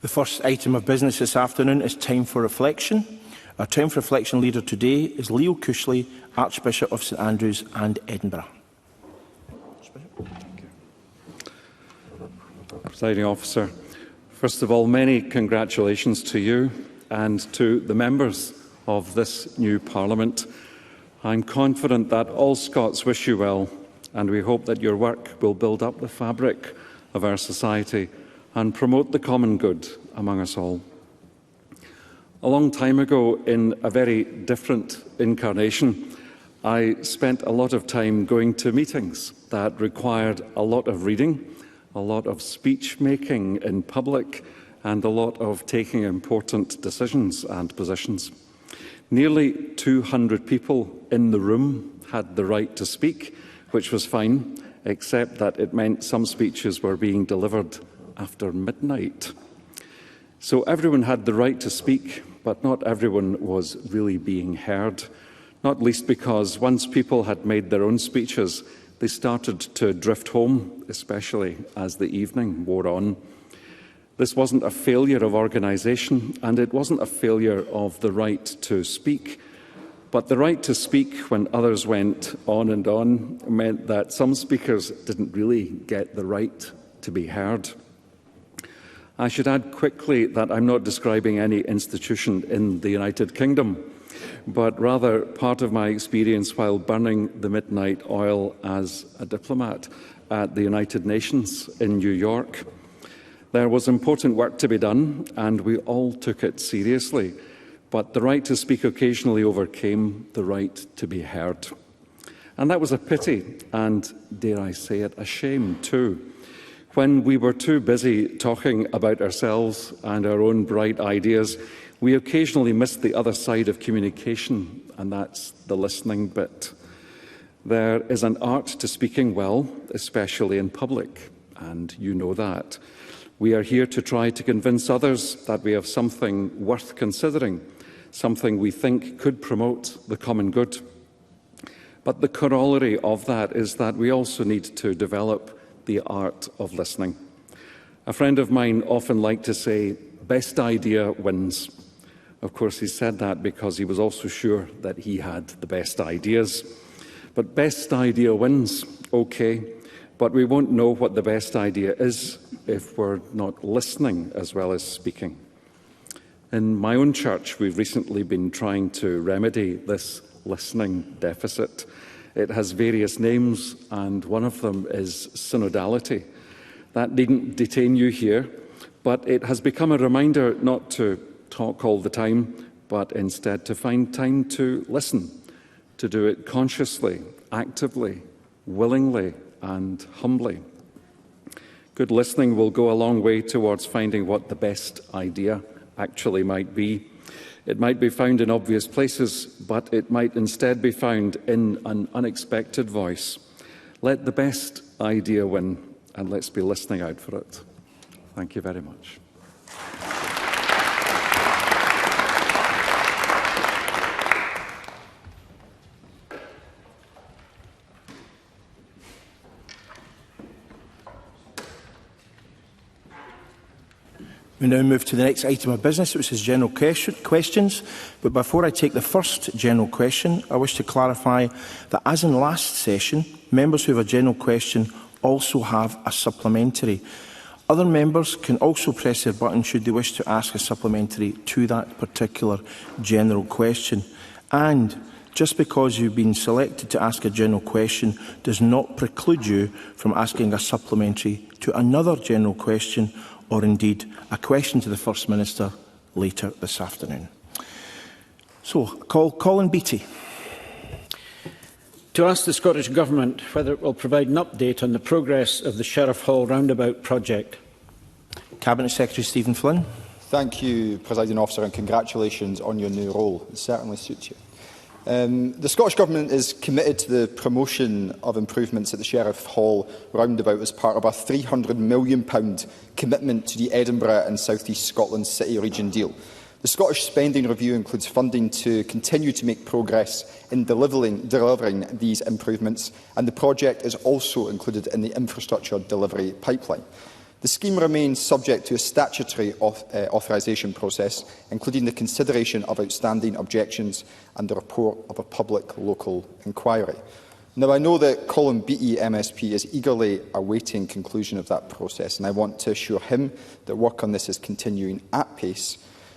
The first item of business this afternoon is time for reflection. Our time for reflection leader today is Leo Cushley, Archbishop of St Andrews and Edinburgh. Presiding Officer, first of all, many congratulations to you and to the members of this new Parliament. I'm confident that all Scots wish you well, and we hope that your work will build up the fabric of our society and promote the common good among us all. A long time ago, in a very different incarnation, I spent a lot of time going to meetings that required a lot of reading, a lot of speech-making in public, and a lot of taking important decisions and positions. Nearly 200 people in the room had the right to speak, which was fine, except that it meant some speeches were being delivered after midnight. So everyone had the right to speak, but not everyone was really being heard, not least because once people had made their own speeches, they started to drift home, especially as the evening wore on. This wasn't a failure of organisation, and it wasn't a failure of the right to speak. But the right to speak when others went on and on meant that some speakers didn't really get the right to be heard. I should add quickly that I'm not describing any institution in the United Kingdom, but rather part of my experience while burning the midnight oil as a diplomat at the United Nations in New York. There was important work to be done, and we all took it seriously, but the right to speak occasionally overcame the right to be heard. And that was a pity, and, dare I say it, a shame too. When we were too busy talking about ourselves and our own bright ideas, we occasionally missed the other side of communication, and that's the listening bit. There is an art to speaking well, especially in public, and you know that. We are here to try to convince others that we have something worth considering, something we think could promote the common good. But the corollary of that is that we also need to develop the art of listening. A friend of mine often liked to say, "Best idea wins." Of course, he said that because he was also sure that he had the best ideas. But best idea wins, okay, but we won't know what the best idea is if we're not listening as well as speaking. In my own church, we've recently been trying to remedy this listening deficit. It has various names, and one of them is synodality. That needn't detain you here, but it has become a reminder not to talk all the time, but instead to find time to listen, to do it consciously, actively, willingly, and humbly. Good listening will go a long way towards finding what the best idea actually might be. It might be found in obvious places, but it might instead be found in an unexpected voice. Let the best idea win, and let's be listening out for it. Thank you very much. We now move to the next item of business, which is general questions. But before I take the first general question, I wish to clarify that, as in last session, members who have a general question also have a supplementary. Other members can also press their button should they wish to ask a supplementary to that particular general question. And just because you've been selected to ask a general question does not preclude you from asking a supplementary to another general question, or indeed a question to the First Minister later this afternoon. So, Colin Beattie. To ask the Scottish Government whether it will provide an update on the progress of the Sheriffhall Roundabout project. Cabinet Secretary Stephen Flynn. Thank you, Presiding Officer, and congratulations on your new role. It certainly suits you. The Scottish Government is committed to the promotion of improvements at the Sheriffhall Roundabout as part of a £300 million commitment to the Edinburgh and South East Scotland City Region deal. The Scottish Spending Review includes funding to continue to make progress in delivering these improvements, and the project is also included in the infrastructure delivery pipeline. The scheme remains subject to a statutory authorisation process, including the consideration of outstanding objections and the report of a public local inquiry. Now, I know that Colin Beattie MSP is eagerly awaiting conclusion of that process, and I want to assure him that work on this is continuing at pace.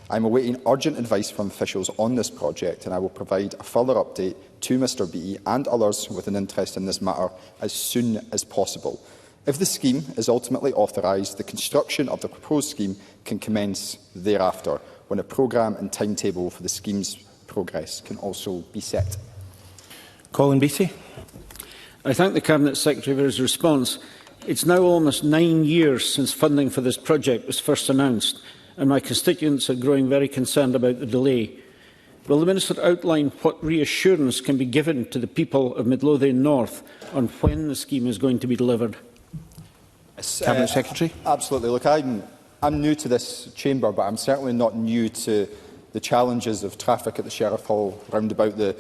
I am awaiting urgent advice from officials on this project, and I will provide a further update to Mr Beattie and others with an interest in this matter as soon as possible. If the scheme is ultimately authorised, the construction of the proposed scheme can commence thereafter, when a programme and timetable for the scheme's progress can also be set. Colin Beattie. I thank the Cabinet Secretary for his response. It's now almost 9 years since funding for this project was first announced, and my constituents are growing very concerned about the delay. Will the Minister outline what reassurance can be given to the people of Midlothian North on when the scheme is going to be delivered? Cabinet Secretary. Absolutely. Look, I'm new to this chamber, but I'm certainly not new to the challenges of traffic at the Sheriffhall Roundabout, the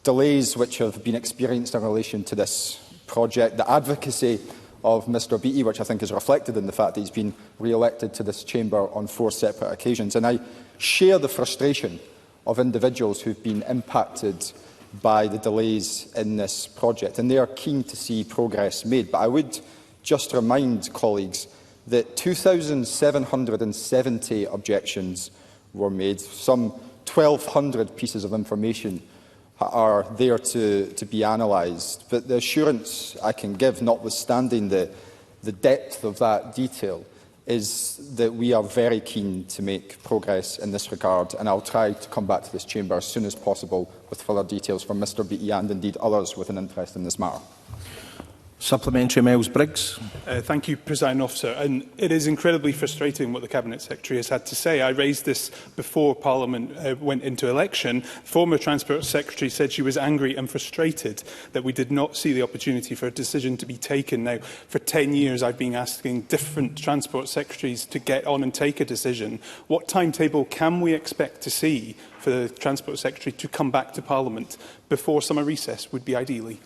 delays which have been experienced in relation to this project, the advocacy of Mr Beattie, which I think is reflected in the fact that he's been re-elected to this chamber on 4 separate occasions. And I share the frustration of individuals who have been impacted by the delays in this project, and they are keen to see progress made. But I would just remind colleagues that 2,770 objections were made. Some 1,200 pieces of information are there to be analysed. But the assurance I can give, notwithstanding the depth of that detail, is that we are very keen to make progress in this regard, and I'll try to come back to this chamber as soon as possible with further details from Mr Beattie and indeed others with an interest in this matter. Supplementary, Miles Briggs. Thank you, Presiding Officer. And it is incredibly frustrating what the Cabinet Secretary has had to say. I raised this before Parliament went into election. Former Transport Secretary said she was angry and frustrated that we did not see the opportunity for a decision to be taken. Now, for 10 years, I've been asking different Transport Secretaries to get on and take a decision. What timetable can we expect to see for the Transport Secretary to come back to Parliament before summer recess would be ideally?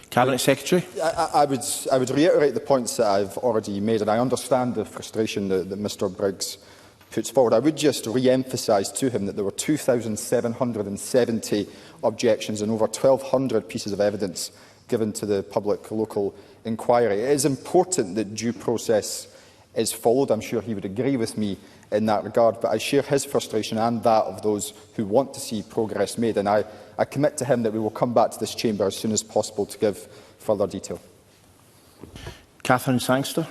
Cabinet Secretary. I would reiterate the points that I've already made, and I understand the frustration that Mr Briggs puts forward. I would just re-emphasise to him that there were 2,770 objections and over 1,200 pieces of evidence given to the public local inquiry. It is important that due process is followed. I'm sure he would agree with me in that regard, but I share his frustration and that of those who want to see progress made, and I commit to him that we will come back to this chamber as soon as possible to give further detail. Catherine Sangster.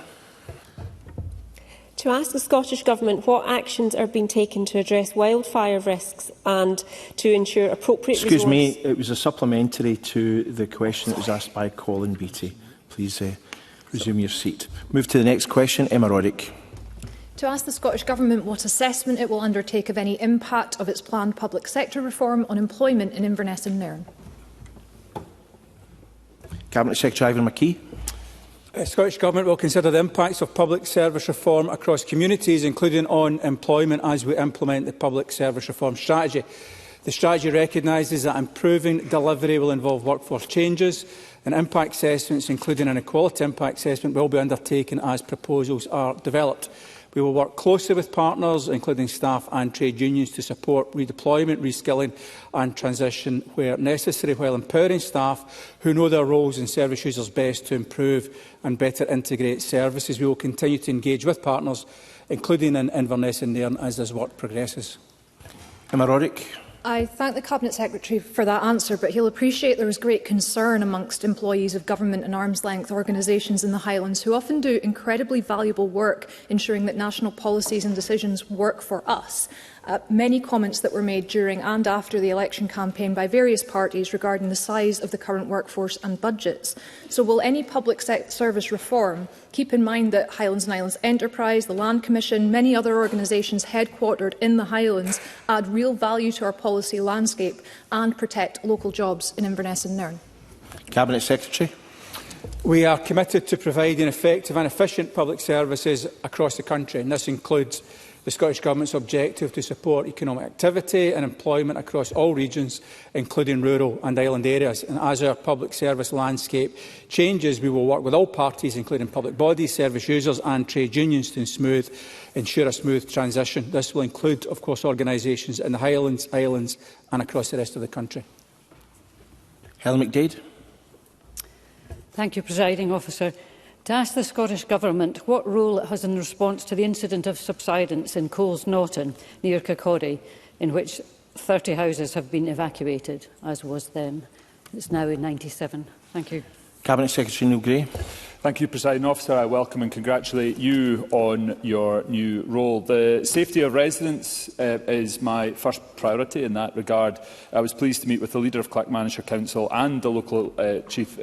To ask the Scottish Government what actions are being taken to address wildfire risks and to ensure appropriate Excuse me, it was a supplementary to the question that was asked by Colin Beattie. Please resume your seat. Move to the next question. Emma Roddick. To ask the Scottish Government what assessment it will undertake of any impact of its planned public sector reform on employment in Inverness and Nairn. Cabinet Secretary Ivan McKee. The Scottish Government will consider the impacts of public service reform across communities, including on employment, as we implement the public service reform strategy. The strategy recognises that improving delivery will involve workforce changes, and impact assessments, including an equality impact assessment, will be undertaken as proposals are developed. We will work closely with partners, including staff and trade unions, to support redeployment, reskilling and transition where necessary, while empowering staff who know their roles and service users best to improve and better integrate services. We will continue to engage with partners, including in Inverness and Nairn, as this work progresses. Emma Roddick. I thank the Cabinet Secretary for that answer, but he'll appreciate there is great concern amongst employees of government and arm's-length organisations in the Highlands who often do incredibly valuable work ensuring that national policies and decisions work for us. Many comments that were made during and after the election campaign by various parties regarding the size of the current workforce and budgets. So will any public service reform keep in mind that Highlands and Islands Enterprise, the Land Commission, many other organisations headquartered in the Highlands add real value to our policy landscape and protect local jobs in Inverness and Nairn? Cabinet Secretary. We are committed to providing effective and efficient public services across the country, and this includes the Scottish Government's objective to support economic activity and employment across all regions, including rural and island areas. And as our public service landscape changes, we will work with all parties, including public bodies, service users and trade unions, to ensure a smooth transition. This will include, of course, organisations in the Highlands, Islands and across the rest of the country. Helen McDade. Thank you, Presiding Officer. To ask the Scottish Government what role it has in response to the incident of subsidence in Coalsnaughton, near Kirkcaldy, in which 30 houses have been evacuated, as was then. It's now in 97. Thank you. Cabinet Secretary Neil Gray. Thank you, Presiding Officer. I welcome and congratulate you on your new role. The safety of residents is my first priority in that regard. I was pleased to meet with the leader of Clackmannanshire Council and the local chief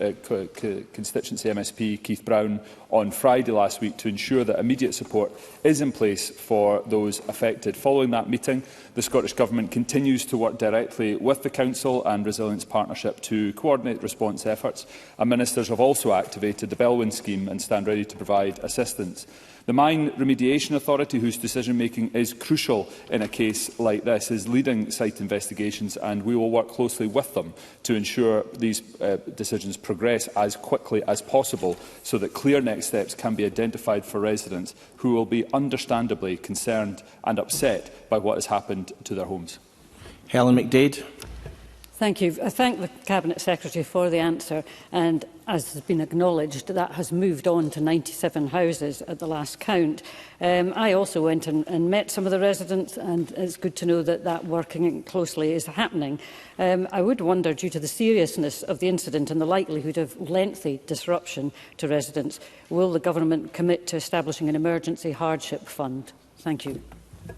constituency MSP, Keith Brown, on Friday last week to ensure that immediate support is in place for those affected. Following that meeting, the Scottish Government continues to work directly with the Council and Resilience Partnership to coordinate response efforts, and ministers have also activated the Bellwyn scheme and stand ready to provide assistance. The Mine Remediation Authority, whose decision-making is crucial in a case like this, is leading site investigations, and we will work closely with them to ensure these decisions progress as quickly as possible so that clear next steps can be identified for residents who will be understandably concerned and upset by what has happened to their homes. Helen McDade. Thank you. I thank the Cabinet Secretary for the answer, and as has been acknowledged, that has moved on to 97 houses at the last count. I also went and met some of the residents, and it's good to know that that working closely is happening. I would wonder, due to the seriousness of the incident and the likelihood of lengthy disruption to residents, will the Government commit to establishing an emergency hardship fund? Thank you.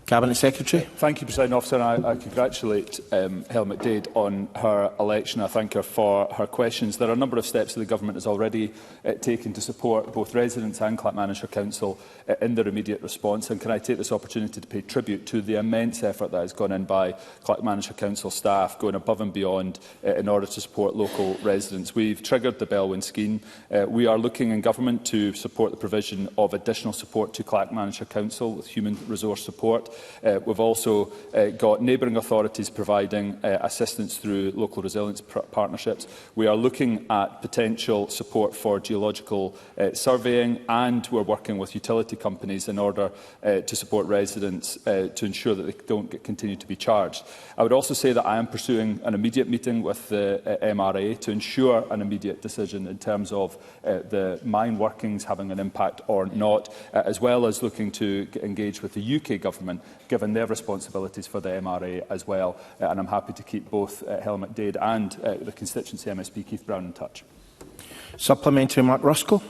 Cabinet Secretary. Thank you, Presiding Officer. I congratulate Helen McDade on her election. I thank her for her questions. There are a number of steps that the Government has already taken to support both residents and Clackmannanshire Council in their immediate response. And can I take this opportunity to pay tribute to the immense effort that has gone in by Clackmannanshire Council staff, going above and beyond in order to support local residents. We've triggered the Bellwyn scheme. We are looking in Government to support the provision of additional support to Clackmannanshire Council with human resource support. We've also got neighbouring authorities providing assistance through local resilience partnerships. We are looking at potential support for geological surveying, and we're working with utility companies in order to support residents to ensure that they don't continue to be charged. I would also say that I am pursuing an immediate meeting with the MRA to ensure an immediate decision in terms of the mine workings having an impact or not, as well as looking to engage with the UK Government, given their responsibilities for the MRA as well. And I'm happy to keep both Helen McDade and the constituency MSP Keith Brown in touch. Supplementary, Mark Ruskell.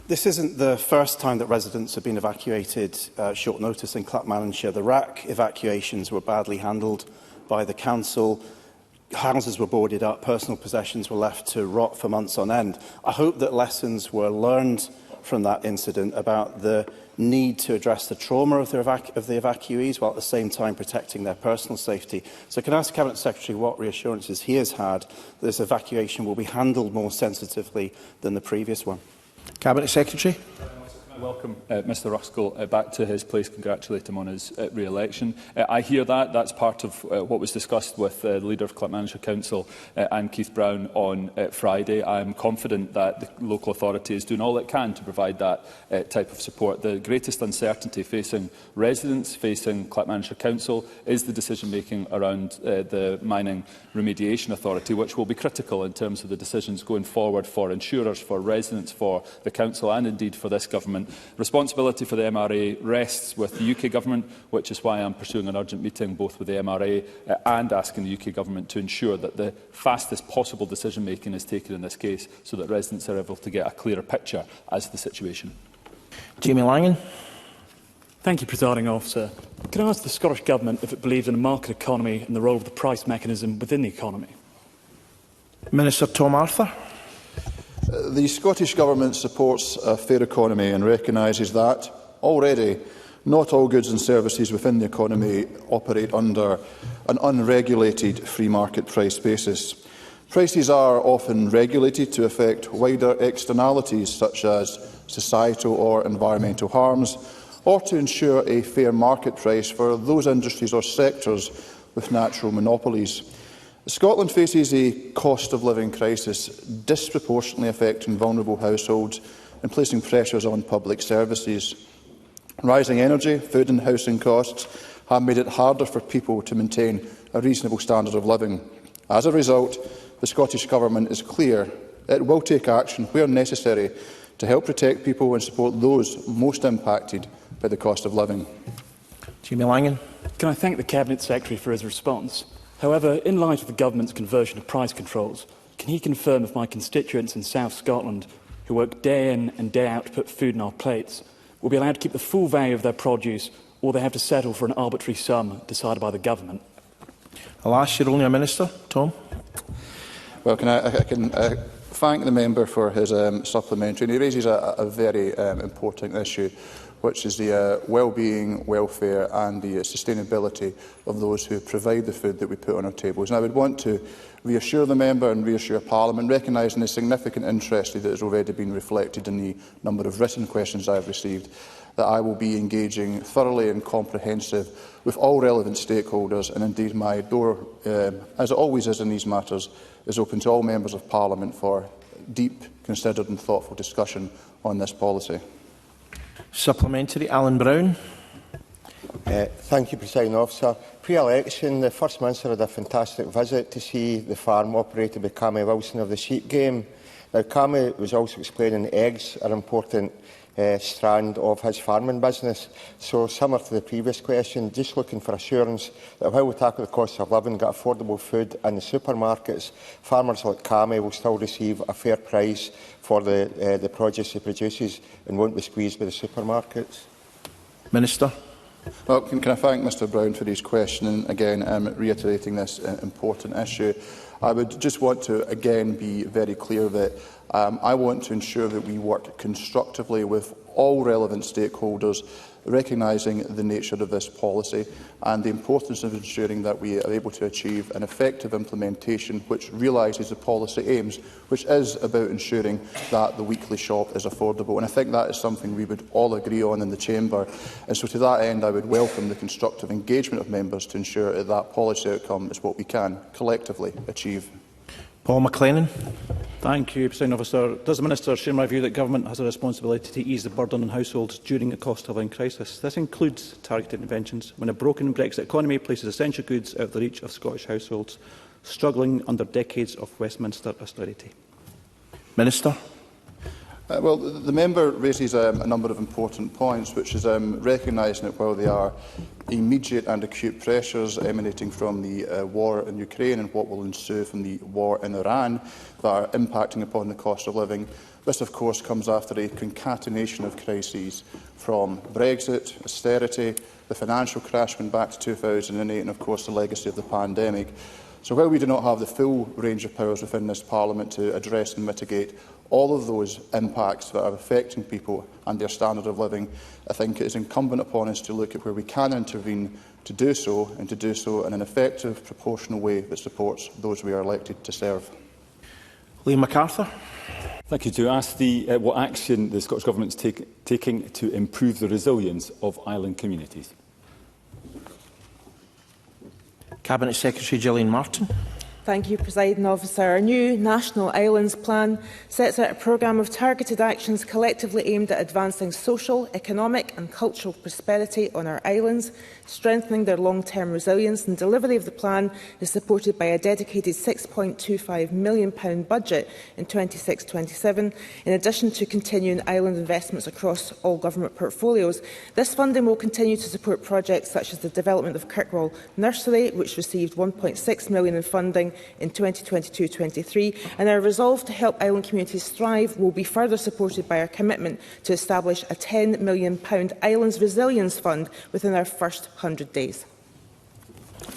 This isn't the first time that residents have been evacuated short notice in Clackmannanshire. The RAC evacuations were badly handled by the council. Houses were boarded up, personal possessions were left to rot for months on end. I hope that lessons were learned from that incident about the need to address the trauma of the evacuees while at the same time protecting their personal safety. So can I ask the Cabinet Secretary what reassurances he has had that this evacuation will be handled more sensitively than the previous one? Cabinet Secretary. I welcome Mr Ruskell back to his place, congratulate him on his re-election. I hear that. That's part of what was discussed with the leader of Clackmannanshire Council and Keith Brown on Friday. I am confident that the local authority is doing all it can to provide that type of support. The greatest uncertainty facing residents, facing Clackmannanshire Council, is the decision-making around the Mining Remediation Authority, which will be critical in terms of the decisions going forward for insurers, for residents, for the Council and indeed for this Government. Responsibility for the MRA rests with the UK Government, which is why I am pursuing an urgent meeting both with the MRA and asking the UK Government to ensure that the fastest possible decision-making is taken in this case so that residents are able to get a clearer picture as to the situation. Jamie Langan. Thank you, Presiding Officer. Can I ask the Scottish Government if it believes in a market economy and the role of the price mechanism within the economy? Minister Tom Arthur. The Scottish Government supports a fair economy and recognises that already not all goods and services within the economy operate under an unregulated free market price basis. Prices are often regulated to affect wider externalities such as societal or environmental harms, or to ensure a fair market price for those industries or sectors with natural monopolies. Scotland faces a cost of living crisis disproportionately affecting vulnerable households and placing pressures on public services. Rising energy, food and housing costs have made it harder for people to maintain a reasonable standard of living. As a result, the Scottish Government is clear it will take action where necessary to help protect people and support those most impacted by the cost of living. Jamie Langan. Can I thank the Cabinet Secretary for his response? However, in light of the Government's conversion of price controls, can he confirm if my constituents in South Scotland, who work day in and day out to put food on our plates, will be allowed to keep the full value of their produce, or they have to settle for an arbitrary sum decided by the Government? Alas, you're only a minister. Tom. Well, I can thank the member for his supplementary. And he raises a very important issue, which is the well-being, welfare and the sustainability of those who provide the food that we put on our tables. And I would want to reassure the member and reassure Parliament, recognising the significant interest that has already been reflected in the number of written questions I have received, that I will be engaging thoroughly and comprehensive with all relevant stakeholders, and indeed my door, as it always is in these matters, is open to all members of Parliament for deep, considered and thoughtful discussion on this policy. Supplementary, Alan Brown. Thank you, Presiding Officer. Pre-election, the First Minister had a fantastic visit to see the farm operated by Cammy Wilson of the sheep game. Now, Cammy was also explaining eggs are an important strand of his farming business. So, similar to the previous question, just looking for assurance that while we tackle the cost of living, get affordable food in the supermarkets, farmers like Cammy will still receive a fair price for the produce he produces and won't be squeezed by the supermarkets. Minister. Well, can I thank Mr Brown for his question and again reiterating this important issue. I would just want to again be very clear that I want to ensure that we work constructively with all relevant stakeholders, recognising the nature of this policy and the importance of ensuring that we are able to achieve an effective implementation which realises the policy aims, which is about ensuring that the weekly shop is affordable. And I think that is something we would all agree on in the Chamber. And so to that end, I would welcome the constructive engagement of members to ensure that that policy outcome is what we can collectively achieve. Paul McLennan. Thank you, Presiding Officer. Does the Minister share my view that Government has a responsibility to ease the burden on households during a cost of living crisis? This includes targeted interventions when a broken Brexit economy places essential goods out of the reach of Scottish households, struggling under decades of Westminster austerity. Minister. Well, the member raises a number of important points, which is recognising that while there are immediate and acute pressures emanating from the war in Ukraine and what will ensue from the war in Iran that are impacting upon the cost of living, this of course comes after a concatenation of crises from Brexit, austerity, the financial crash going back to 2008 and of course the legacy of the pandemic. So while we do not have the full range of powers within this Parliament to address and mitigate all of those impacts that are affecting people and their standard of living, I think it is incumbent upon us to look at where we can intervene to do so, and to do so in an effective, proportional way that supports those we are elected to serve. Liam MacArthur. Thank you. To ask what action the Scottish Government is taking to improve the resilience of island communities. Cabinet Secretary Gillian Martin. Thank you, Presiding Officer. Our new National Islands Plan sets out a programme of targeted actions collectively aimed at advancing social, economic and cultural prosperity on our islands, strengthening their long-term resilience, and delivery of the plan is supported by a dedicated £6.25 million budget in 26-27, in addition to continuing island investments across all government portfolios. This funding will continue to support projects such as the development of Kirkwall Nursery, which received £1.6 million in funding in 2022-23, and our resolve to help island communities thrive will be further supported by our commitment to establish a £10 million Islands Resilience Fund within our first 100 days.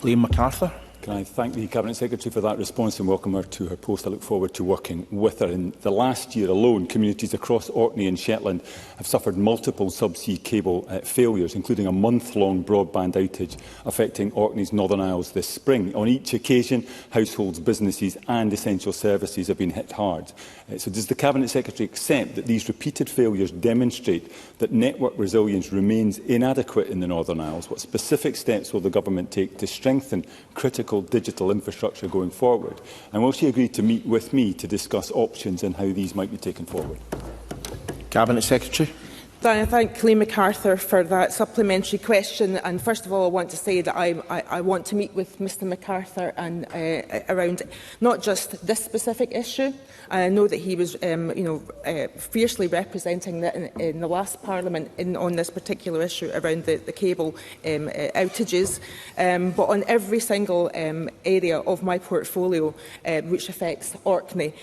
Liam MacArthur. Can I thank the Cabinet Secretary for that response and welcome her to her post? I look forward to working with her. In the last year alone, communities across Orkney and Shetland have suffered multiple subsea cable failures, including a month-long broadband outage affecting Orkney's Northern Isles this spring. On each occasion, households, businesses and essential services have been hit hard. So does the Cabinet Secretary accept that these repeated failures demonstrate that network resilience remains inadequate in the Northern Isles? What specific steps will the Government take to strengthen critical digital infrastructure going forward? And will she agree to meet with me to discuss options and how these might be taken forward? Cabinet Secretary. I thank Colleen MacArthur for that supplementary question. And first of all, I want to say that I want to meet with Mr MacArthur and around not just this specific issue. I know that he was fiercely representing that in the last Parliament on this particular issue around the cable outages, but on every single area of my portfolio which affects Orkney.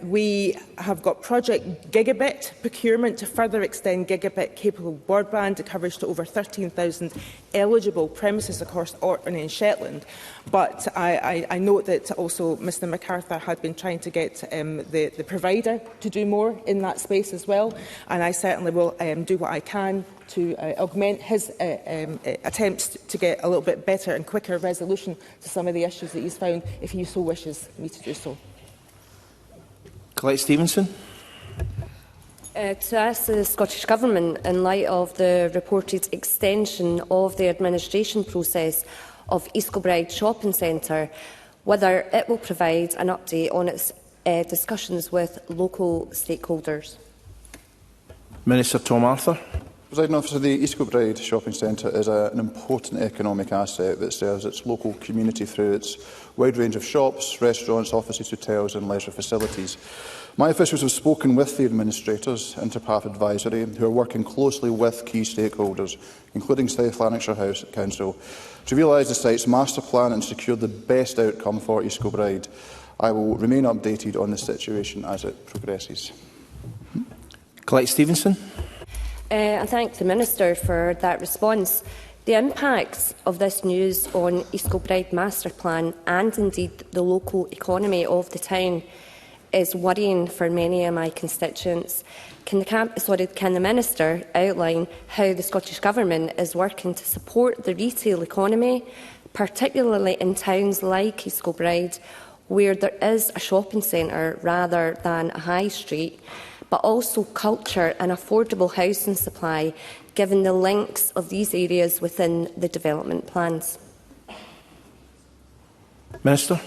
We have got Project Gigabit procurement to further extend gigabit-capable broadband coverage to over 13,000 eligible premises across Orkney and Shetland. But I note that also Mr MacArthur had been trying to get the provider to do more in that space as well, and I certainly will do what I can to augment his attempts to get a little bit better and quicker resolution to some of the issues that he's found, if he so wishes me to do so. Colette Stevenson. To ask the Scottish Government, in light of the reported extension of the administration process of East Kilbride Shopping Centre, whether it will provide an update on its discussions with local stakeholders. Minister Tom Arthur. Presiding Officer, the East Kilbride Shopping Centre is an important economic asset that serves its local community through its wide range of shops, restaurants, offices, hotels and leisure facilities. My officials have spoken with the administrators, Interpath Advisory, who are working closely with key stakeholders, including South Lanarkshire House Council, to realise the site's master plan and secure the best outcome for East Kilbride. I will remain updated on the situation as it progresses. Colette Stevenson. I thank the Minister for that response. The impacts of this news on East Kilbride Master Plan and indeed the local economy of the town is worrying for many of my constituents. Can the Minister outline how the Scottish Government is working to support the retail economy, particularly in towns like East Kilbride, where there is a shopping centre rather than a high street, but also culture and affordable housing supply, given the links of these areas within the development plans? Minister.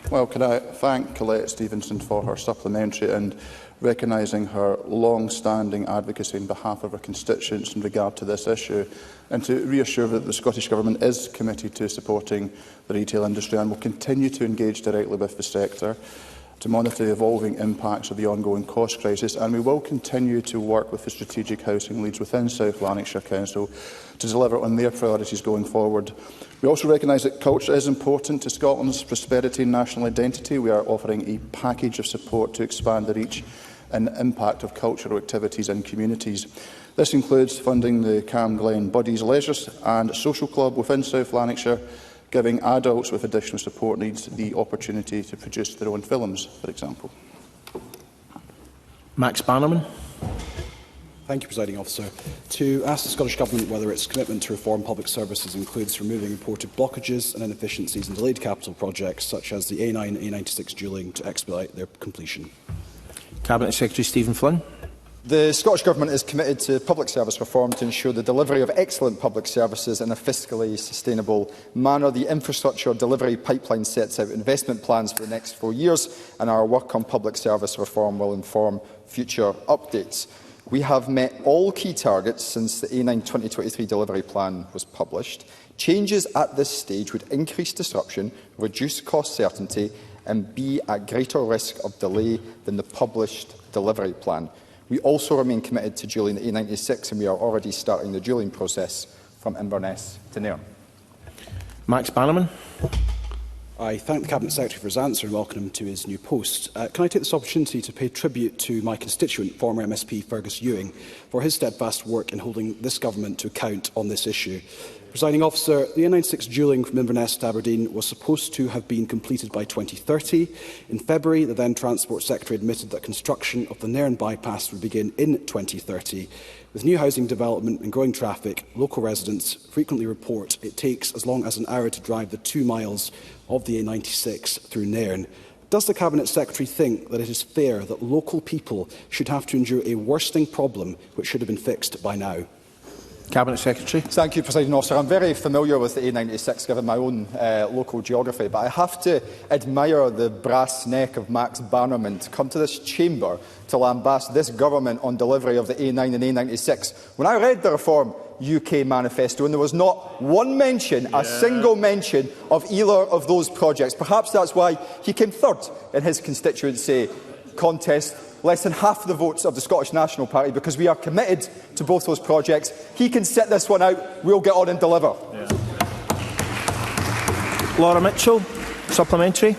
Well, can I thank Colette Stevenson for her supplementary and recognising her long-standing advocacy on behalf of her constituents in regard to this issue, and to reassure that the Scottish Government is committed to supporting the retail industry and will continue to engage directly with the sector to monitor the evolving impacts of the ongoing cost crisis, and we will continue to work with the strategic housing leads within South Lanarkshire Council to deliver on their priorities going forward. We also recognise that culture is important to Scotland's prosperity and national identity. We are offering a package of support to expand the reach and impact of cultural activities in communities. This includes funding the Cam Glen Buddies Leisure and Social Club within South Lanarkshire, giving adults with additional support needs the opportunity to produce their own films, for example. Max Bannerman. Thank you, Presiding Officer. To ask the Scottish Government whether its commitment to reform public services includes removing reported blockages and inefficiencies in delayed capital projects such as the A9 and A96 dualling to expedite their completion. Cabinet Secretary Stephen Flynn. The Scottish Government is committed to public service reform to ensure the delivery of excellent public services in a fiscally sustainable manner. The infrastructure delivery pipeline sets out investment plans for the next 4 years, and our work on public service reform will inform future updates. We have met all key targets since the A9 2023 delivery plan was published. Changes at this stage would increase disruption, reduce cost certainty and be at greater risk of delay than the published delivery plan. We also remain committed to dualling the A96, and we are already starting the dualling process from Inverness to Nairn. Max Bannerman. I thank the Cabinet Secretary for his answer and welcome him to his new post. Can I take this opportunity to pay tribute to my constituent, former MSP Fergus Ewing, for his steadfast work in holding this Government to account on this issue. Presiding Officer, the A96 dualling from Inverness to Aberdeen was supposed to have been completed by 2030. In February, the then Transport Secretary admitted that construction of the Nairn bypass would begin in 2030. With new housing development and growing traffic, local residents frequently report it takes as long as an hour to drive the 2 miles of the A96 through Nairn. Does the Cabinet Secretary think that it is fair that local people should have to endure a worsening problem which should have been fixed by now? Cabinet Secretary. Thank you, Presiding Officer. I'm very familiar with the A96, given my own local geography, but I have to admire the brass neck of Max Bannerman to come to this chamber to lambast this government on delivery of the A9 and A96. When I read the Reform UK manifesto, and there was not one mention, a single mention of either of those projects. Perhaps that's why he came third in his constituency contest, less than half the votes of the Scottish National Party, because we are committed to both those projects. He can sit this one out, we'll get on and deliver. Laura Mitchell, supplementary.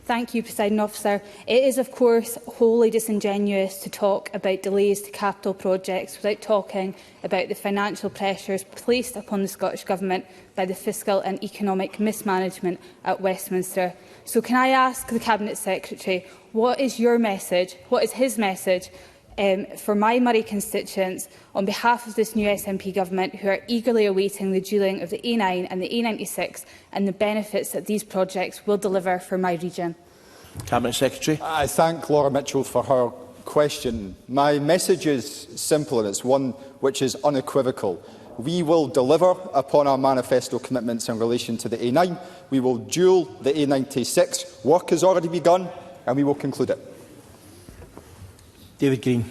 Thank you, Presiding Officer. It is, of course, wholly disingenuous to talk about delays to capital projects without talking about the financial pressures placed upon the Scottish Government by the fiscal and economic mismanagement at Westminster. So can I ask the Cabinet Secretary, what is your message, what is his message for my Murray constituents on behalf of this new SNP government who are eagerly awaiting the dualling of the A9 and the A96 and the benefits that these projects will deliver for my region? Cabinet Secretary. I thank Laura Mitchell for her question. My message is simple, and it's one which is unequivocal. We will deliver upon our manifesto commitments in relation to the A9. We will dual the A96. Work has already begun, and we will conclude it. David Green.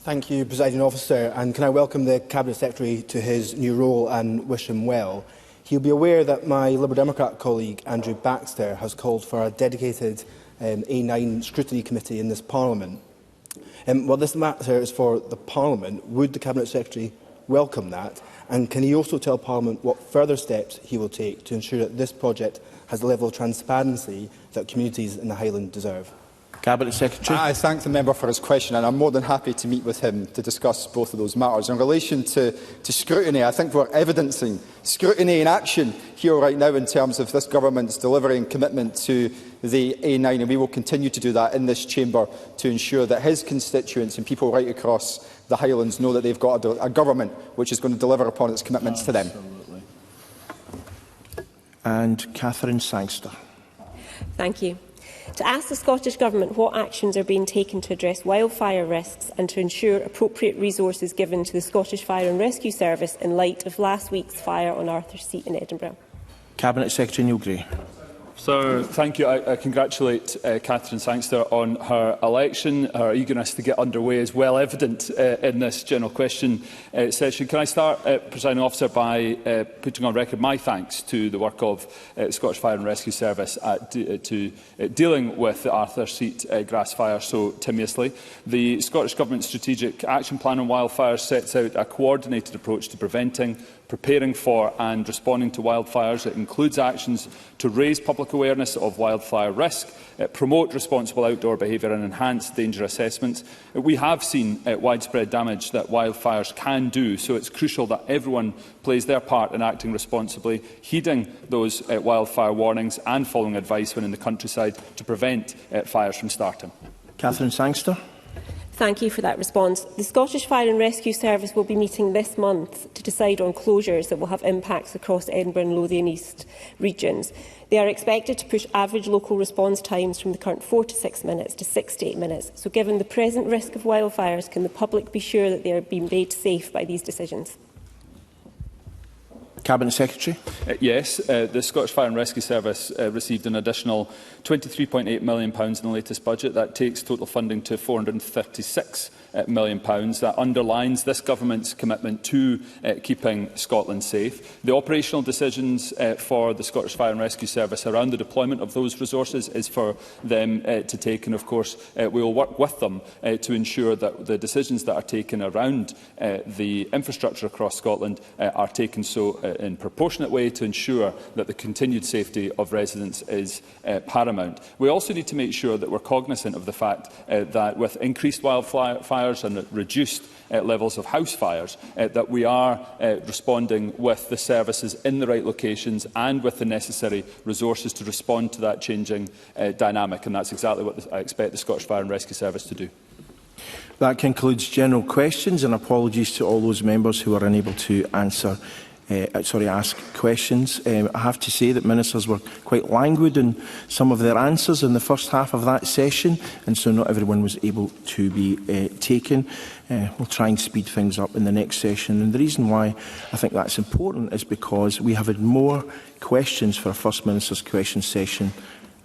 Thank you, Presiding Officer, and can I welcome the Cabinet Secretary to his new role and wish him well. He'll be aware that my Liberal Democrat colleague Andrew Baxter has called for a dedicated A9 scrutiny committee in this Parliament. While this matter is for the Parliament, would the Cabinet Secretary welcome that? And can he also tell Parliament what further steps he will take to ensure that this project has the level of transparency that communities in the Highlands deserve? Cabinet Secretary. I thank the member for his question, and I'm more than happy to meet with him to discuss both of those matters. In relation to scrutiny, I think we're evidencing scrutiny in action here right now in terms of this government's delivery and commitment to the A9, and we will continue to do that in this chamber to ensure that his constituents and people right across the Highlands know that they've got a government which is going to deliver upon its commitments to them. And Catherine Sangster. Thank you. To ask the Scottish Government what actions are being taken to address wildfire risks and to ensure appropriate resources given to the Scottish Fire and Rescue Service in light of last week's fire on Arthur's Seat in Edinburgh. Cabinet Secretary Neil Gray. So, thank you. I congratulate Catherine Sangster on her election. Her eagerness to get underway is well evident in this general question session. Can I start, Presiding Officer, by putting on record my thanks to the work of the Scottish Fire and Rescue Service dealing with the Arthur Seat grass fire so timiously. The Scottish Government Strategic Action Plan on Wildfires sets out a coordinated approach to preventing, preparing for and responding to wildfires. It includes actions to raise public awareness of wildfire risk, promote responsible outdoor behaviour and enhance danger assessments. We have seen widespread damage that wildfires can do, so it's crucial that everyone plays their part in acting responsibly, heeding those wildfire warnings and following advice when in the countryside to prevent fires from starting. Catherine Sangster. Thank you for that response. The Scottish Fire and Rescue Service will be meeting this month to decide on closures that will have impacts across Edinburgh and Lothian East regions. They are expected to push average local response times from the current 4 to 6 minutes to 6 to 8 minutes. So given the present risk of wildfires, can the public be sure that they are being made safe by these decisions? Cabinet Secretary. Yes, the Scottish Fire and Rescue Service received an additional £23.8 million in the latest budget. That takes total funding to £436 million. That underlines this government's commitment to keeping Scotland safe. The operational decisions for the Scottish Fire and Rescue Service around the deployment of those resources is for them to take, and of course we will work with them to ensure that the decisions that are taken around the infrastructure across Scotland are taken so in a proportionate way to ensure that the continued safety of residents is paramount. We also need to make sure that we're cognisant of the fact that with increased wildfires and reduced levels of house fires, that we are responding with the services in the right locations and with the necessary resources to respond to that changing dynamic, and that's exactly what I expect the Scottish Fire and Rescue Service to do. That concludes general questions, and apologies to all those members who are unable to ask questions. I have to say that ministers were quite languid in some of their answers in the first half of that session, and so not everyone was able to be taken. We'll try and speed things up in the next session, and the reason why I think that's important is because we have had more questions for a First Minister's question session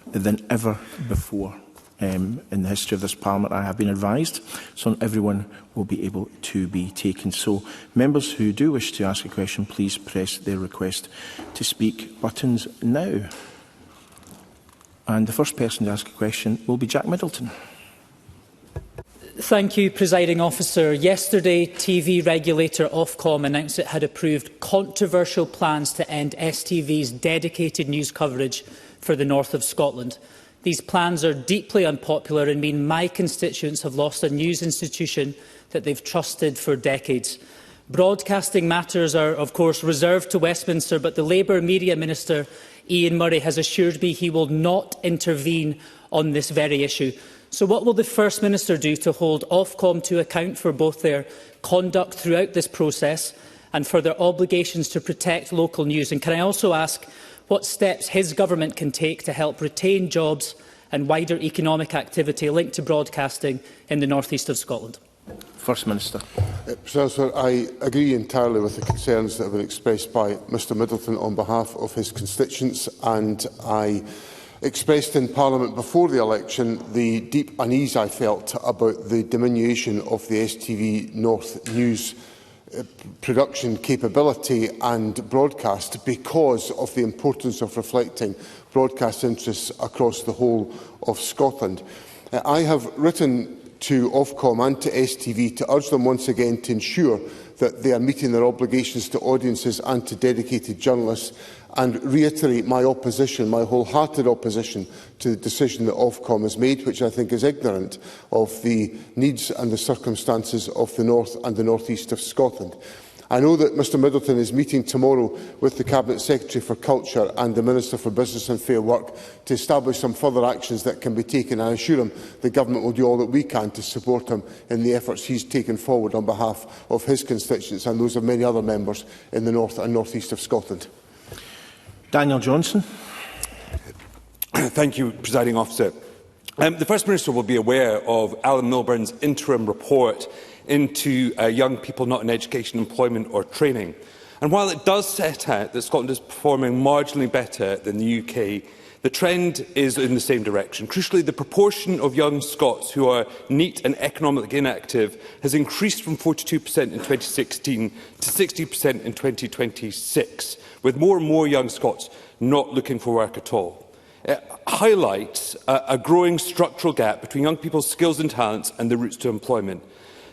than ever before. In the history of this Parliament, I have been advised, so not everyone will be able to be taken. So, members who do wish to ask a question, please press their request to speak buttons now. And the first person to ask a question will be Jack Middleton. Thank you, Presiding Officer. Yesterday, TV regulator Ofcom announced it had approved controversial plans to end STV's dedicated news coverage for the north of Scotland. These plans are deeply unpopular and mean my constituents have lost a news institution that they've trusted for decades. Broadcasting matters are, of course, reserved to Westminster, but the Labour Media Minister, Ian Murray, has assured me he will not intervene on this very issue. So what will the First Minister do to hold Ofcom to account for both their conduct throughout this process and for their obligations to protect local news? And can I also ask what steps his government can take to help retain jobs and wider economic activity linked to broadcasting in the north east of Scotland? First Minister. Professor, I agree entirely with the concerns that have been expressed by Mr Middleton on behalf of his constituents, and I expressed in Parliament before the election the deep unease I felt about the diminution of the STV North News production capability and broadcast because of the importance of reflecting broadcast interests across the whole of Scotland. I have written to Ofcom and to STV to urge them once again to ensure that they are meeting their obligations to audiences and to dedicated journalists, and reiterate my opposition, my wholehearted opposition to the decision that Ofcom has made, which I think is ignorant of the needs and the circumstances of the north and the north east of Scotland. I know that Mr Middleton is meeting tomorrow with the Cabinet Secretary for Culture and the Minister for Business and Fair Work to establish some further actions that can be taken. I assure him the Government will do all that we can to support him in the efforts he has taken forward on behalf of his constituents and those of many other members in the north and north east of Scotland. Daniel Johnson. Thank you, Presiding Officer. The First Minister will be aware of Alan Milburn's interim report into young people not in education, employment or training. And while it does set out that Scotland is performing marginally better than the UK, the trend is in the same direction. Crucially, the proportion of young Scots who are neat and economically inactive has increased from 42% in 2016 to 60% in 2026, with more and more young Scots not looking for work at all. It highlights a growing structural gap between young people's skills and talents and the routes to employment.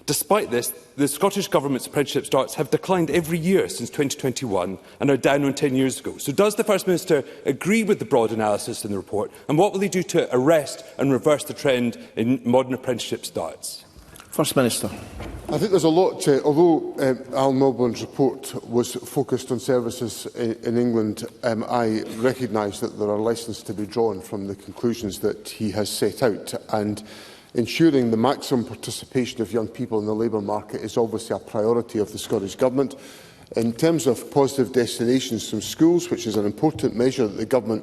Despite this, the Scottish Government's apprenticeship starts have declined every year since 2021 and are down on 10 years ago. So does the First Minister agree with the broad analysis in the report, and what will he do to arrest and reverse the trend in modern apprenticeship starts? First Minister. I think there's a lot to, although Alan Milburn's report was focused on services in England, I recognise that there are lessons to be drawn from the conclusions that he has set out, and ensuring the maximum participation of young people in the labour market is obviously a priority of the Scottish Government. In terms of positive destinations from schools, which is an important measure that the Government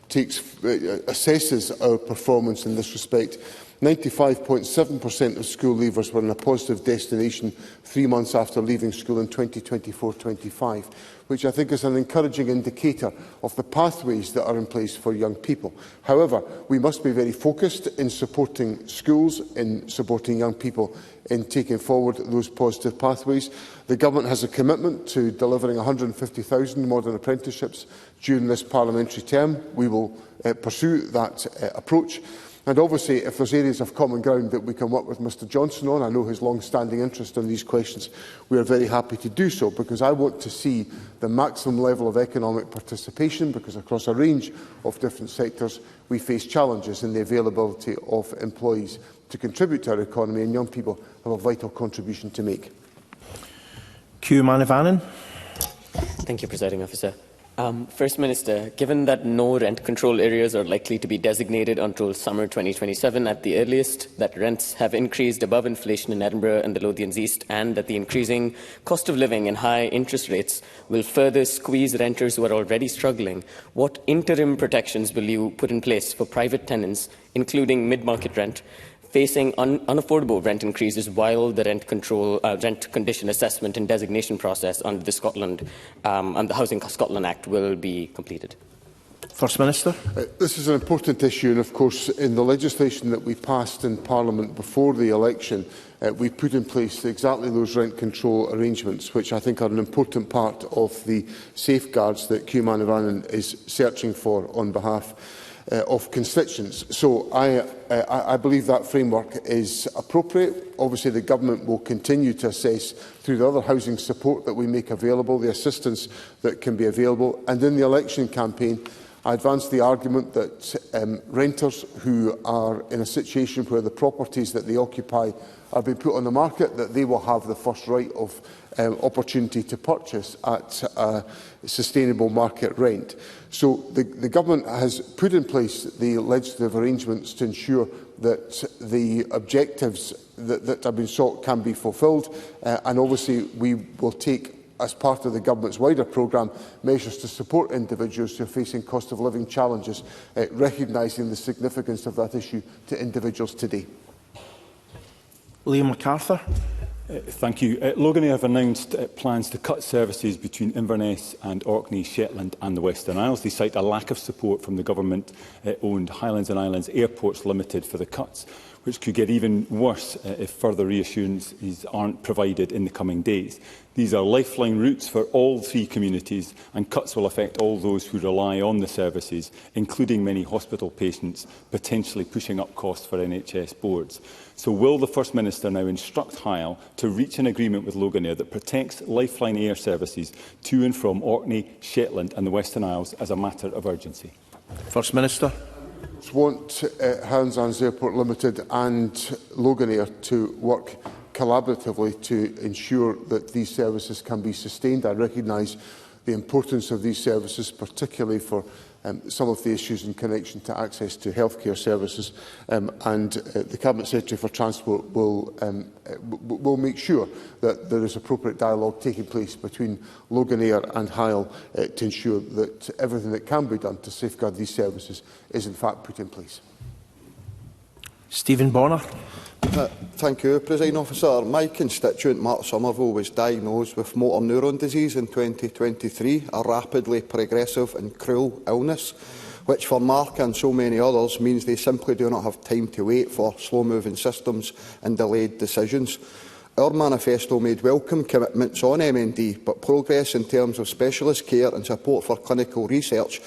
assesses our performance in this respect, 95.7% of school leavers were in a positive destination 3 months after leaving school in 2024-25, which I think is an encouraging indicator of the pathways that are in place for young people. However, we must be very focused in supporting schools, in supporting young people in taking forward those positive pathways. The Government has a commitment to delivering 150,000 modern apprenticeships during this parliamentary term. We will pursue that approach. And obviously, if there's areas of common ground that we can work with Mr Johnson on, I know his long-standing interest in these questions, we are very happy to do so, because I want to see the maximum level of economic participation, because across a range of different sectors we face challenges in the availability of employees to contribute to our economy, and young people have a vital contribution to make. Hugh Manivannan. Thank you, Presiding Officer. First Minister, given that no rent control areas are likely to be designated until summer 2027 at the earliest, that rents have increased above inflation in Edinburgh and the Lothians East, and that the increasing cost of living and high interest rates will further squeeze renters who are already struggling, what interim protections will you put in place for private tenants, including mid-market rent, facing unaffordable rent increases while the rent condition assessment and designation process under the Scotland and the Housing Scotland Act will be completed? First Minister. This is an important issue, and of course in the legislation that we passed in Parliament before the election, we put in place exactly those rent control arrangements, which I think are an important part of the safeguards that Hugh Manivannan is searching for on behalf of constituents. So I believe that framework is appropriate. Obviously, the Government will continue to assess through the other housing support that we make available, the assistance that can be available. And in the election campaign, I advanced the argument that renters who are in a situation where the properties that they occupy are being put on the market, that they will have the first right of opportunity to purchase at a sustainable market rent. So the Government has put in place the legislative arrangements to ensure that the objectives that have been sought can be fulfilled, and obviously we will take, as part of the Government's wider programme, measures to support individuals who are facing cost of living challenges, recognising the significance of that issue to individuals today. Liam MacArthur. Thank you. Loganair have announced plans to cut services between Inverness and Orkney, Shetland and the Western Isles. They cite a lack of support from the government-owned Highlands and Islands Airports Limited for the cuts, which could get even worse if further reassurances aren't provided in the coming days. These are lifeline routes for all three communities, and cuts will affect all those who rely on the services, including many hospital patients, potentially pushing up costs for NHS boards. So will the First Minister now instruct Hyle to reach an agreement with Loganair that protects lifeline air services to and from Orkney, Shetland and the Western Isles as a matter of urgency? First Minister. I want Highlands and Islands Airport Limited and Loganair to work collaboratively to ensure that these services can be sustained. I recognise the importance of these services, particularly for some of the issues in connection to access to healthcare services, and the Cabinet Secretary for Transport will make sure that there is appropriate dialogue taking place between Loganair and Hyle to ensure that everything that can be done to safeguard these services is in fact put in place. Stephen Bonner. Thank you, Presiding Officer. My constituent, Mark Somerville, was diagnosed with motor neuron disease in 2023, a rapidly progressive and cruel illness, which for Mark and so many others means they simply do not have time to wait for slow-moving systems and delayed decisions. Our manifesto made welcome commitments on MND, but progress in terms of specialist care and support for clinical research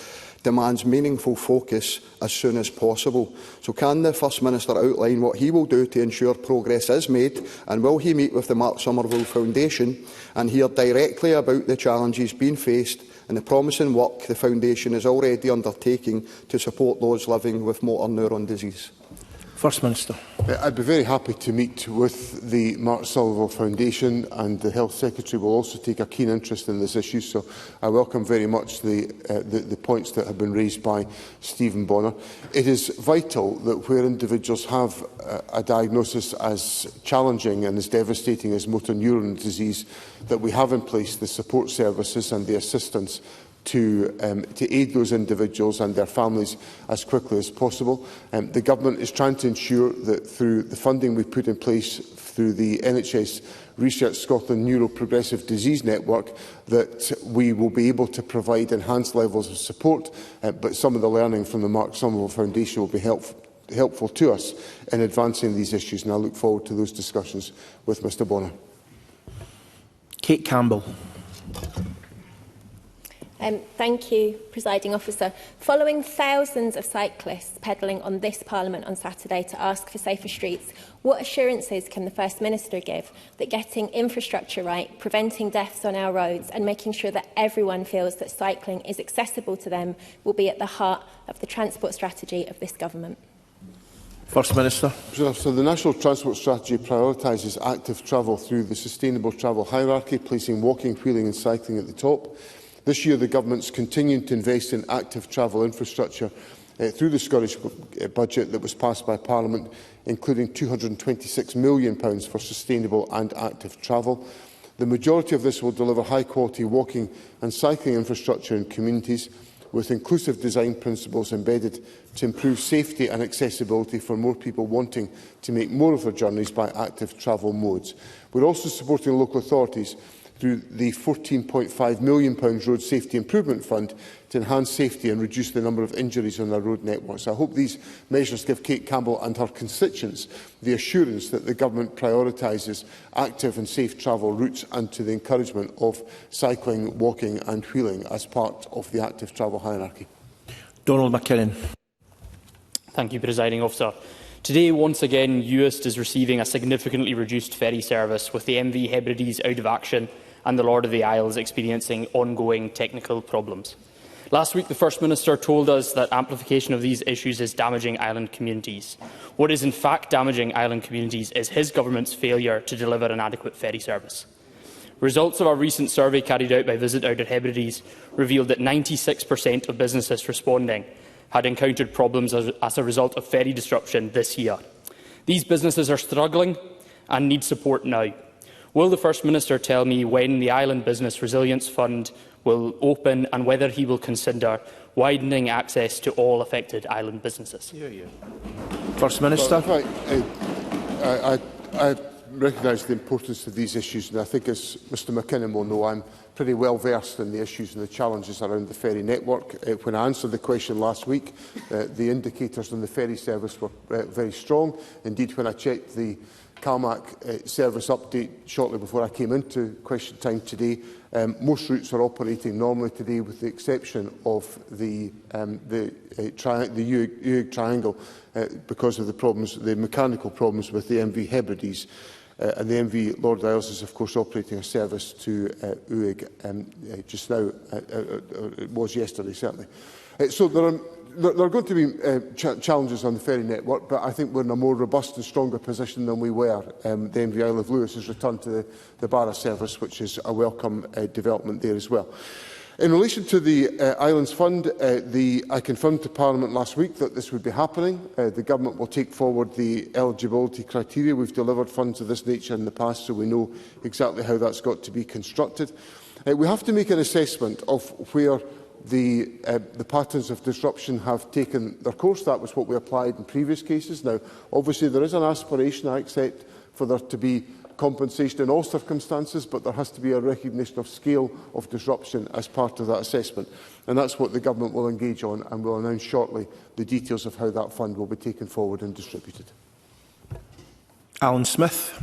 demands meaningful focus as soon as possible. So can the First Minister outline what he will do to ensure progress is made, and will he meet with the Mark Somerville Foundation and hear directly about the challenges being faced and the promising work the Foundation is already undertaking to support those living with motor neuron disease? First Minister. I'd be very happy to meet with the Mark Somerville Foundation, and the Health Secretary will also take a keen interest in this issue, so I welcome very much the points that have been raised by Stephen Bonner. It is vital that where individuals have a diagnosis as challenging and as devastating as motor neuron disease, that we have in place the support services and the assistance to aid those individuals and their families as quickly as possible. The Government is trying to ensure that through the funding we put in place through the NHS Research Scotland Neuroprogressive Disease Network, that we will be able to provide enhanced levels of support, but some of the learning from the Mark Somerville Foundation will be helpful to us in advancing these issues, and I look forward to those discussions with Mr Bonner. Kate Campbell. Thank you, Presiding Officer. Following thousands of cyclists pedalling on this Parliament on Saturday to ask for safer streets, what assurances can the First Minister give that getting infrastructure right, preventing deaths on our roads and making sure that everyone feels that cycling is accessible to them will be at the heart of the transport strategy of this government? First Minister. So the National Transport Strategy prioritises active travel through the sustainable travel hierarchy, placing walking, wheeling and cycling at the top. This year, the Government's continuing to invest in active travel infrastructure through the Scottish budget that was passed by Parliament, including £226 million for sustainable and active travel. The majority of this will deliver high-quality walking and cycling infrastructure in communities, with inclusive design principles embedded to improve safety and accessibility for more people wanting to make more of their journeys by active travel modes. We're also supporting local authorities through the £14.5 million Road Safety Improvement Fund to enhance safety and reduce the number of injuries on our road networks. I hope these measures give Kate Campbell and her constituents the assurance that the Government prioritises active and safe travel routes and to the encouragement of cycling, walking and wheeling as part of the active travel hierarchy. Donald McKinnon. Thank you, Presiding Officer. Today, once again, Uist is receiving a significantly reduced ferry service, with the MV Hebrides out of action and the Lord of the Isles experiencing ongoing technical problems. Last week, the First Minister told us that amplification of these issues is damaging island communities. What is in fact damaging island communities is his government's failure to deliver an adequate ferry service. Results of our recent survey carried out by Visit Out at Hebrides revealed that 96% of businesses responding had encountered problems as a result of ferry disruption this year. These businesses are struggling and need support now. Will the First Minister tell me when the Island Business Resilience Fund will open and whether he will consider widening access to all affected island businesses? First Minister. Well, I recognise the importance of these issues, and I think, as Mr McKinnon will know, I'm pretty well versed in the issues and the challenges around the ferry network. When I answered the question last week, the indicators on the ferry service were very strong. Indeed, when I checked the Calmac service update shortly before I came into question time today, most routes are operating normally today, with the exception of the Uig Triangle, because of the problems, the mechanical problems with the MV Hebrides. And the MV Lord of the Isles is, of course, operating a service to Uig just now. It was yesterday, certainly. So there are going to be challenges on the ferry network, but I think we're in a more robust and stronger position than we were. The MV Isle of Lewis has returned to the Barra service, which is a welcome development there as well. In relation to the Islands Fund, I confirmed to Parliament last week that this would be happening. The Government will take forward the eligibility criteria. We've delivered funds of this nature in the past, so we know exactly how that's got to be constructed. We have to make an assessment of where the patterns of disruption have taken their course. That was what we applied in previous cases. Now, obviously, there is an aspiration, I accept, for there to be compensation in all circumstances, but there has to be a recognition of scale of disruption as part of that assessment. And that's what the Government will engage on, and will announce shortly the details of how that fund will be taken forward and distributed. Alan Smith.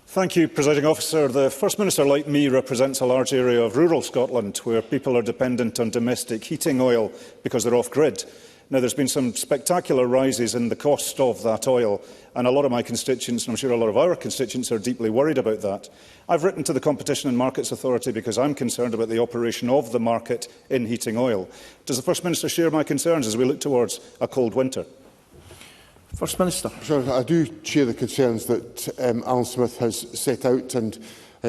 Thank you, Presiding Officer. The First Minister, like me, represents a large area of rural Scotland where people are dependent on domestic heating oil because they're off-grid. Now, there's been some spectacular rises in the cost of that oil, and a lot of my constituents, and I'm sure a lot of our constituents, are deeply worried about that. I've written to the Competition and Markets Authority because I'm concerned about the operation of the market in heating oil. Does the First Minister share my concerns as we look towards a cold winter? First Minister. Sure, I do share the concerns that Alan Smith has set out, and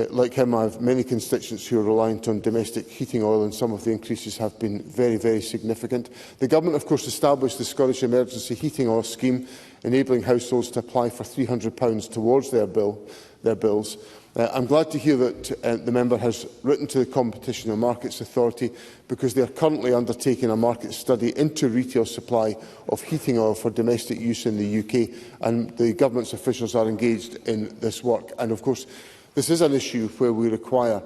like him, I have many constituents who are reliant on domestic heating oil, and some of the increases have been very, very significant. The Government, of course, established the Scottish Emergency Heating Oil Scheme, enabling households to apply for £300 towards their bills. I'm glad to hear that the member has written to the Competition and Markets Authority, because they are currently undertaking a market study into retail supply of heating oil for domestic use in the UK, and the Government's officials are engaged in this work. And of course, this is an issue where we require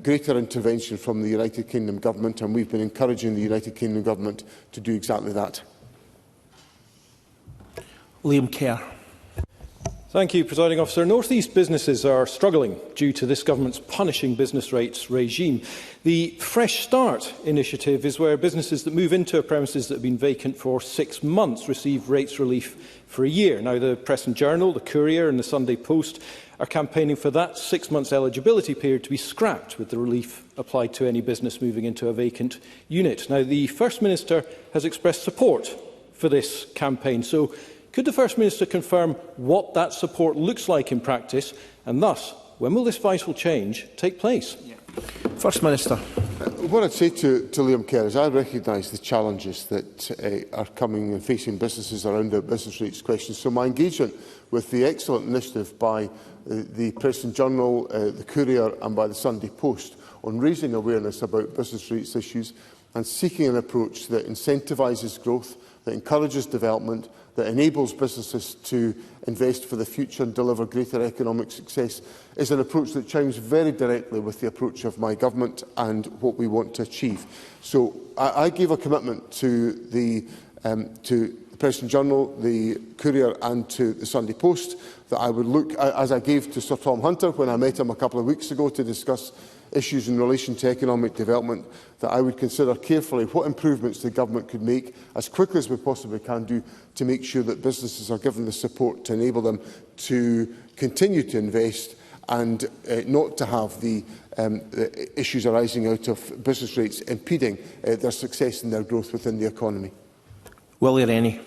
greater intervention from the United Kingdom Government, and we've been encouraging the United Kingdom Government to do exactly that. Liam Kerr. Thank you, Presiding Officer. North East businesses are struggling due to this government's punishing business rates regime. The Fresh Start initiative is where businesses that move into premises that have been vacant for 6 months receive rates relief for a year. Now, the Press and Journal, the Courier and the Sunday Post are campaigning for that 6 months eligibility period to be scrapped, with the relief applied to any business moving into a vacant unit. Now, the First Minister has expressed support for this campaign. So, could the First Minister confirm what that support looks like in practice, and thus, when will this vital change take place? First Minister. What I'd say to Liam Kerr is I recognise the challenges that are coming and facing businesses around the business rates question. So my engagement with the excellent initiative by the Press and Journal, the Courier and by the Sunday Post on raising awareness about business rates issues and seeking an approach that incentivises growth, that encourages development, that enables businesses to invest for the future and deliver greater economic success is an approach that chimes very directly with the approach of my government and what we want to achieve. So I gave a commitment to the Press and Journal, the Courier and to the Sunday Post that I would look, as I gave to Sir Tom Hunter when I met him a couple of weeks ago to discuss issues in relation to economic development, that I would consider carefully what improvements the government could make as quickly as we possibly can do to make sure that businesses are given the support to enable them to continue to invest and not to have the issues arising out of business rates impeding their success and their growth within the economy. Willie Rennie.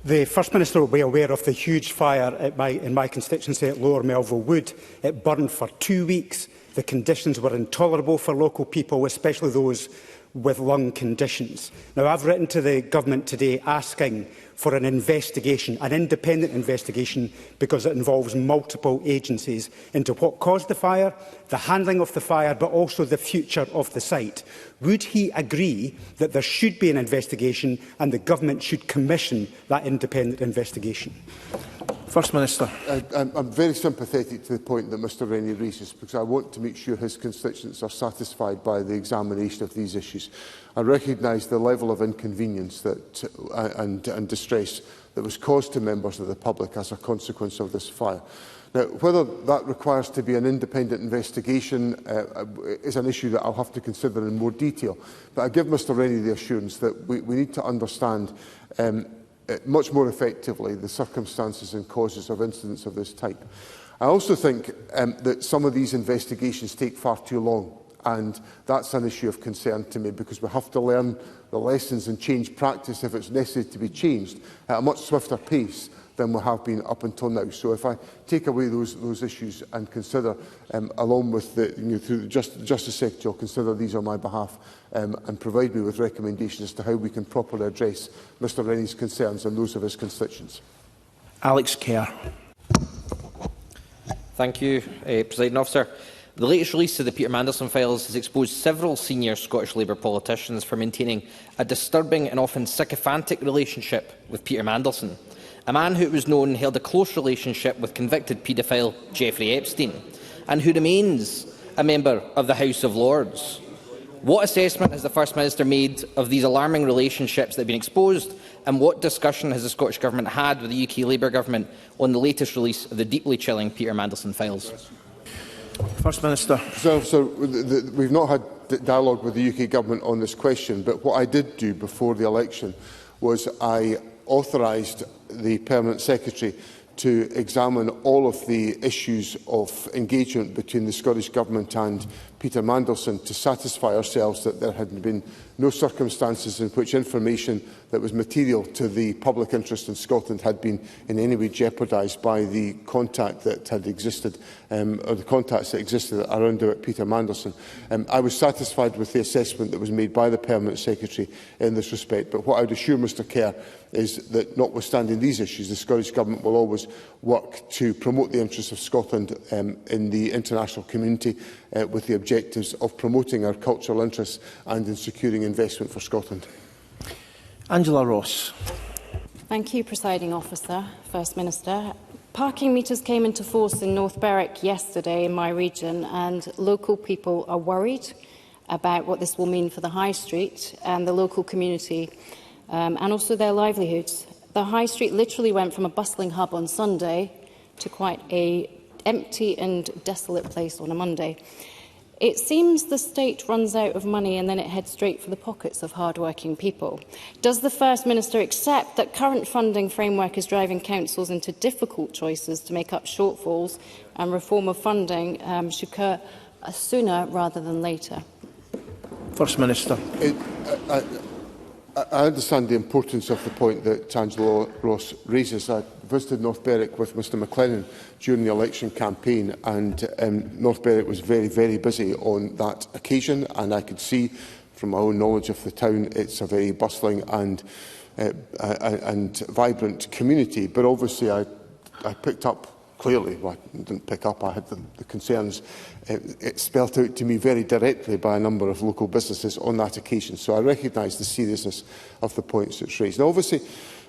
The First Minister will be aware of the huge fire in my constituency at Lower Melville Wood. It burned for 2 weeks. The conditions were intolerable for local people, especially those with lung conditions. Now, I've written to the Government today asking for an investigation, an independent investigation, because it involves multiple agencies into what caused the fire, the handling of the fire, but also the future of the site. Would he agree that there should be an investigation and the Government should commission that independent investigation? First Minister. I'm very sympathetic to the point that Mr Rennie raises, because I want to make sure his constituents are satisfied by the examination of these issues. I recognise the level of inconvenience that, and distress that was caused to members of the public as a consequence of this fire. Now, whether that requires to be an independent investigation is an issue that I'll have to consider in more detail. But I give Mr Rennie the assurance that we need to understand much more effectively the circumstances and causes of incidents of this type. I also think that some of these investigations take far too long, and that's an issue of concern to me, because we have to learn the lessons and change practice if it's necessary to be changed at a much swifter pace than we have been up until now. So if I take away those issues and consider, along with through the Justice Secretary, I'll consider these on my behalf and provide me with recommendations as to how we can properly address Mr Rennie's concerns and those of his constituents. Alex Kerr. Thank you, Presiding Officer. The latest release of the Peter Mandelson files has exposed several senior Scottish Labour politicians for maintaining a disturbing and often sycophantic relationship with Peter Mandelson, a man who, it was known, held a close relationship with convicted paedophile Jeffrey Epstein, and who remains a member of the House of Lords. What assessment has the First Minister made of these alarming relationships that have been exposed, and what discussion has the Scottish Government had with the UK Labour Government on the latest release of the deeply chilling Peter Mandelson files? First Minister. So we've not had dialogue with the UK Government on this question, but what I did do before the election was I authorised the Permanent Secretary to examine all of the issues of engagement between the Scottish Government and Peter Mandelson to satisfy ourselves that there had been no circumstances in which information that was material to the public interest in Scotland had been in any way jeopardised by the contact that had existed, or the contacts that existed around about Peter Mandelson. I was satisfied with the assessment that was made by the Permanent Secretary in this respect, but what I would assure Mr Kerr is that, notwithstanding these issues, the Scottish Government will always work to promote the interests of Scotland in the international community with the objectives of promoting our cultural interests and in securing investment for Scotland. Angela Ross. Thank you, Presiding Officer. First Minister. Parking meters came into force in North Berwick yesterday in my region, and local people are worried about what this will mean for the High Street and the local community, and also their livelihoods. The High Street literally went from a bustling hub on Sunday to quite an empty and desolate place on a Monday. It seems the state runs out of money and then it heads straight for the pockets of hard-working people. Does the First Minister accept that current funding framework is driving councils into difficult choices to make up shortfalls, and reform of funding should occur sooner rather than later? First Minister. I understand the importance of the point that Angela Ross raises. I visited North Berwick with Mr McLennan during the election campaign, and North Berwick was very, very busy on that occasion, and I could see from my own knowledge of the town it's a very bustling and vibrant community. But obviously I picked up clearly, well, I didn't pick up, I had the concerns it spelt out to me very directly by a number of local businesses on that occasion. So I recognise the seriousness of the points that's raised. Now, obviously,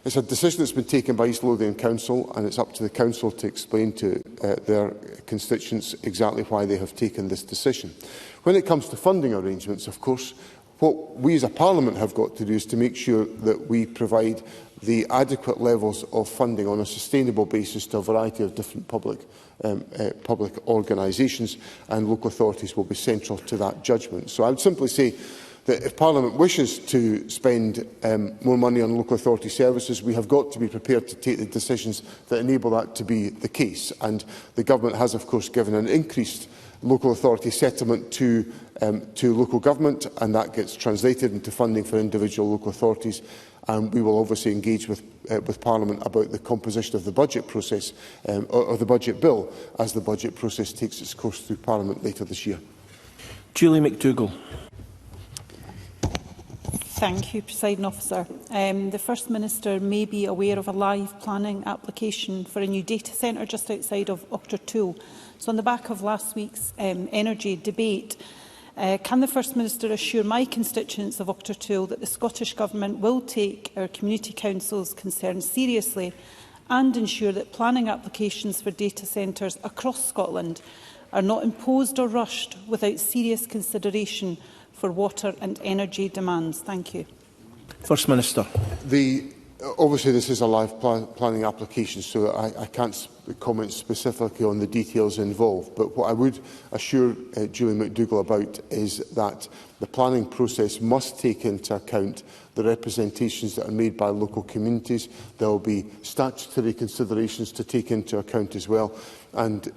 it's a decision that's been taken by East Lothian Council, and it's up to the Council to explain to their constituents exactly why they have taken this decision. When it comes to funding arrangements, of course, what we as a Parliament have got to do is to make sure that we provide the adequate levels of funding on a sustainable basis to a variety of different public organisations, and local authorities will be central to that judgment. So I would simply say that if Parliament wishes to spend more money on local authority services, we have got to be prepared to take the decisions that enable that to be the case. And the Government has, of course, given an increased local authority settlement to local government, and that gets translated into funding for individual local authorities. And we will obviously engage with Parliament about the composition of the budget process or the budget bill as the budget process takes its course through Parliament later this year. Julie McDougall. Thank you, Presiding Officer. The First Minister may be aware of a live planning application for a new data centre just outside of Auchtertool. So on the back of last week's energy debate, can the First Minister assure my constituents of Auchtertool that the Scottish Government will take our community councils' concerns seriously and ensure that planning applications for data centres across Scotland are not imposed or rushed without serious consideration for water and energy demands? Thank you. First Minister. Obviously, this is a live planning application, so I can't comment specifically on the details involved. But what I would assure Julie McDougall about is that the planning process must take into account the representations that are made by local communities. There will be statutory considerations to take into account as well. And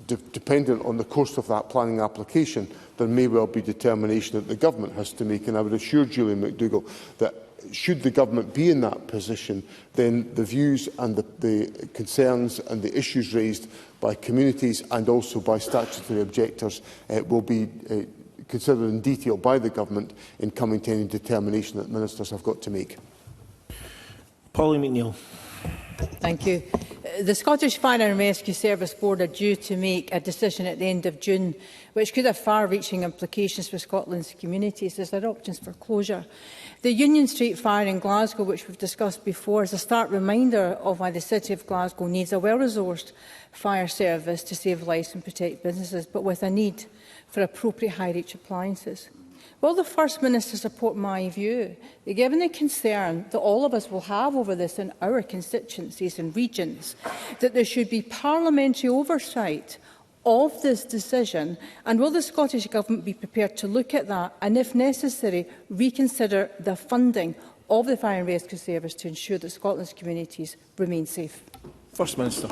dependent on the course of that planning application, there may well be determination that the Government has to make. And I would assure Julie McDougall that should the Government be in that position, then the views and the concerns and the issues raised by communities and also by statutory objectors will be considered in detail by the Government in coming to any determination that ministers have got to make. Polly McNeill. Thank you. The Scottish Fire and Rescue Service Board are due to make a decision at the end of June, which could have far-reaching implications for Scotland's communities. Is there options for closure? The Union Street fire in Glasgow, which we've discussed before, is a stark reminder of why the City of Glasgow needs a well-resourced fire service to save lives and protect businesses, but with a need for appropriate high-reach appliances. Will the First Minister support my view that, given the concern that all of us will have over this in our constituencies and regions, that there should be parliamentary oversight of this decision, and will the Scottish Government be prepared to look at that and, if necessary, reconsider the funding of the Fire and Rescue Service to ensure that Scotland's communities remain safe? First Minister.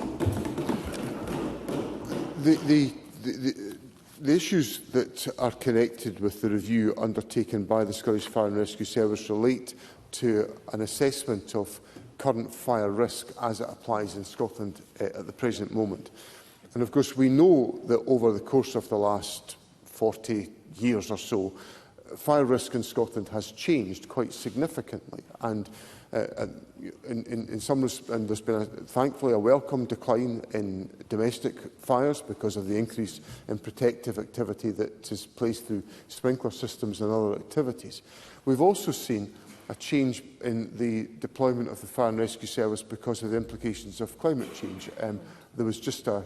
The issues that are connected with the review undertaken by the Scottish Fire and Rescue Service relate to an assessment of current fire risk as it applies in Scotland at the present moment. And of course, we know that over the course of the last 40 years or so, fire risk in Scotland has changed quite significantly. And in some respects, and there's been thankfully a welcome decline in domestic fires because of the increase in protective activity that is placed through sprinkler systems and other activities. We've also seen a change in the deployment of the Fire and Rescue Service because of the implications of climate change. There was just a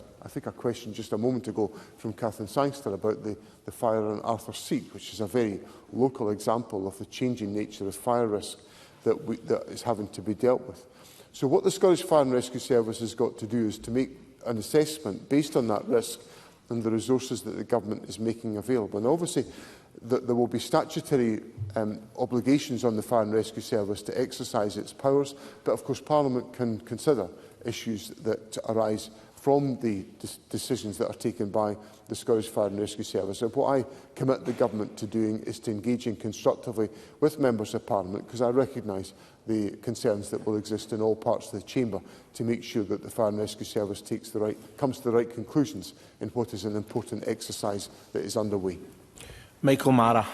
question just a moment ago from Catherine Sangster about the fire on Arthur's Seat, which is a very local example of the changing nature of fire risk that is having to be dealt with. So what the Scottish Fire and Rescue Service has got to do is to make an assessment based on that risk and the resources that the government is making available. And obviously, there will be statutory obligations on the Fire and Rescue Service to exercise its powers, but of course Parliament can consider issues that arise from the decisions that are taken by the Scottish Fire and Rescue Service. And what I commit the Government to doing is to engaging constructively with Members of Parliament, because I recognise the concerns that will exist in all parts of the Chamber, to make sure that the Fire and Rescue Service comes to the right conclusions in what is an important exercise that is underway. Michael Mara.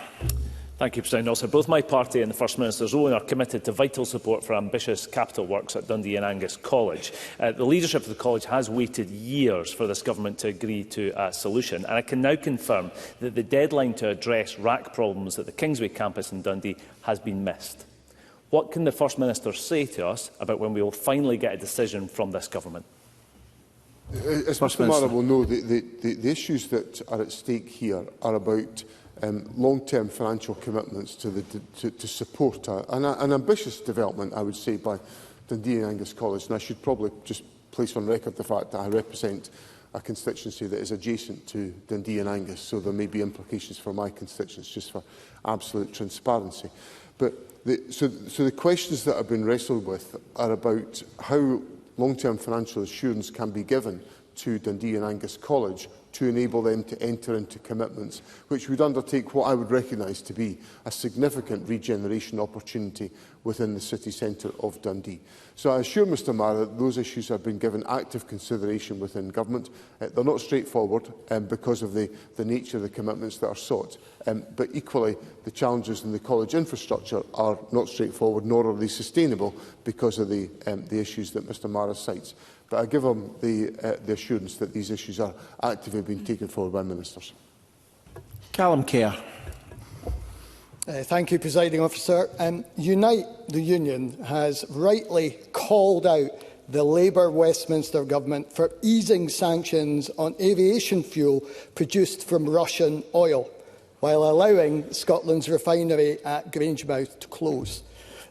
Thank you, President Officer. Both my party and the First Minister's own are committed to vital support for ambitious capital works at Dundee and Angus College. The leadership of the college has waited years for this government to agree to a solution, and I can now confirm that the deadline to address rack problems at the Kingsway campus in Dundee has been missed. What can the First Minister say to us about when we will finally get a decision from this government? As Mr Mara will know, the issues that are at stake here are about long-term financial commitments to support an ambitious development, I would say, by Dundee and Angus College. And I should probably just place on record the fact that I represent a constituency that is adjacent to Dundee and Angus, so there may be implications for my constituents, just for absolute transparency. But so the questions that have been wrestled with are about how long-term financial assurance can be given to Dundee and Angus College to enable them to enter into commitments which would undertake what I would recognise to be a significant regeneration opportunity within the city centre of Dundee. So I assure Mr Mara that those issues have been given active consideration within government. They're not straightforward because of the nature of the commitments that are sought, but equally the challenges in the college infrastructure are not straightforward, nor are they sustainable because of the issues that Mr Mara cites. But I give him the assurance that these issues are actively being taken forward by ministers. Callum Kerr. Thank you, Presiding Officer. Unite, the Union, has rightly called out the Labour Westminster Government for easing sanctions on aviation fuel produced from Russian oil, while allowing Scotland's refinery at Grangemouth to close.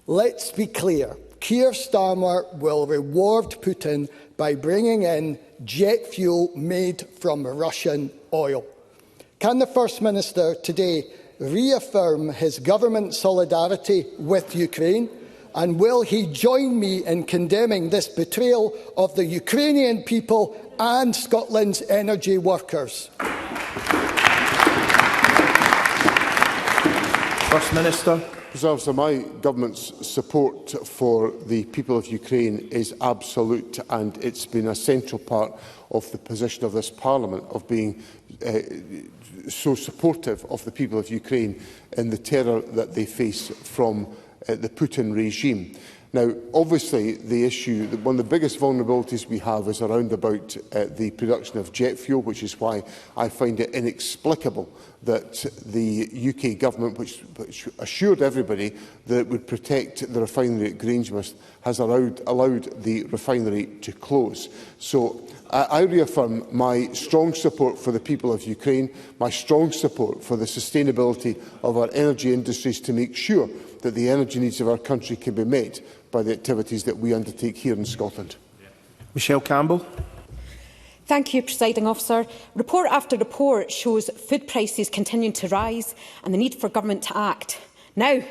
Let's be clear. Keir Starmer will reward Putin by bringing in jet fuel made from Russian oil. Can the First Minister today reaffirm his government solidarity with Ukraine? And will he join me in condemning this betrayal of the Ukrainian people and Scotland's energy workers? First Minister. So my government's support for the people of Ukraine is absolute, and it's been a central part of the position of this Parliament, of being so supportive of the people of Ukraine in the terror that they face from the Putin regime. Now, obviously, the issue, one of the biggest vulnerabilities we have is around about the production of jet fuel, which is why I find it inexplicable that the UK government, which assured everybody that it would protect the refinery at Grangemouth, has allowed the refinery to close. So I reaffirm my strong support for the people of Ukraine, my strong support for the sustainability of our energy industries to make sure that the energy needs of our country can be met by the activities that we undertake here in Scotland. Michelle Campbell. Thank you, Presiding Officer. Report after report shows food prices continuing to rise and the need for government to act. Now,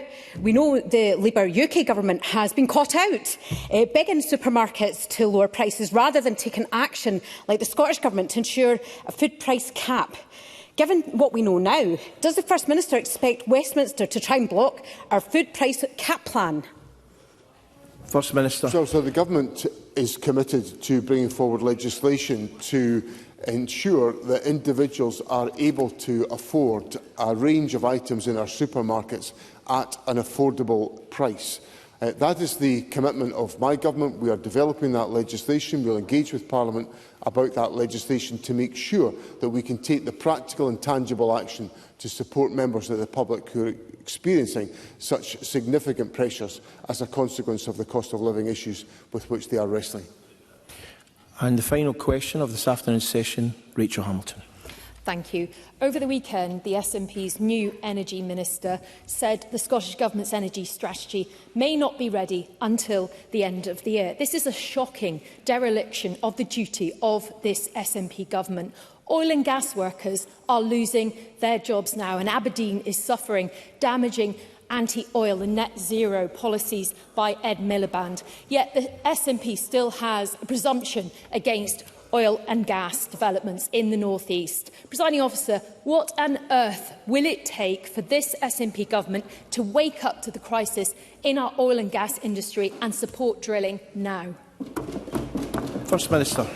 we know the Labour UK government has been caught out, begging supermarkets to lower prices rather than taking action like the Scottish Government to ensure a food price cap. Given what we know now, does the First Minister expect Westminster to try and block our food price cap plan? First Minister. So the Government is committed to bringing forward legislation to ensure that individuals are able to afford a range of items in our supermarkets at an affordable price. That is the commitment of my government. We are developing that legislation. We will engage with Parliament about that legislation to make sure that we can take the practical and tangible action to support members of the public who are experiencing such significant pressures as a consequence of the cost of living issues with which they are wrestling. And the final question of this afternoon's session, Rachel Hamilton. Thank you. Over the weekend, the SNP's new Energy Minister said the Scottish Government's energy strategy may not be ready until the end of the year. This is a shocking dereliction of the duty of this SNP government. Oil and gas workers are losing their jobs now, and Aberdeen is suffering damaging anti-oil and net zero policies by Ed Miliband. Yet the SNP still has a presumption against oil and gas developments in the North East. Presiding Officer, what on earth will it take for this SNP government to wake up to the crisis in our oil and gas industry and support drilling now? First Minister.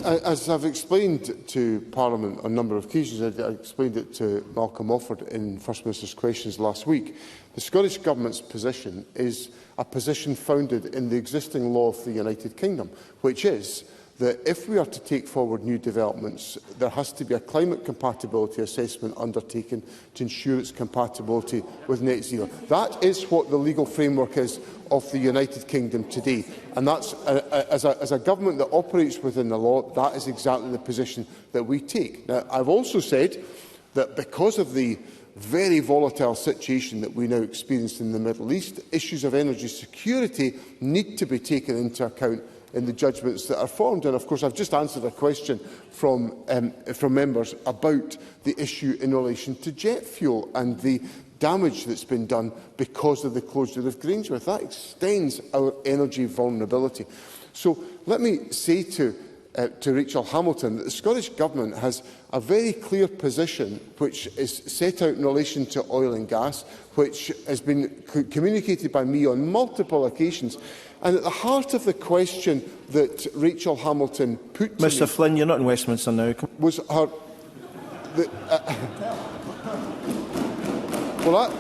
As I've explained to Parliament on a number of occasions, I explained it to Malcolm Offord in First Minister's questions last week, the Scottish Government's position is a position founded in the existing law of the United Kingdom, which is that if we are to take forward new developments, there has to be a climate compatibility assessment undertaken to ensure its compatibility with net zero. That is what the legal framework is of the United Kingdom today. And that's, as a government that operates within the law, that is exactly the position that we take. Now, I've also said that because of the very volatile situation that we now experience in the Middle East, issues of energy security need to be taken into account in the judgments that are formed. And of course, I've just answered a question from members about the issue in relation to jet fuel and the damage that's been done because of the closure of Grangemouth. That extends our energy vulnerability. So let me say to Rachel Hamilton that the Scottish Government has a very clear position which is set out in relation to oil and gas, which has been communicated by me on multiple occasions. And at the heart of the question that Rachel Hamilton put to Mr Flynn, you're not in Westminster now. Was her... Well,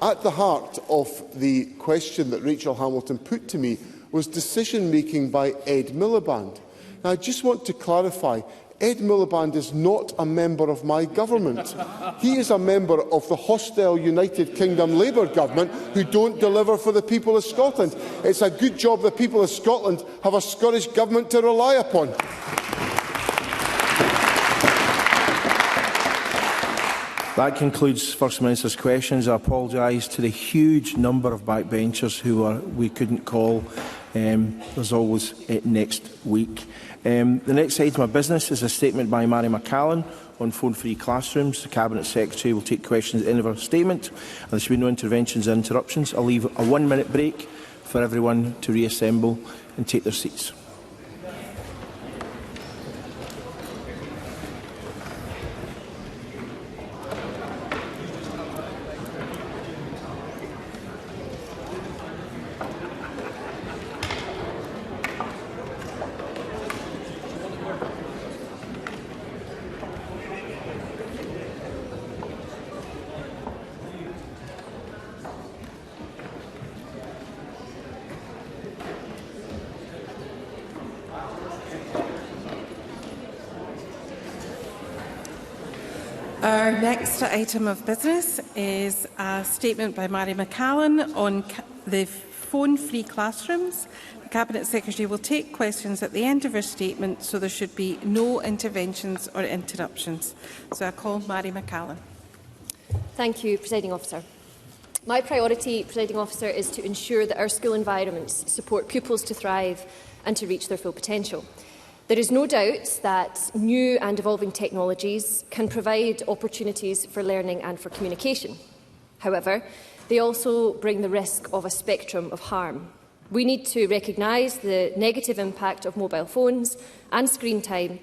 at the heart of the question that Rachel Hamilton put to me was decision-making by Ed Miliband. Now, I just want to clarify, Ed Miliband is not a member of my government. He is a member of the hostile United Kingdom Labour government who don't deliver for the people of Scotland. It's a good job the people of Scotland have a Scottish government to rely upon. That concludes First Minister's questions. I apologise to the huge number of backbenchers who we couldn't call. There's always next week. The next item of business is a statement by Mary McCallan on phone-free classrooms. The Cabinet Secretary will take questions at the end of her statement, and there should be no interventions or interruptions. I'll leave a 1-minute break for everyone to reassemble and take their seats. Our next item of business is a statement by Mary McCallan on the phone-free classrooms. The Cabinet Secretary will take questions at the end of her statement, so there should be no interventions or interruptions. So I call Mary McCallan. Thank you, Presiding Officer. My priority, Presiding Officer, is to ensure that our school environments support pupils to thrive and to reach their full potential. There is no doubt that new and evolving technologies can provide opportunities for learning and for communication. However, they also bring the risk of a spectrum of harm. We need to recognise the negative impact of mobile phones and screen time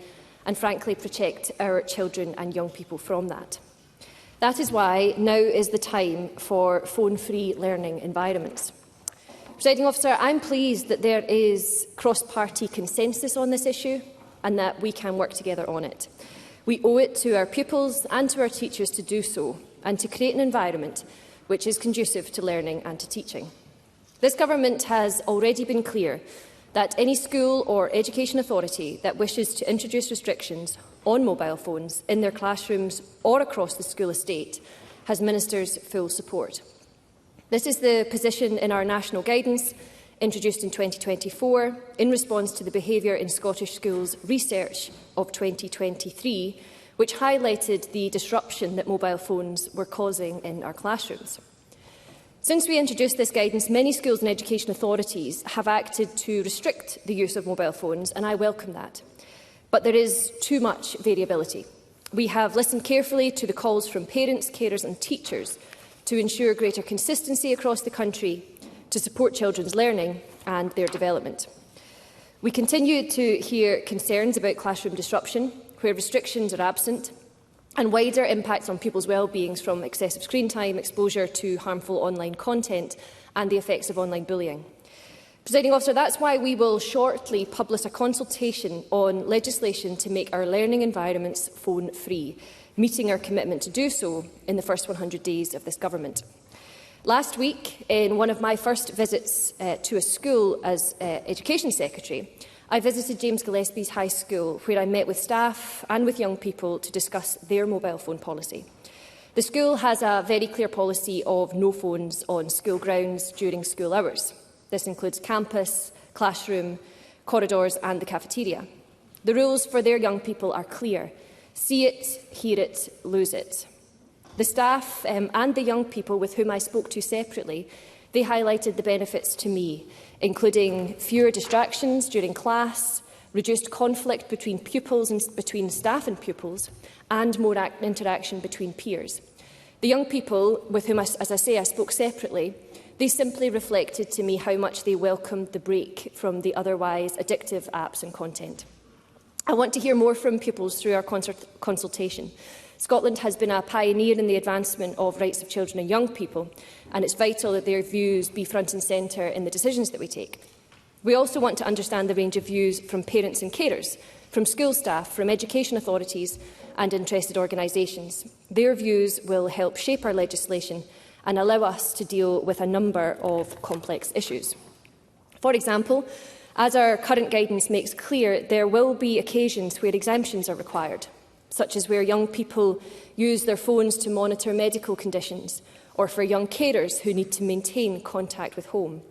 and, frankly, protect our children and young people from that. That is why now is the time for phone-free learning environments. Presiding Officer, I'm pleased that there is cross-party consensus on this issue and that we can work together on it. We owe it to our pupils and to our teachers to do so and to create an environment which is conducive to learning and to teaching. This Government has already been clear that any school or education authority that wishes to introduce restrictions on mobile phones in their classrooms or across the school estate has Ministers' full support. This is the position in our national guidance, introduced in 2024 in response to the Behaviour in Scottish Schools research of 2023, which highlighted the disruption that mobile phones were causing in our classrooms. Since we introduced this guidance, many schools and education authorities have acted to restrict the use of mobile phones, and I welcome that. But there is too much variability. We have listened carefully to the calls from parents, carers and teachers to ensure greater consistency across the country to support children's learning and their development. We continue to hear concerns about classroom disruption, where restrictions are absent, and wider impacts on pupils' well-being from excessive screen time, exposure to harmful online content and the effects of online bullying. Presiding Officer, that's why we will shortly publish a consultation on legislation to make our learning environments phone-free, meeting our commitment to do so in the first 100 days of this government. Last week, in one of my first visits to a school as Education Secretary, I visited James Gillespie's High School, where I met with staff and with young people to discuss their mobile phone policy. The school has a very clear policy of no phones on school grounds during school hours. This includes campus, classroom, corridors and the cafeteria. The rules for their young people are clear. See it, hear it, lose it. The staff and the young people with whom I spoke to separately, they highlighted the benefits to me, including fewer distractions during class, reduced conflict between pupils and between staff and pupils, and more interaction between peers. The young people with whom, as I say, I spoke separately, they simply reflected to me how much they welcomed the break from the otherwise addictive apps and content. I want to hear more from pupils through our consultation. Scotland has been a pioneer in the advancement of rights of children and young people, and it's vital that their views be front and centre in the decisions that we take. We also want to understand the range of views from parents and carers, from school staff, from education authorities and interested organisations. Their views will help shape our legislation and allow us to deal with a number of complex issues. For example, as our current guidance makes clear, there will be occasions where exemptions are required, such as where young people use their phones to monitor medical conditions, or for young carers who need to maintain contact with home.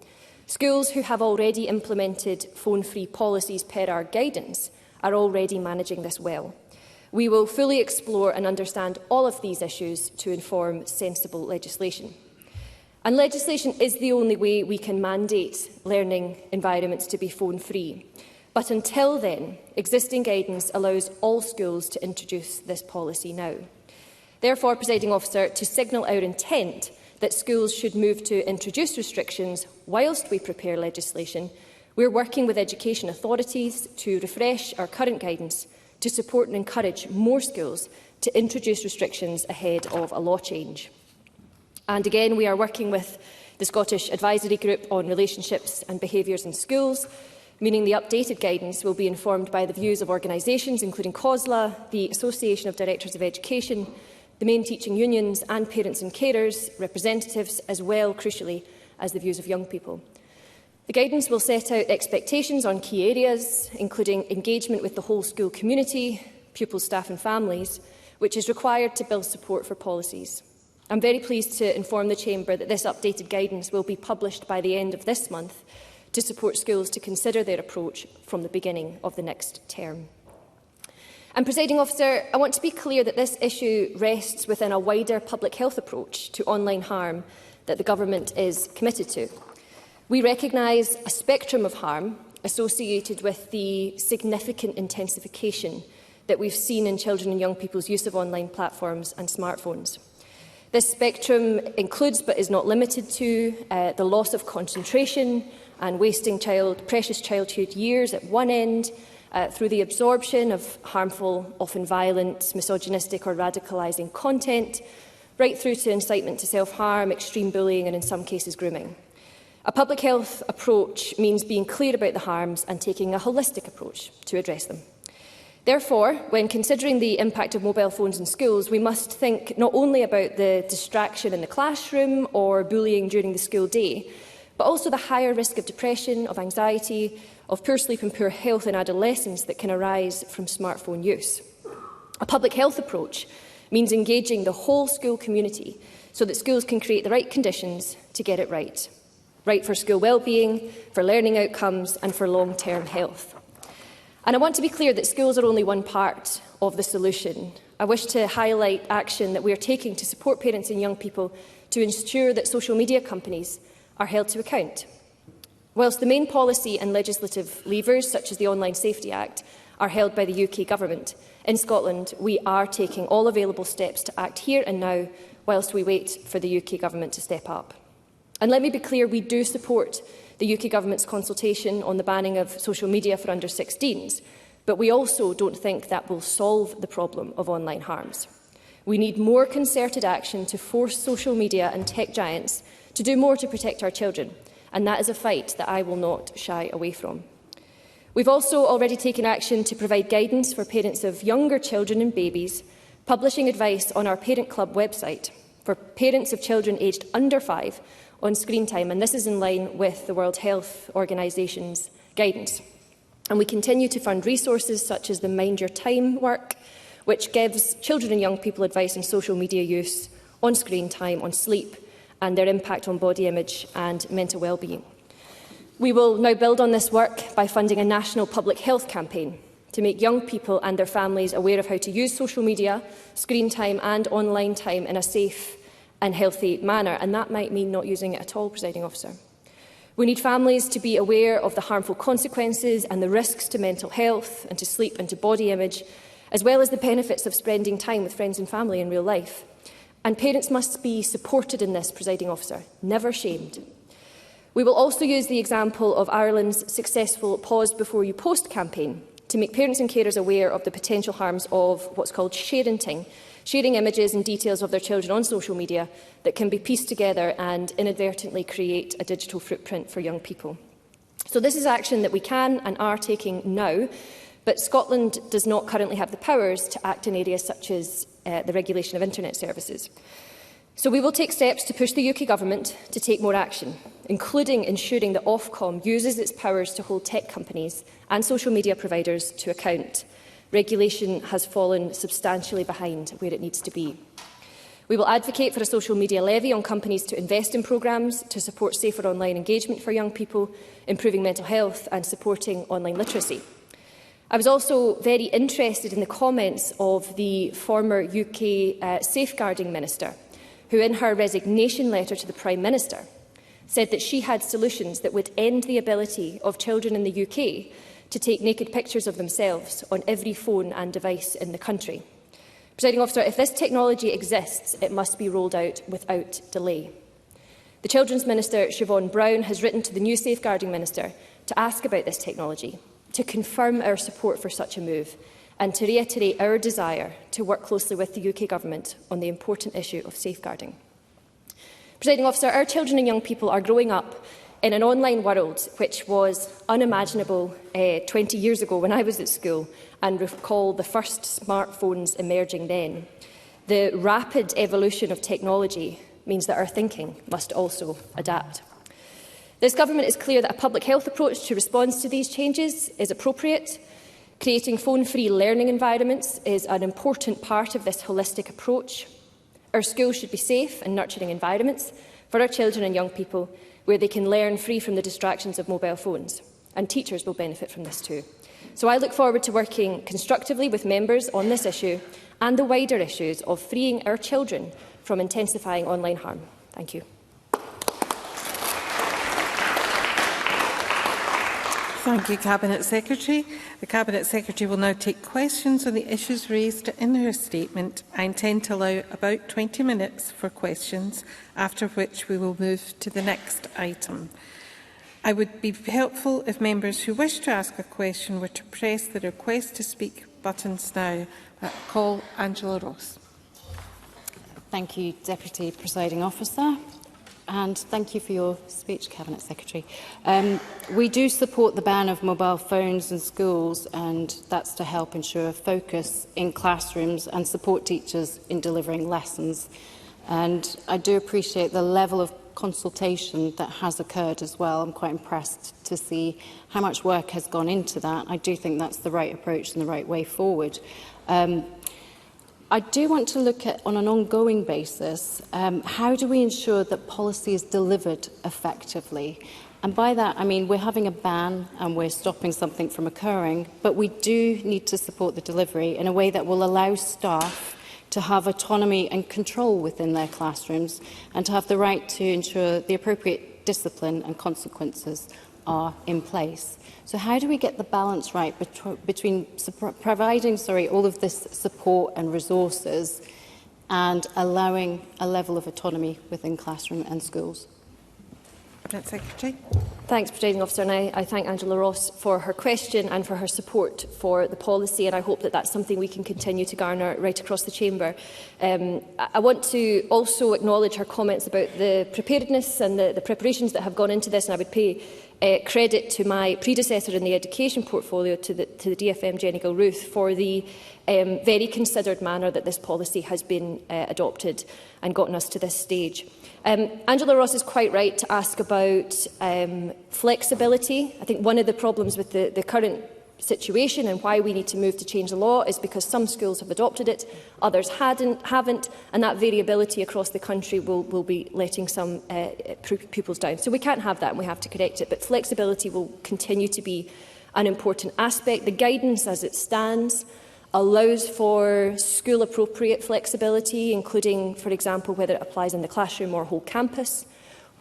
Schools who have already implemented phone-free policies per our guidance are already managing this well. We will fully explore and understand all of these issues to inform sensible legislation. And legislation is the only way we can mandate learning environments to be phone-free. But until then, existing guidance allows all schools to introduce this policy now. Therefore, Presiding Officer, to signal our intent that schools should move to introduce restrictions whilst we prepare legislation, we are working with education authorities to refresh our current guidance to support and encourage more schools to introduce restrictions ahead of a law change. And again, we are working with the Scottish Advisory Group on Relationships and Behaviours in Schools, meaning the updated guidance will be informed by the views of organisations including COSLA, the Association of Directors of Education, the main teaching unions and parents and carers, representatives, as well, crucially, as the views of young people. The guidance will set out expectations on key areas, including engagement with the whole school community, pupils, staff and families, which is required to build support for policies. I'm very pleased to inform the Chamber that this updated guidance will be published by the end of this month to support schools to consider their approach from the beginning of the next term. And, Presiding Officer, I want to be clear that this issue rests within a wider public health approach to online harm that the Government is committed to. We recognise a spectrum of harm associated with the significant intensification that we've seen in children and young people's use of online platforms and smartphones. This spectrum includes, but is not limited to, the loss of concentration and wasting precious childhood years at one end, through the absorption of harmful, often violent, misogynistic or radicalising content, right through to incitement to self-harm, extreme bullying and, in some cases, grooming. A public health approach means being clear about the harms and taking a holistic approach to address them. Therefore, when considering the impact of mobile phones in schools, we must think not only about the distraction in the classroom or bullying during the school day, but also the higher risk of depression, of anxiety, of poor sleep and poor health in adolescents that can arise from smartphone use. A public health approach means engaging the whole school community so that schools can create the right conditions to get it right. right for school well-being, for learning outcomes and for long-term health. And I want to be clear that schools are only one part of the solution. I wish to highlight action that we are taking to support parents and young people to ensure that social media companies are held to account. Whilst the main policy and legislative levers, such as the Online Safety Act, are held by the UK Government, in Scotland we are taking all available steps to act here and now whilst we wait for the UK Government to step up. And let me be clear, we do support the UK Government's consultation on the banning of social media for under-16s, but we also don't think that will solve the problem of online harms. We need more concerted action to force social media and tech giants to do more to protect our children, and that is a fight that I will not shy away from. We've also already taken action to provide guidance for parents of younger children and babies, publishing advice on our Parent Club website for parents of children aged under 5 on screen time, and this is in line with the World Health Organisation's guidance. And we continue to fund resources such as the Mind Your Time work, which gives children and young people advice on social media use, on screen time, on sleep, and their impact on body image and mental well-being. We will now build on this work by funding a national public health campaign to make young people and their families aware of how to use social media, screen time and online time in a safe and healthy manner, and that might mean not using it at all, Presiding Officer. We need families to be aware of the harmful consequences and the risks to mental health and to sleep and to body image, as well as the benefits of spending time with friends and family in real life. And parents must be supported in this, Presiding Officer, never shamed. We will also use the example of Ireland's successful Pause Before You Post campaign to make parents and carers aware of the potential harms of what's called sharenting, sharing images and details of their children on social media that can be pieced together and inadvertently create a digital footprint for young people. So this is action that we can and are taking now, but Scotland does not currently have the powers to act in areas such as the regulation of internet services. So we will take steps to push the UK Government to take more action, including ensuring that Ofcom uses its powers to hold tech companies and social media providers to account. Regulation has fallen substantially behind where it needs to be. We will advocate for a social media levy on companies to invest in programmes to support safer online engagement for young people, improving mental health and supporting online literacy. I was also very interested in the comments of the former UK Safeguarding Minister, who in her resignation letter to the Prime Minister said that she had solutions that would end the ability of children in the UK to take naked pictures of themselves on every phone and device in the country. Presiding Officer, if this technology exists, it must be rolled out without delay. The Children's Minister, Siobhan Brown, has written to the new Safeguarding Minister to ask about this technology, to confirm our support for such a move, and to reiterate our desire to work closely with the UK Government on the important issue of safeguarding. Presiding Officer, our children and young people are growing up in an online world which was unimaginable 20 years ago when I was at school, and recall the first smartphones emerging then. The rapid evolution of technology means that our thinking must also adapt. This Government is clear that a public health approach to response to these changes is appropriate. Creating phone-free learning environments is an important part of this holistic approach. Our schools should be safe and nurturing environments for our children and young people where they can learn free from the distractions of mobile phones, and teachers will benefit from this too. So I look forward to working constructively with members on this issue and the wider issues of freeing our children from intensifying online harm. Thank you. Thank you, Cabinet Secretary. The Cabinet Secretary will now take questions on the issues raised in her statement. I intend to allow about 20 minutes for questions, after which we will move to the next item. I would be helpful if members who wish to ask a question were to press the request to speak buttons now. Call Angela Ross. Thank you, Deputy Presiding Officer. And thank you for your speech, Cabinet Secretary. We do support the ban of mobile phones in schools, and that's to help ensure focus in classrooms and support teachers in delivering lessons. And I do appreciate the level of consultation that has occurred as well. I'm quite impressed to see how much work has gone into that. I do think that's the right approach and the right way forward. I do want to look at, on an ongoing basis, how do we ensure that policy is delivered effectively? And by that, I mean we're having a ban and we're stopping something from occurring, but we do need to support the delivery in a way that will allow staff to have autonomy and control within their classrooms and to have the right to ensure the appropriate discipline and consequences are in place. So how do we get the balance right between providing all of this support and resources and allowing a level of autonomy within classroom and schools? Secretary. Thanks, Presiding Officer, and I thank Angela Ross for her question and for her support for the policy, and I hope that that's something we can continue to garner right across the Chamber. I want to also acknowledge her comments about the preparedness and the preparations that have gone into this, and I would pay credit to my predecessor in the education portfolio, to the DFM Jenny Gilruth, for the very considered manner that this policy has been adopted and gotten us to this stage. Angela Ross is quite right to ask about flexibility. I think one of the problems with the current situation and why we need to move to change the law is because some schools have adopted it, others haven't, and that variability across the country will be letting some pupils down. So we can't have that and we have to correct it, but flexibility will continue to be an important aspect. The guidance as it stands allows for school-appropriate flexibility, including, for example, whether it applies in the classroom or whole campus,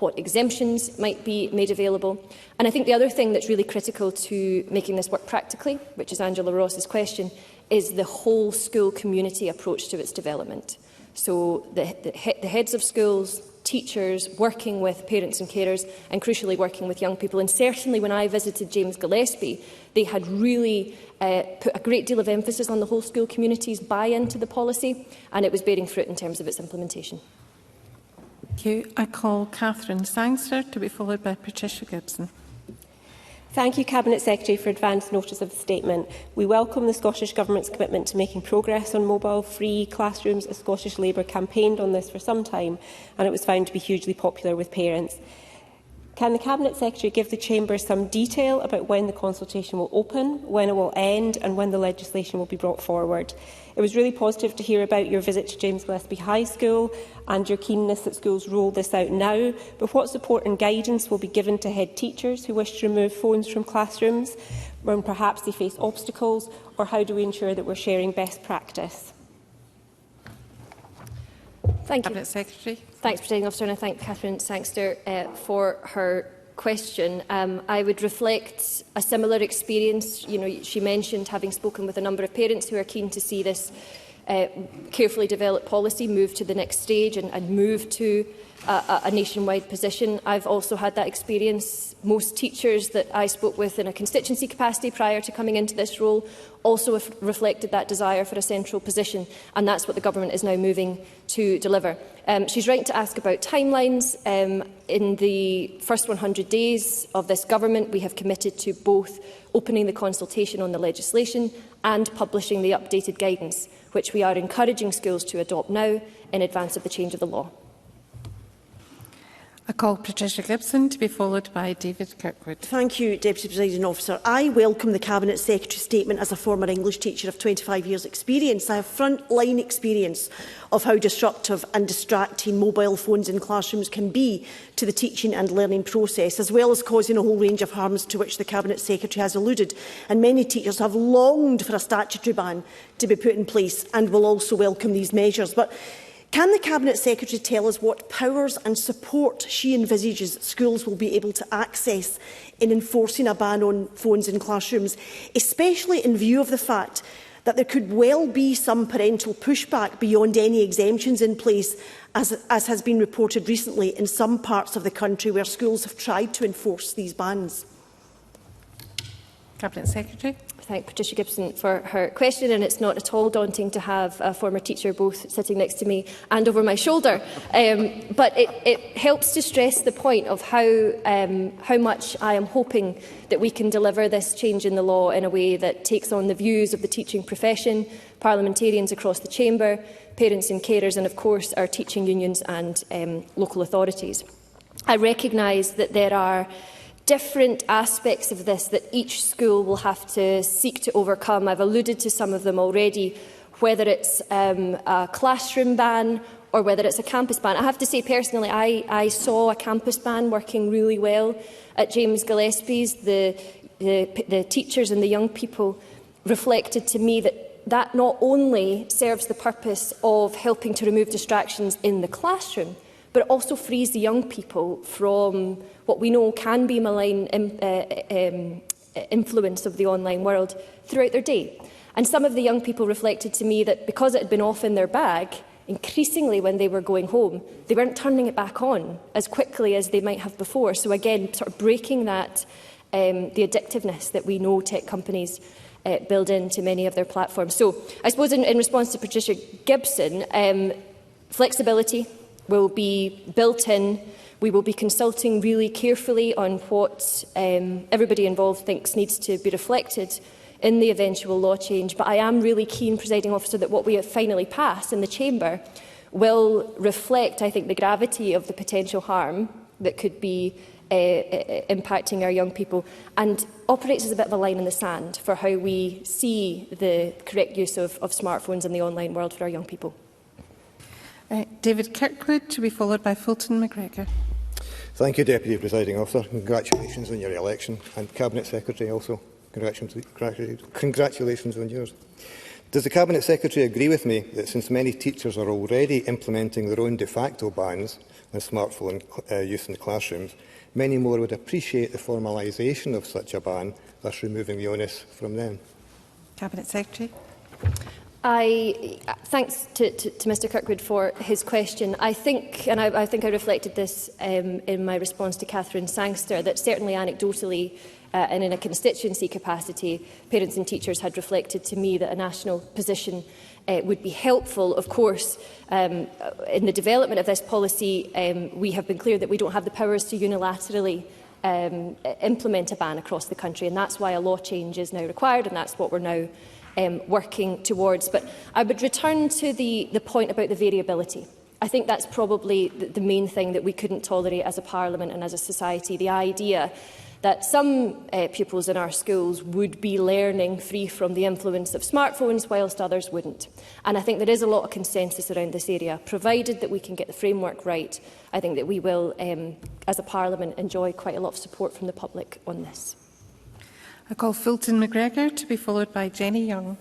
what exemptions might be made available. And I think the other thing that's really critical to making this work practically, which is Angela Ross's question, is the whole school community approach to its development. So the heads of schools, teachers, working with parents and carers, and crucially working with young people. And certainly when I visited James Gillespie, they had really put a great deal of emphasis on the whole school community's buy-in to the policy, and it was bearing fruit in terms of its implementation. Thank you. I call Catherine Sangster to be followed by Patricia Gibson. Thank you, Cabinet Secretary, for advance notice of the statement. We welcome the Scottish Government's commitment to making progress on mobile-free classrooms, as Scottish Labour campaigned on this for some time, and it was found to be hugely popular with parents. Can the Cabinet Secretary give the Chamber some detail about when the consultation will open, when it will end and when the legislation will be brought forward? It was really positive to hear about your visit to James Gillespie High School and your keenness that schools roll this out now, but what support and guidance will be given to head teachers who wish to remove phones from classrooms when perhaps they face obstacles, or how do we ensure that we're sharing best practice? Thank you. Cabinet Secretary. Thanks, Presiding Officer, and I thank Catherine Sangster for her question. I would reflect a similar experience. She mentioned having spoken with a number of parents who are keen to see this carefully developed policy move to the next stage and move to a nationwide position. I've also had that experience. Most teachers that I spoke with in a constituency capacity prior to coming into this role also reflected that desire for a central position, and that's what the Government is now moving to deliver. She's right to ask about timelines. In the first 100 days of this Government, we have committed to both opening the consultation on the legislation and publishing the updated guidance, which we are encouraging schools to adopt now in advance of the change of the law. I call Patricia Gibson to be followed by David Kirkwood. Thank you, Deputy Presiding Officer. I welcome the Cabinet Secretary's statement as a former English teacher of 25 years' experience. I have front-line experience of how disruptive and distracting mobile phones in classrooms can be to the teaching and learning process, as well as causing a whole range of harms to which the Cabinet Secretary has alluded. And many teachers have longed for a statutory ban to be put in place and will also welcome these measures. But can the Cabinet Secretary tell us what powers and support she envisages schools will be able to access in enforcing a ban on phones in classrooms, especially in view of the fact that there could well be some parental pushback beyond any exemptions in place, as has been reported recently in some parts of the country where schools have tried to enforce these bans? Cabinet Secretary. I thank Patricia Gibson for her question, and it's not at all daunting to have a former teacher both sitting next to me and over my shoulder. But it helps to stress the point of how much I am hoping that we can deliver this change in the law in a way that takes on the views of the teaching profession, parliamentarians across the chamber, parents and carers, and of course our teaching unions and local authorities. I recognise that there are different aspects of this that each school will have to seek to overcome. I've alluded to some of them already, whether it's a classroom ban or whether it's a campus ban. I have to say personally, I saw a campus ban working really well at James Gillespie's. The teachers and the young people reflected to me that not only serves the purpose of helping to remove distractions in the classroom, but it also frees the young people from what we know can be malign influence of the online world throughout their day. And some of the young people reflected to me that because it had been off in their bag, increasingly when they were going home, they weren't turning it back on as quickly as they might have before. So again, sort of breaking that, the addictiveness that we know tech companies build into many of their platforms. So I suppose in response to Patricia Gibson, flexibility will be built in. We will be consulting really carefully on what everybody involved thinks needs to be reflected in the eventual law change. But I am really keen, Presiding Officer, that what we have finally passed in the Chamber will reflect, I think, the gravity of the potential harm that could be impacting our young people, and operates as a bit of a line in the sand for how we see the correct use of smartphones in the online world for our young people. David Kirkwood, to be followed by Fulton McGregor. Thank you, Deputy Presiding Officer. Congratulations on your election, and Cabinet Secretary also. Congratulations on yours. Does the Cabinet Secretary agree with me that since many teachers are already implementing their own de facto bans on smartphone use in classrooms, many more would appreciate the formalisation of such a ban, thus removing the onus from them? Cabinet Secretary. Thanks to Mr Kirkwood for his question. I think I reflected this in my response to Catherine Sangster, that certainly anecdotally and in a constituency capacity, parents and teachers had reflected to me that a national position would be helpful. Of course, in the development of this policy, we have been clear that we don't have the powers to unilaterally implement a ban across the country, and that's why a law change is now required, and that's what we're now working towards. But I would return to the point about the variability. I think that's probably the main thing that we couldn't tolerate as a Parliament and as a society, the idea that some pupils in our schools would be learning free from the influence of smartphones whilst others wouldn't. And I think there is a lot of consensus around this area. Provided that we can get the framework right, I think that we will, as a Parliament, enjoy quite a lot of support from the public on this. I call Fulton McGregor, to be followed by Jenny Young.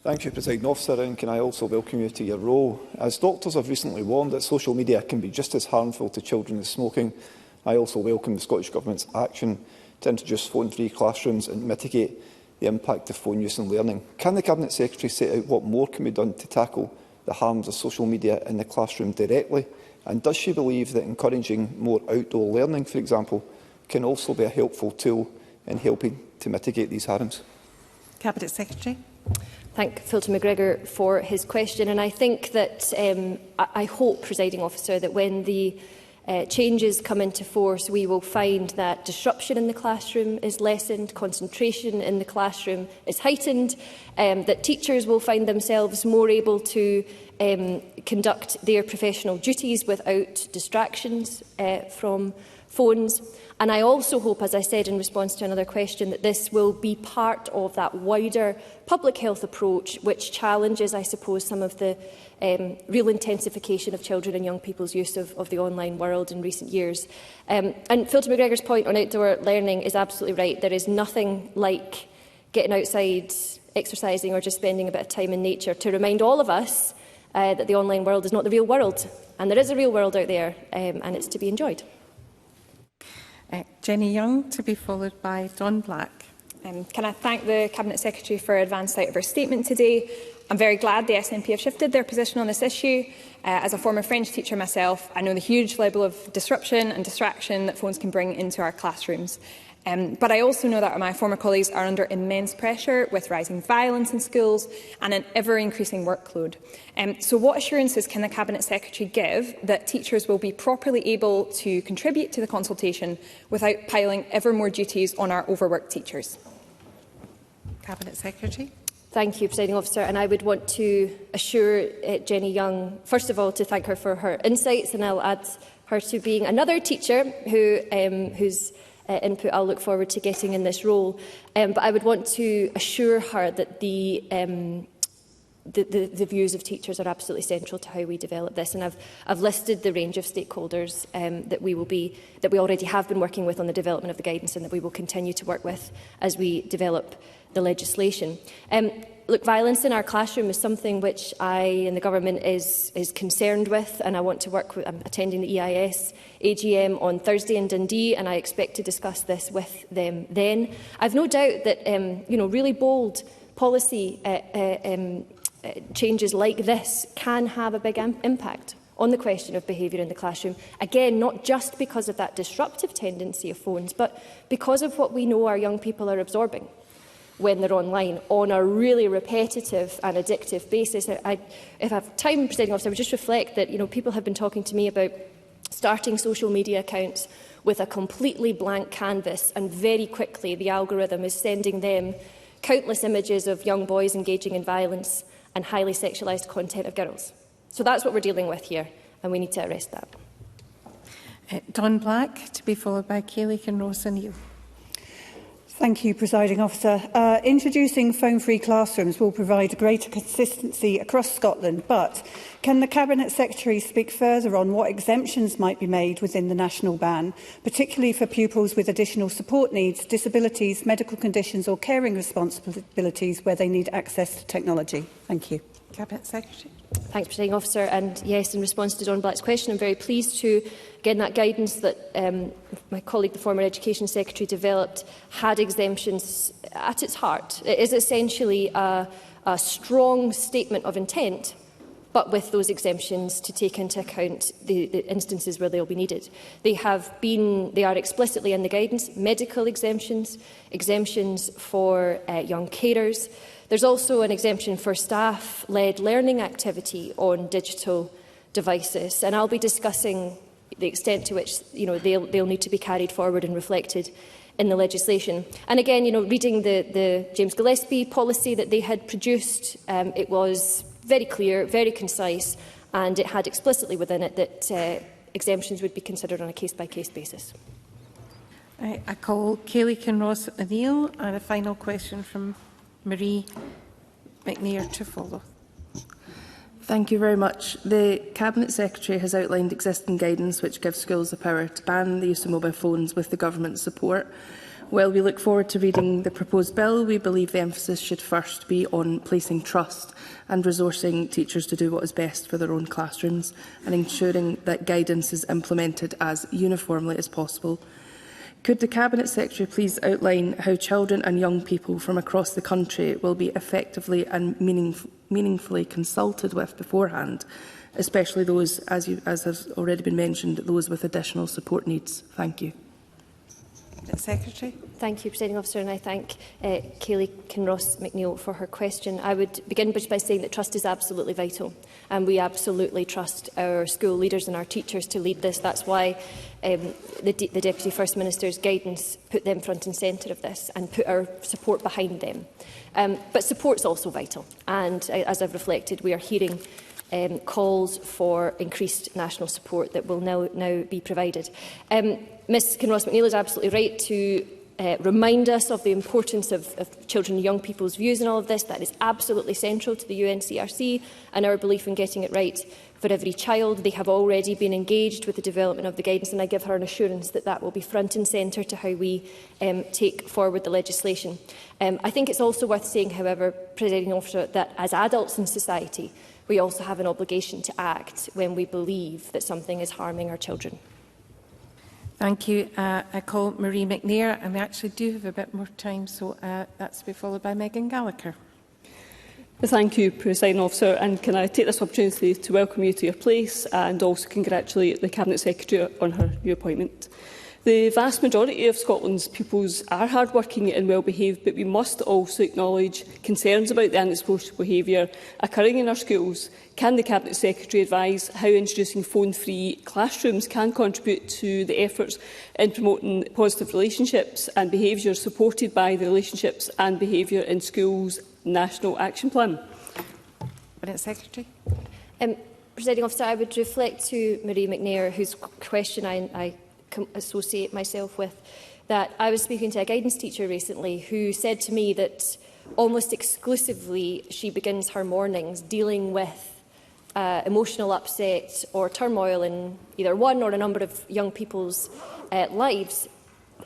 Thank you, Presiding Officer, and can I also welcome you to your role. As doctors have recently warned that social media can be just as harmful to children as smoking, I also welcome the Scottish Government's action to introduce phone-free classrooms and mitigate the impact of phone use and learning. Can the Cabinet Secretary set out what more can be done to tackle the harms of social media in the classroom directly? And does she believe that encouraging more outdoor learning, for example, can also be a helpful tool in helping to mitigate these harms? Cabinet Secretary. Thank Fulton McGregor for his question, and I think that I hope, Presiding Officer, that when the changes come into force, we will find that disruption in the classroom is lessened, concentration in the classroom is heightened, that teachers will find themselves more able to conduct their professional duties without distractions from phones. And I also hope, as I said in response to another question, that this will be part of that wider public health approach which challenges, I suppose, some of the real intensification of children and young people's use of the online world in recent years. And Fulton McGregor's point on outdoor learning is absolutely right. There is nothing like getting outside, exercising or just spending a bit of time in nature to remind all of us that the online world is not the real world. And there is a real world out there, and it's to be enjoyed. Jenny Young, to be followed by Don Black. Can I thank the Cabinet Secretary for advance out of her statement today? I'm very glad the SNP have shifted their position on this issue. As a former French teacher myself, I know the huge level of disruption and distraction that phones can bring into our classrooms. But I also know that my former colleagues are under immense pressure with rising violence in schools and an ever-increasing workload. So what assurances can the Cabinet Secretary give that teachers will be properly able to contribute to the consultation without piling ever more duties on our overworked teachers? Cabinet Secretary. Thank you, Presiding Officer. And I would want to assure Jenny Young, first of all, to thank her for her insights, and I'll add her to being another teacher whose input I'll look forward to getting in this role. But I would want to assure her that the the views of teachers are absolutely central to how we develop this, and I've listed the range of stakeholders that we already have been working with on the development of the guidance, and that we will continue to work with as we develop the legislation. Look, violence in our classroom is something which I and the government is concerned with, and I want to work with. I'm attending the EIS AGM on Thursday in Dundee, and I expect to discuss this with them then. I've no doubt that really bold policy changes like this can have a big impact on the question of behaviour in the classroom. Again, not just because of that disruptive tendency of phones, but because of what we know our young people are absorbing when they're online on a really repetitive and addictive basis. If I have time, Presiding Officer, I would just reflect that people have been talking to me about starting social media accounts with a completely blank canvas, and very quickly the algorithm is sending them countless images of young boys engaging in violence and highly sexualised content of girls. So that's what we're dealing with here, and we need to arrest that. Don Black, to be followed by Kayleigh Kinross-O'Neill. Thank you, Presiding Officer. Introducing phone-free classrooms will provide greater consistency across Scotland, but can the Cabinet Secretary speak further on what exemptions might be made within the national ban, particularly for pupils with additional support needs, disabilities, medical conditions or caring responsibilities where they need access to technology? Thank you. Cabinet Secretary. Thanks, Presiding Officer. And yes, in response to Don Black's question, I'm very pleased to, again, that guidance that my colleague, the former Education Secretary, developed had exemptions at its heart. It is essentially a strong statement of intent, but with those exemptions to take into account the instances where they'll be needed. They are explicitly in the guidance: medical exemptions, exemptions for young carers. There's also an exemption for staff-led learning activity on digital devices, and I'll be discussing the extent to which they'll need to be carried forward and reflected in the legislation. And again, reading the James Gillespie policy that they had produced, it was very clear, very concise, and it had explicitly within it that exemptions would be considered on a case-by-case basis. I call Kayleigh Kinross-O'Neill, and a final question from Marie McNair to follow. Thank you very much. The Cabinet Secretary has outlined existing guidance which gives schools the power to ban the use of mobile phones with the government's support. While we look forward to reading the proposed bill, we believe the emphasis should first be on placing trust and resourcing teachers to do what is best for their own classrooms, and ensuring that guidance is implemented as uniformly as possible. Could the Cabinet Secretary please outline how children and young people from across the country will be effectively and meaningfully consulted with beforehand, especially those, as has already been mentioned, those with additional support needs? Thank you. Secretary. Thank you, Presiding Officer, and I thank Kayleigh Kinross-McNeill for her question. I would begin by saying that trust is absolutely vital, and we absolutely trust our school leaders and our teachers to lead this. That's why the Deputy First Minister's guidance put them front and centre of this and put our support behind them. But support is also vital, and as I've reflected, we are hearing calls for increased national support that will now be provided. Ms Kinross-McNeill is absolutely right to remind us of the importance of children and young people's views in all of this. That is absolutely central to the UNCRC and our belief in getting it right for every child. They have already been engaged with the development of the guidance, and I give her an assurance that that will be front and centre to how we take forward the legislation. I think it's also worth saying, however, Presiding Officer, that as adults in society, we also have an obligation to act when we believe that something is harming our children. Thank you. I call Marie McNair, and we actually do have a bit more time, so that's to be followed by Megan Gallagher. Thank you, Presiding Officer, and can I take this opportunity to welcome you to your place and also congratulate the Cabinet Secretary on her new appointment. The vast majority of Scotland's pupils are hard-working and well-behaved, but we must also acknowledge concerns about the antisocial behaviour occurring in our schools. Can the Cabinet Secretary advise how introducing phone-free classrooms can contribute to the efforts in promoting positive relationships and behaviours supported by the Relationships and Behaviour in Schools National Action Plan? Cabinet Secretary. Presiding Officer, I would reflect to Marie McNair, whose question I associate myself with, that I was speaking to a guidance teacher recently who said to me that almost exclusively she begins her mornings dealing with emotional upset or turmoil in either one or a number of young people's lives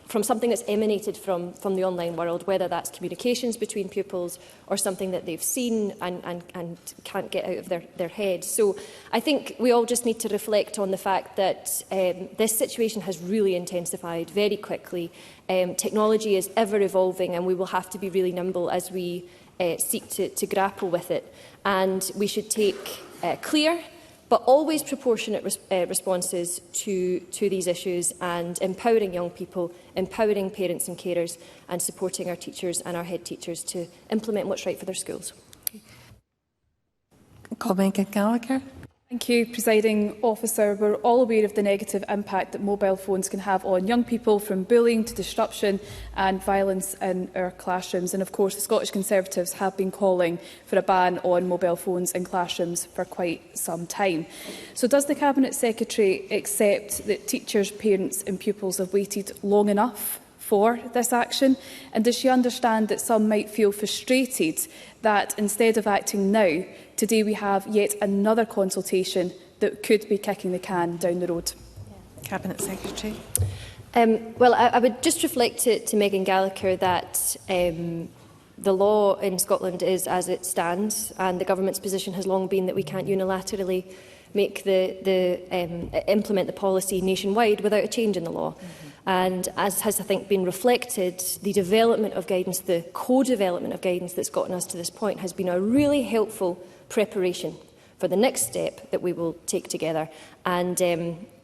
from something that's emanated from the online world, whether that's communications between pupils or something that they've seen and can't get out of their heads. So I think we all just need to reflect on the fact that this situation has really intensified very quickly. Technology is ever evolving and we will have to be really nimble as we seek to grapple with it. And we should take clear but always proportionate responses to these issues, and empowering young people, empowering parents and carers, and supporting our teachers and our head teachers to implement what's right for their schools. Colin Gallagher. Thank you, Presiding Officer. We're all aware of the negative impact that mobile phones can have on young people, from bullying to disruption and violence in our classrooms. And of course, the Scottish Conservatives have been calling for a ban on mobile phones in classrooms for quite some time. So does the Cabinet Secretary accept that teachers, parents and pupils have waited long enough for this action? And does she understand that some might feel frustrated that instead of acting now, today we have yet another consultation that could be kicking the can down the road? Cabinet Secretary. Well, I would just reflect to Megan Gallagher that the law in Scotland is as it stands, and the government's position has long been that we can't unilaterally make implement the policy nationwide without a change in the law. And as has, I think, been reflected, the development of guidance, the co-development of guidance that's gotten us to this point has been a really helpful preparation for the next step that we will take together. And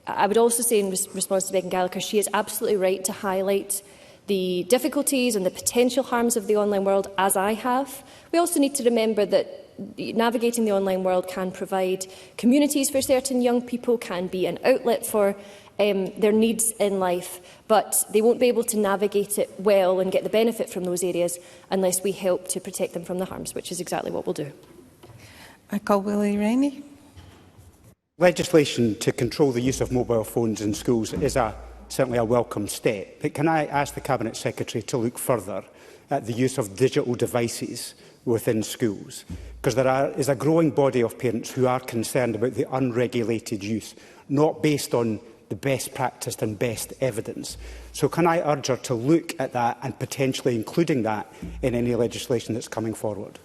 I would also say, in response to Megan Gallagher, she is absolutely right to highlight the difficulties and the potential harms of the online world, as I have. We also need to remember that navigating the online world can provide communities for certain young people, can be an outlet for their needs in life, but they won't be able to navigate it well and get the benefit from those areas unless we help to protect them from the harms, which is exactly what we'll do. I call Willie Rennie. Legislation to control the use of mobile phones in schools is certainly a welcome step, but can I ask the Cabinet Secretary to look further at the use of digital devices within schools? Because there is a growing body of parents who are concerned about the unregulated use, not based on the best practice and best evidence. So can I urge her to look at that and potentially including that in any legislation that's coming forward?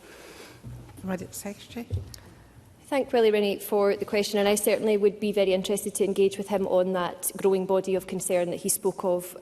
Roddick Secretary. Thank Willie Rennie for the question, and I certainly would be very interested to engage with him on that growing body of concern that he spoke of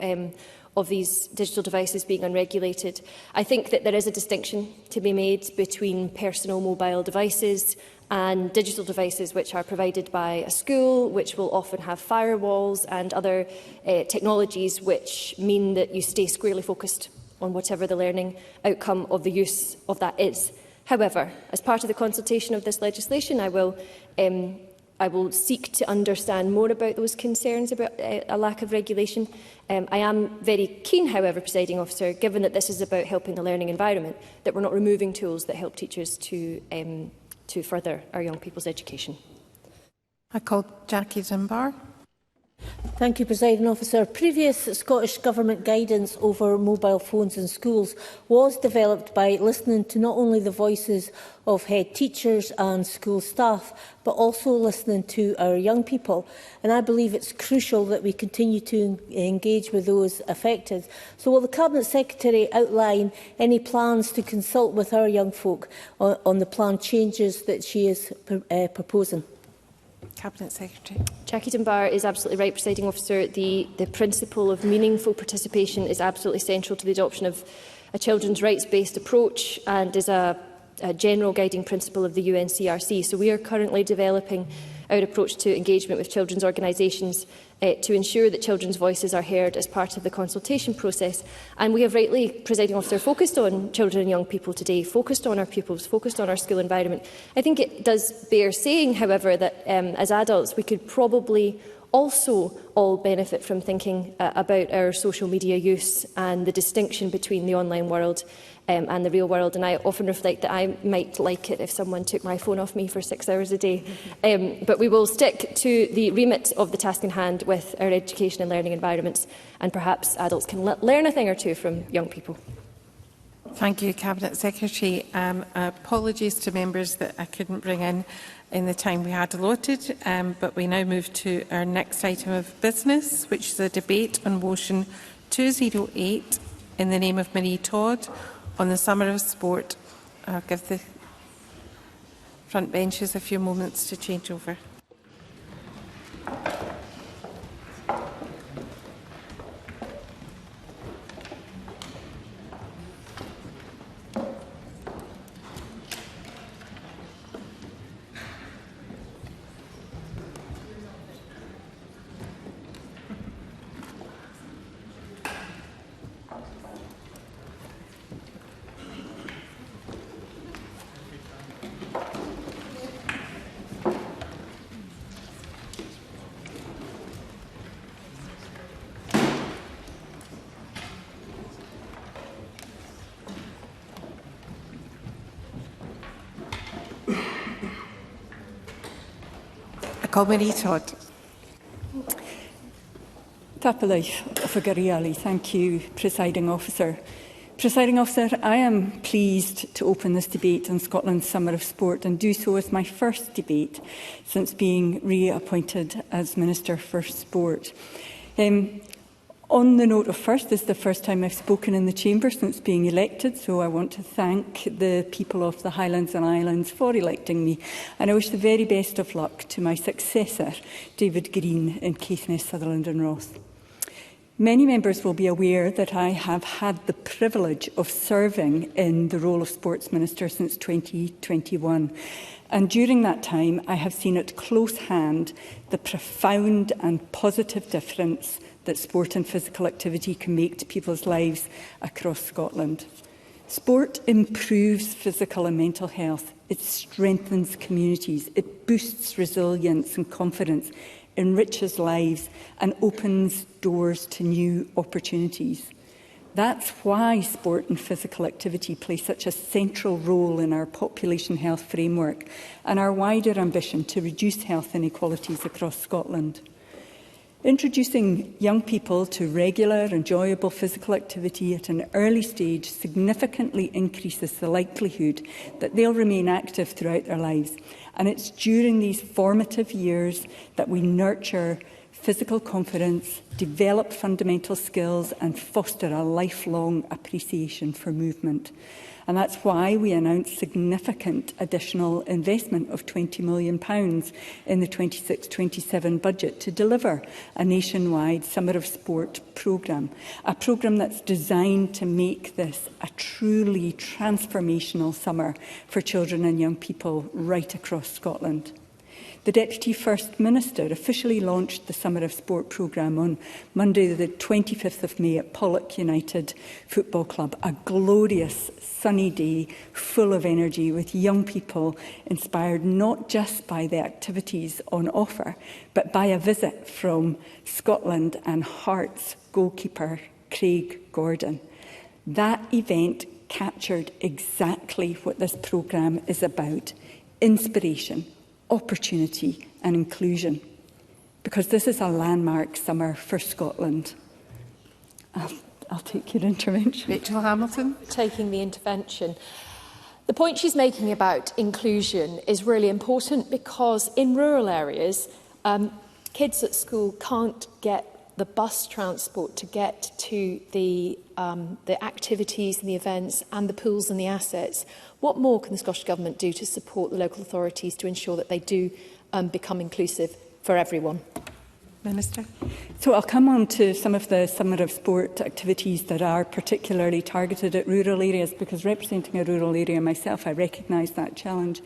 these digital devices being unregulated. I think that there is a distinction to be made between personal mobile devices and digital devices which are provided by a school, which will often have firewalls and other technologies which mean that you stay squarely focused on whatever the learning outcome of the use of that is. However, as part of the consultation of this legislation, I will seek to understand more about those concerns about a lack of regulation. I am very keen, however, Presiding Officer, given that this is about helping the learning environment, that we're not removing tools that help teachers to further our young people's education. I call Jackie Zimbar. Thank you, Presiding Officer. Previous Scottish Government guidance over mobile phones in schools was developed by listening to not only the voices of head teachers and school staff, but also listening to our young people. And I believe it's crucial that we continue to engage with those affected. So will the Cabinet Secretary outline any plans to consult with our young folk on the planned changes that she is proposing? Cabinet Secretary. Jackie Dunbar is absolutely right, Presiding Officer. The principle of meaningful participation is absolutely central to the adoption of a children's rights-based approach and is a general guiding principle of the UNCRC. So we are currently developing our approach to engagement with children's organisations to ensure that children's voices are heard as part of the consultation process. And we have rightly, Presiding Officer, focused on children and young people today, focused on our pupils, focused on our school environment. I think it does bear saying, however, that as adults we could probably also all benefit from thinking about our social media use and the distinction between the online world and the real world. And I often reflect that I might like it if someone took my phone off me for 6 hours a day. But we will stick to the remit of the task in hand with our education and learning environments, and perhaps adults can learn a thing or two from young people. Thank you, Cabinet Secretary. Apologies to members that I couldn't bring in the time we had allotted, but we now move to our next item of business, which is a debate on motion 208 in the name of Marie Todd on the Summer of Sport. I'll give the front benches a few moments to change over. Marie Todd. Tapalaith of Agariali. Thank you, Presiding Officer. Presiding Officer, I am pleased to open this debate on Scotland's Summer of Sport and do so as my first debate since being reappointed as Minister for Sport. On the note of first, this is the first time I've spoken in the Chamber since being elected, so I want to thank the people of the Highlands and Islands for electing me, and I wish the very best of luck to my successor, David Green, in Caithness, Sutherland and Ross. Many members will be aware that I have had the privilege of serving in the role of Sports Minister since 2021. And during that time, I have seen at close hand the profound and positive difference that sport and physical activity can make to people's lives across Scotland. Sport improves physical and mental health. It strengthens communities. It boosts resilience and confidence, enriches lives and opens doors to new opportunities. That's why sport and physical activity play such a central role in our population health framework and our wider ambition to reduce health inequalities across Scotland. Introducing young people to regular, enjoyable physical activity at an early stage significantly increases the likelihood that they'll remain active throughout their lives. And it's during these formative years that we nurture physical confidence, develop fundamental skills and foster a lifelong appreciation for movement. And that's why we announced significant additional investment of £20 million in the 26-27 budget to deliver a nationwide Summer of Sport programme, a programme that's designed to make this a truly transformational summer for children and young people right across Scotland. The Deputy First Minister officially launched the Summer of Sport programme on Monday the 25th of May at Pollock United Football Club, a glorious sunny day full of energy with young people inspired not just by the activities on offer, but by a visit from Scotland and Hearts goalkeeper Craig Gordon. That event captured exactly what this programme is about: inspiration, opportunity and inclusion, because this is a landmark summer for Scotland. I'll take your intervention. Rachel Hamilton. Taking the intervention. The point she's making about inclusion is really important because in rural areas, kids at school can't get the bus transport to get to the activities and the events and the pools and the assets. What more can the Scottish Government do to support the local authorities to ensure that they do become inclusive for everyone? Minister. So I'll come on to some of the Summer of Sport activities that are particularly targeted at rural areas, because representing a rural area myself, I recognise that challenge.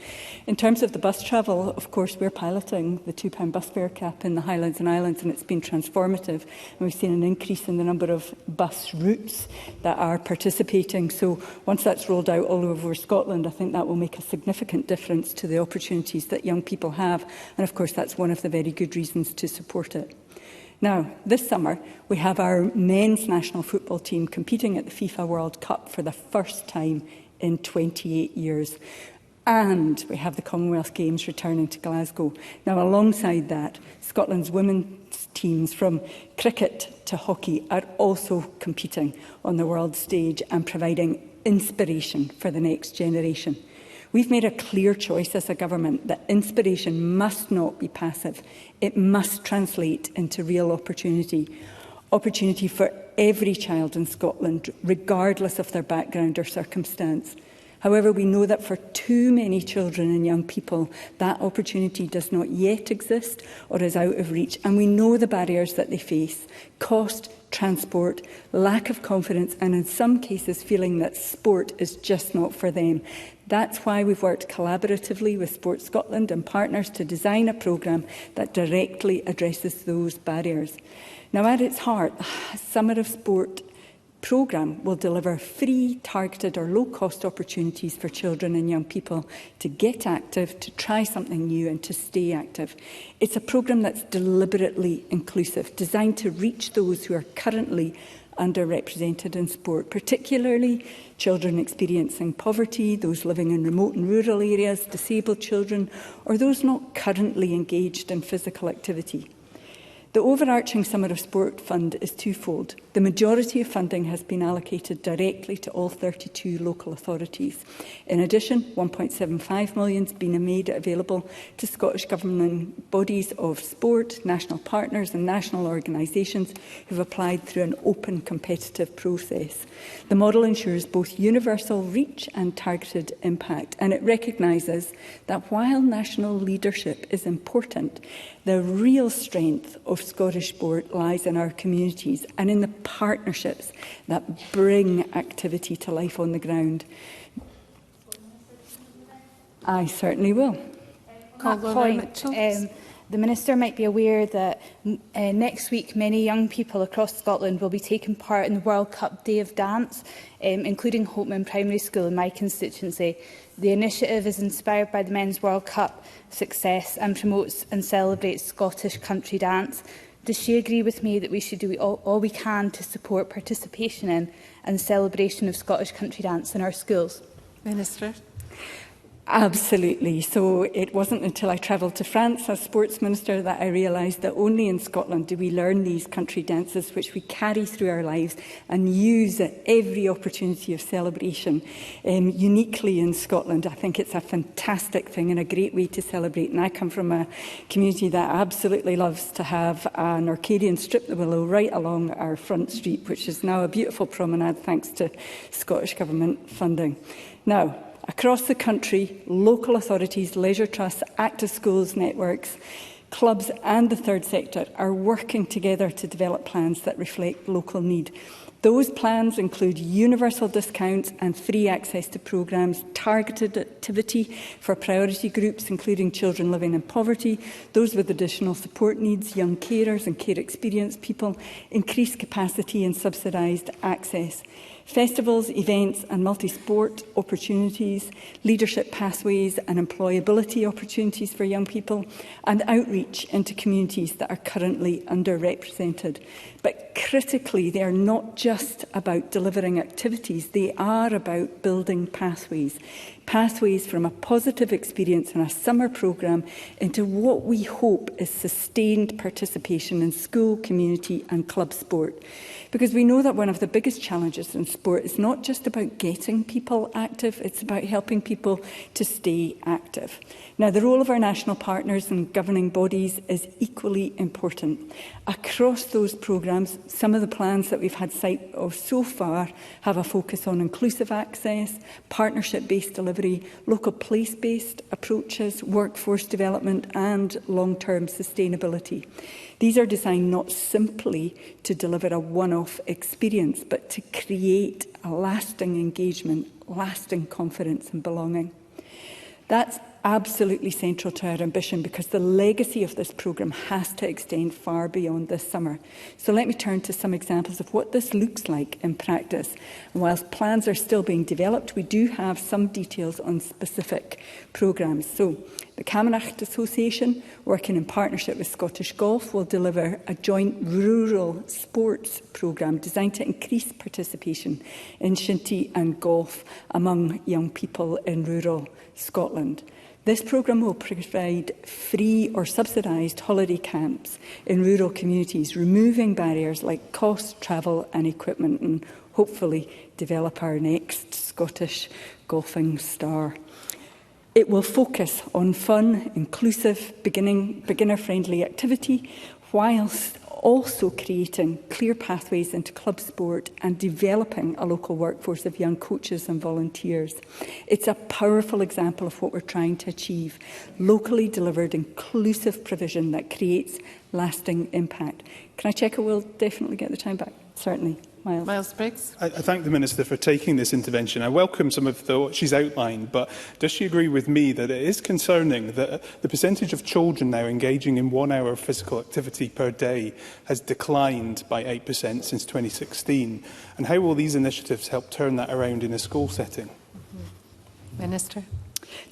In terms of the bus travel, of course, we're piloting the £2 bus fare cap in the Highlands and Islands, and it's been transformative. And we've seen an increase in the number of bus routes that are participating. So once that's rolled out all over Scotland, I think that will make a significant difference to the opportunities that young people have. And of course, that's one of the very good reasons to support it. Now, this summer, we have our men's national football team competing at the FIFA World Cup for the first time in 28 years. And we have the Commonwealth Games returning to Glasgow. Now, alongside that, Scotland's women's teams from cricket to hockey are also competing on the world stage and providing inspiration for the next generation. We've made a clear choice as a government that inspiration must not be passive. It must translate into real opportunity. Opportunity for every child in Scotland, regardless of their background or circumstance. However, we know that for too many children and young people, that opportunity does not yet exist or is out of reach. And we know the barriers that they face: cost, transport, lack of confidence, and in some cases feeling that sport is just not for them. That's why we've worked collaboratively with Sport Scotland and partners to design a programme that directly addresses those barriers. Now, at its heart, Summer of Sport programme will deliver free, targeted or low-cost opportunities for children and young people to get active, to try something new and to stay active. It's a programme that's deliberately inclusive, designed to reach those who are currently underrepresented in sport, particularly children experiencing poverty, those living in remote and rural areas, disabled children, or those not currently engaged in physical activity. The overarching Summer of Sport Fund is twofold. The majority of funding has been allocated directly to all 32 local authorities. In addition, £1.75 million has been made available to Scottish Government bodies of sport, national partners and national organisations who have applied through an open competitive process. The model ensures both universal reach and targeted impact, and it recognises that while national leadership is important, the real strength of Scottish sport lies in our communities and in the partnerships that bring activity to life on the ground. I certainly will. That point, the Minister might be aware that next week many young people across Scotland will be taking part in the World Cup Day of Dance, including Holtman Primary School in my constituency. The initiative is inspired by the Men's World Cup success and promotes and celebrates Scottish country dance. Does she agree with me that we should do all we can to support participation in and celebration of Scottish country dance in our schools? Minister. Absolutely. So it wasn't until I travelled to France as Sports Minister that I realised that only in Scotland do we learn these country dances which we carry through our lives and use at every opportunity of celebration. Uniquely in Scotland, I think it's a fantastic thing and a great way to celebrate. And I come from a community that absolutely loves to have an Arcadian strip the willow right along our front street, which is now a beautiful promenade thanks to Scottish Government funding. Now, across the country, local authorities, leisure trusts, active schools networks, clubs and the third sector are working together to develop plans that reflect local need. Those plans include universal discounts and free access to programmes, targeted activity for priority groups, including children living in poverty, those with additional support needs, young carers and care experienced people, increased capacity and subsidised access. Festivals, events and multi-sport opportunities, leadership pathways and employability opportunities for young people, and outreach into communities that are currently underrepresented. But critically, they are not just about delivering activities, they are about building pathways. Pathways from a positive experience in a summer programme into what we hope is sustained participation in school, community and club sport. Because we know that one of the biggest challenges in sport is not just about getting people active, it's about helping people to stay active. Now, the role of our national partners and governing bodies is equally important. Across those programmes, some of the plans that we've had sight of so far have a focus on inclusive access, partnership-based delivery, local place-based approaches, workforce development and long-term sustainability. These are designed not simply to deliver a one-off experience, but to create a lasting engagement, lasting confidence and belonging. That's absolutely central to our ambition because the legacy of this programme has to extend far beyond this summer. So let me turn to some examples of what this looks like in practice. And whilst plans are still being developed, we do have some details on specific programmes. So the Camanachd Association, working in partnership with Scottish Golf, will deliver a joint rural sports programme designed to increase participation in shinty and golf among young people in rural Scotland. This programme will provide free or subsidised holiday camps in rural communities, removing barriers like cost, travel and equipment. And hopefully develop our next Scottish golfing star. It will focus on fun, inclusive, beginner-friendly activity, whilst also creating clear pathways into club sport and developing a local workforce of young coaches and volunteers. It's a powerful example of what we're trying to achieve, locally delivered inclusive provision that creates lasting impact. Can I check I will definitely get the time back? Certainly. Miles Briggs. I thank the Minister for taking this intervention. I welcome some of what she's outlined, but does she agree with me that it is concerning that the percentage of children now engaging in 1 hour of physical activity per day has declined by 8% since 2016? And how will these initiatives help turn that around in a school setting? Minister.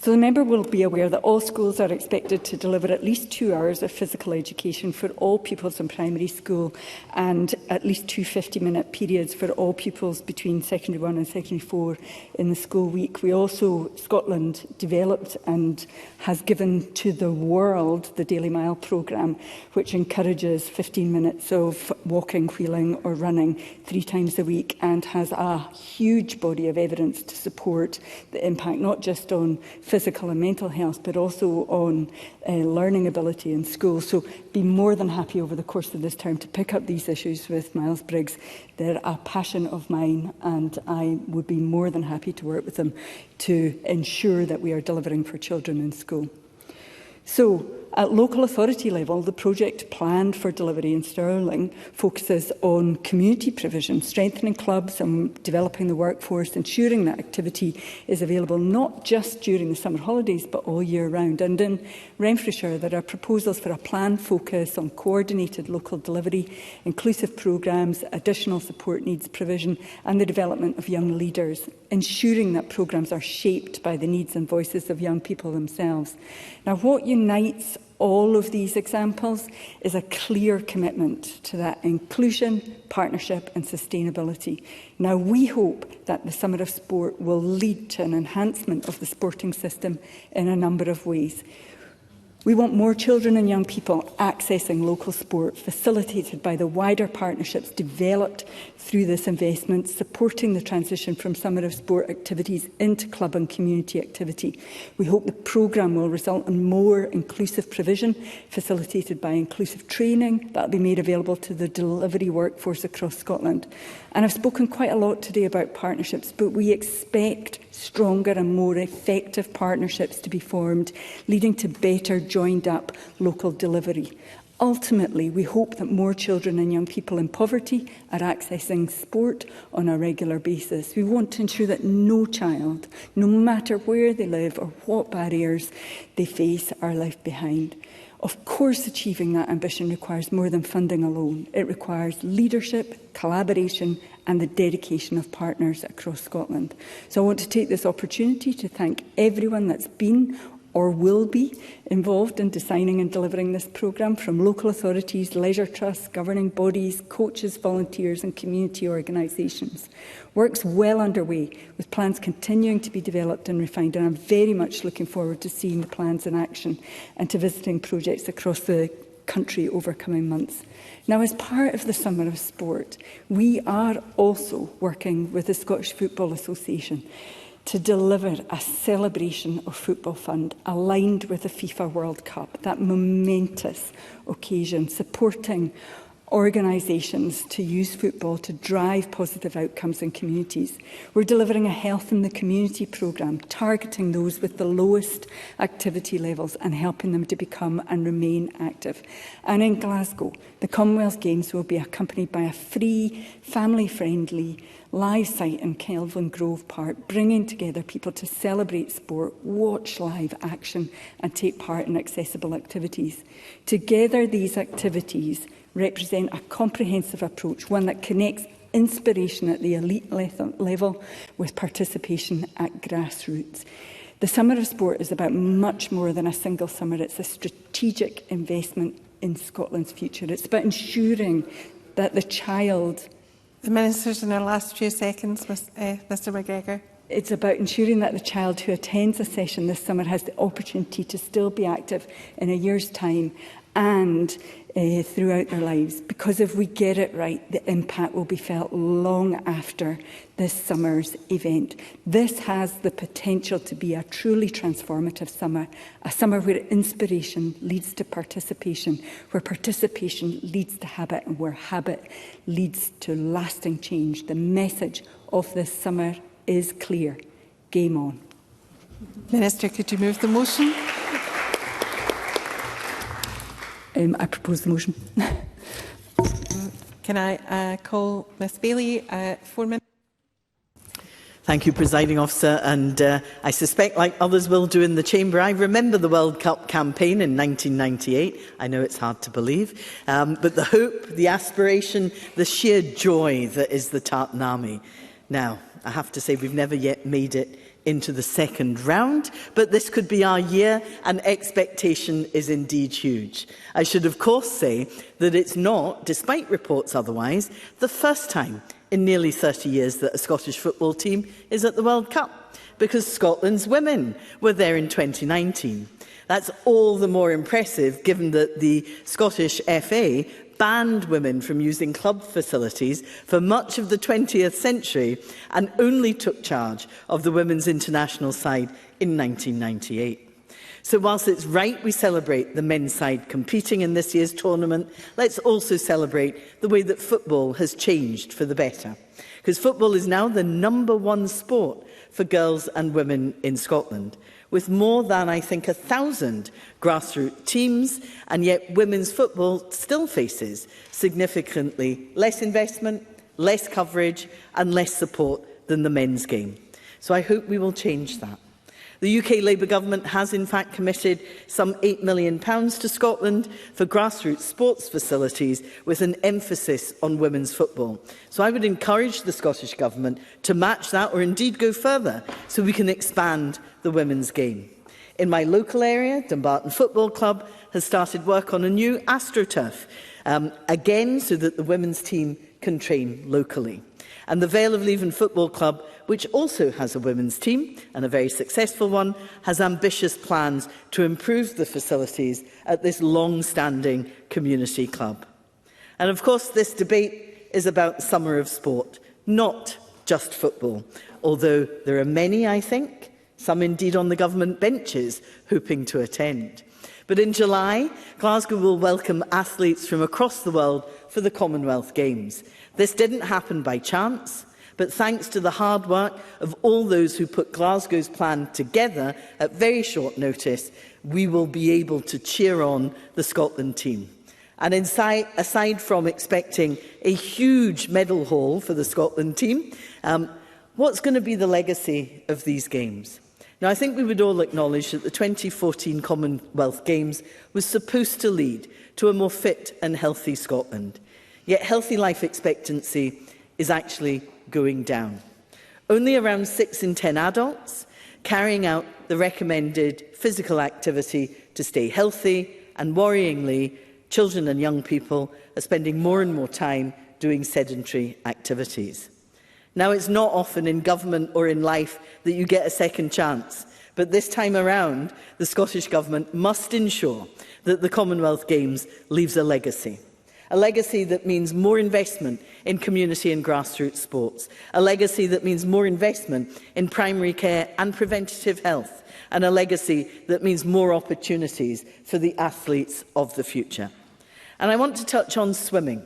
So the member will be aware that all schools are expected to deliver at least 2 hours of physical education for all pupils in primary school and at least 2 50-minute periods for all pupils between secondary 1 and secondary 4 in the school week. We also, Scotland, developed and has given to the world the Daily Mile programme, which encourages 15 minutes of walking, wheeling or running 3 times a week and has a huge body of evidence to support the impact, not just on physical and mental health, but also on learning ability in school. So be more than happy over the course of this term to pick up these issues with Miles Briggs. They're a passion of mine and I would be more than happy to work with them to ensure that we are delivering for children in school. So, at local authority level, the project planned for delivery in Stirling focuses on community provision, strengthening clubs and developing the workforce, ensuring that activity is available not just during the summer holidays but all year round. And in Renfrewshire, there are proposals for a planned focus on coordinated local delivery, inclusive programmes, additional support needs provision and the development of young leaders, ensuring that programmes are shaped by the needs and voices of young people themselves. Now, what unites all of these examples is a clear commitment to that inclusion, partnership and sustainability. Now, we hope that the Summer of Sport will lead to an enhancement of the sporting system in a number of ways. We want more children and young people accessing local sport, facilitated by the wider partnerships developed through this investment, supporting the transition from summer of sport activities into club and community activity. We hope the programme will result in more inclusive provision, facilitated by inclusive training that will be made available to the delivery workforce across Scotland. And I've spoken quite a lot today about partnerships, but we expect stronger and more effective partnerships to be formed, leading to better joined-up local delivery. Ultimately, we hope that more children and young people in poverty are accessing sport on a regular basis. We want to ensure that no child, no matter where they live or what barriers they face, are left behind. Of course, achieving that ambition requires more than funding alone. It requires leadership, collaboration and the dedication of partners across Scotland. So I want to take this opportunity to thank everyone that's been or will be involved in designing and delivering this programme, from local authorities, leisure trusts, governing bodies, coaches, volunteers and community organisations. Work's well underway, with plans continuing to be developed and refined, and I'm very much looking forward to seeing the plans in action and to visiting projects across the country over coming months. Now, as part of the Summer of Sport, we are also working with the Scottish Football Association to deliver a celebration of football fund aligned with the FIFA World Cup, that momentous occasion, supporting organisations to use football to drive positive outcomes in communities. We're delivering a Health in the Community programme, targeting those with the lowest activity levels and helping them to become and remain active. And in Glasgow, the Commonwealth Games will be accompanied by a free, family-friendly live site in Kelvin Grove Park, bringing together people to celebrate sport, watch live action and take part in accessible activities. Together, these activities represent a comprehensive approach, one that connects inspiration at the elite level with participation at grassroots. The Summer of Sport is about much more than a single summer. It's a strategic investment in Scotland's future. It's about ensuring that the child... The Minister's in our last few seconds, Mr McGregor. It's about ensuring that the child who attends a session this summer has the opportunity to still be active in a year's time and throughout their lives, because if we get it right, the impact will be felt long after this summer's event. This has the potential to be a truly transformative summer, a summer where inspiration leads to participation, where participation leads to habit, and where habit leads to lasting change. The message of this summer is clear. Game on. Minister, could you move the motion? I propose the motion. Can I call Ms Bailey? 4 minutes. Thank you, Presiding Officer. And I suspect, like others will do in the Chamber, I remember the World Cup campaign in 1998. I know it's hard to believe. But the hope, the aspiration, the sheer joy that is the Tartan Army. Now, I have to say we've never yet made it into the second round, but this could be our year, and expectation is indeed huge. I should of course say that it's not, despite reports otherwise, the first time in nearly 30 years that a Scottish football team is at the World Cup, because Scotland's women were there in 2019. That's all the more impressive given that the Scottish FA banned women from using club facilities for much of the 20th century and only took charge of the women's international side in 1998. So whilst it's right we celebrate the men's side competing in this year's tournament, let's also celebrate the way that football has changed for the better. Because football is now the #1 sport for girls and women in Scotland, with more than, I think, 1,000 grassroots teams, and yet women's football still faces significantly less investment, less coverage and less support than the men's game. So I hope we will change that. The UK Labour Government has in fact committed some £8 million to Scotland for grassroots sports facilities with an emphasis on women's football. So I would encourage the Scottish Government to match that, or indeed go further, so we can expand the women's game. In my local area, Dumbarton Football Club has started work on a new AstroTurf, again so that the women's team can train locally. And the Vale of Leven Football Club, which also has a women's team, and a very successful one, has ambitious plans to improve the facilities at this long-standing community club. And of course, this debate is about Summer of Sport, not just football, although there are many, I think, some indeed on the government benches, hoping to attend. But in July, Glasgow will welcome athletes from across the world for the Commonwealth Games. This didn't happen by chance, but thanks to the hard work of all those who put Glasgow's plan together at very short notice, we will be able to cheer on the Scotland team. And aside from expecting a huge medal haul for the Scotland team, what's going to be the legacy of these games? Now, I think we would all acknowledge that the 2014 Commonwealth Games was supposed to lead to a more fit and healthy Scotland. Yet healthy life expectancy is actually going down. Only around 6 in 10 adults carrying out the recommended physical activity to stay healthy, and worryingly, children and young people are spending more and more time doing sedentary activities. Now, it's not often in government or in life that you get a second chance, but this time around, the Scottish Government must ensure that the Commonwealth Games leaves a legacy. A legacy that means more investment in community and grassroots sports. A legacy that means more investment in primary care and preventative health. And a legacy that means more opportunities for the athletes of the future. And I want to touch on swimming.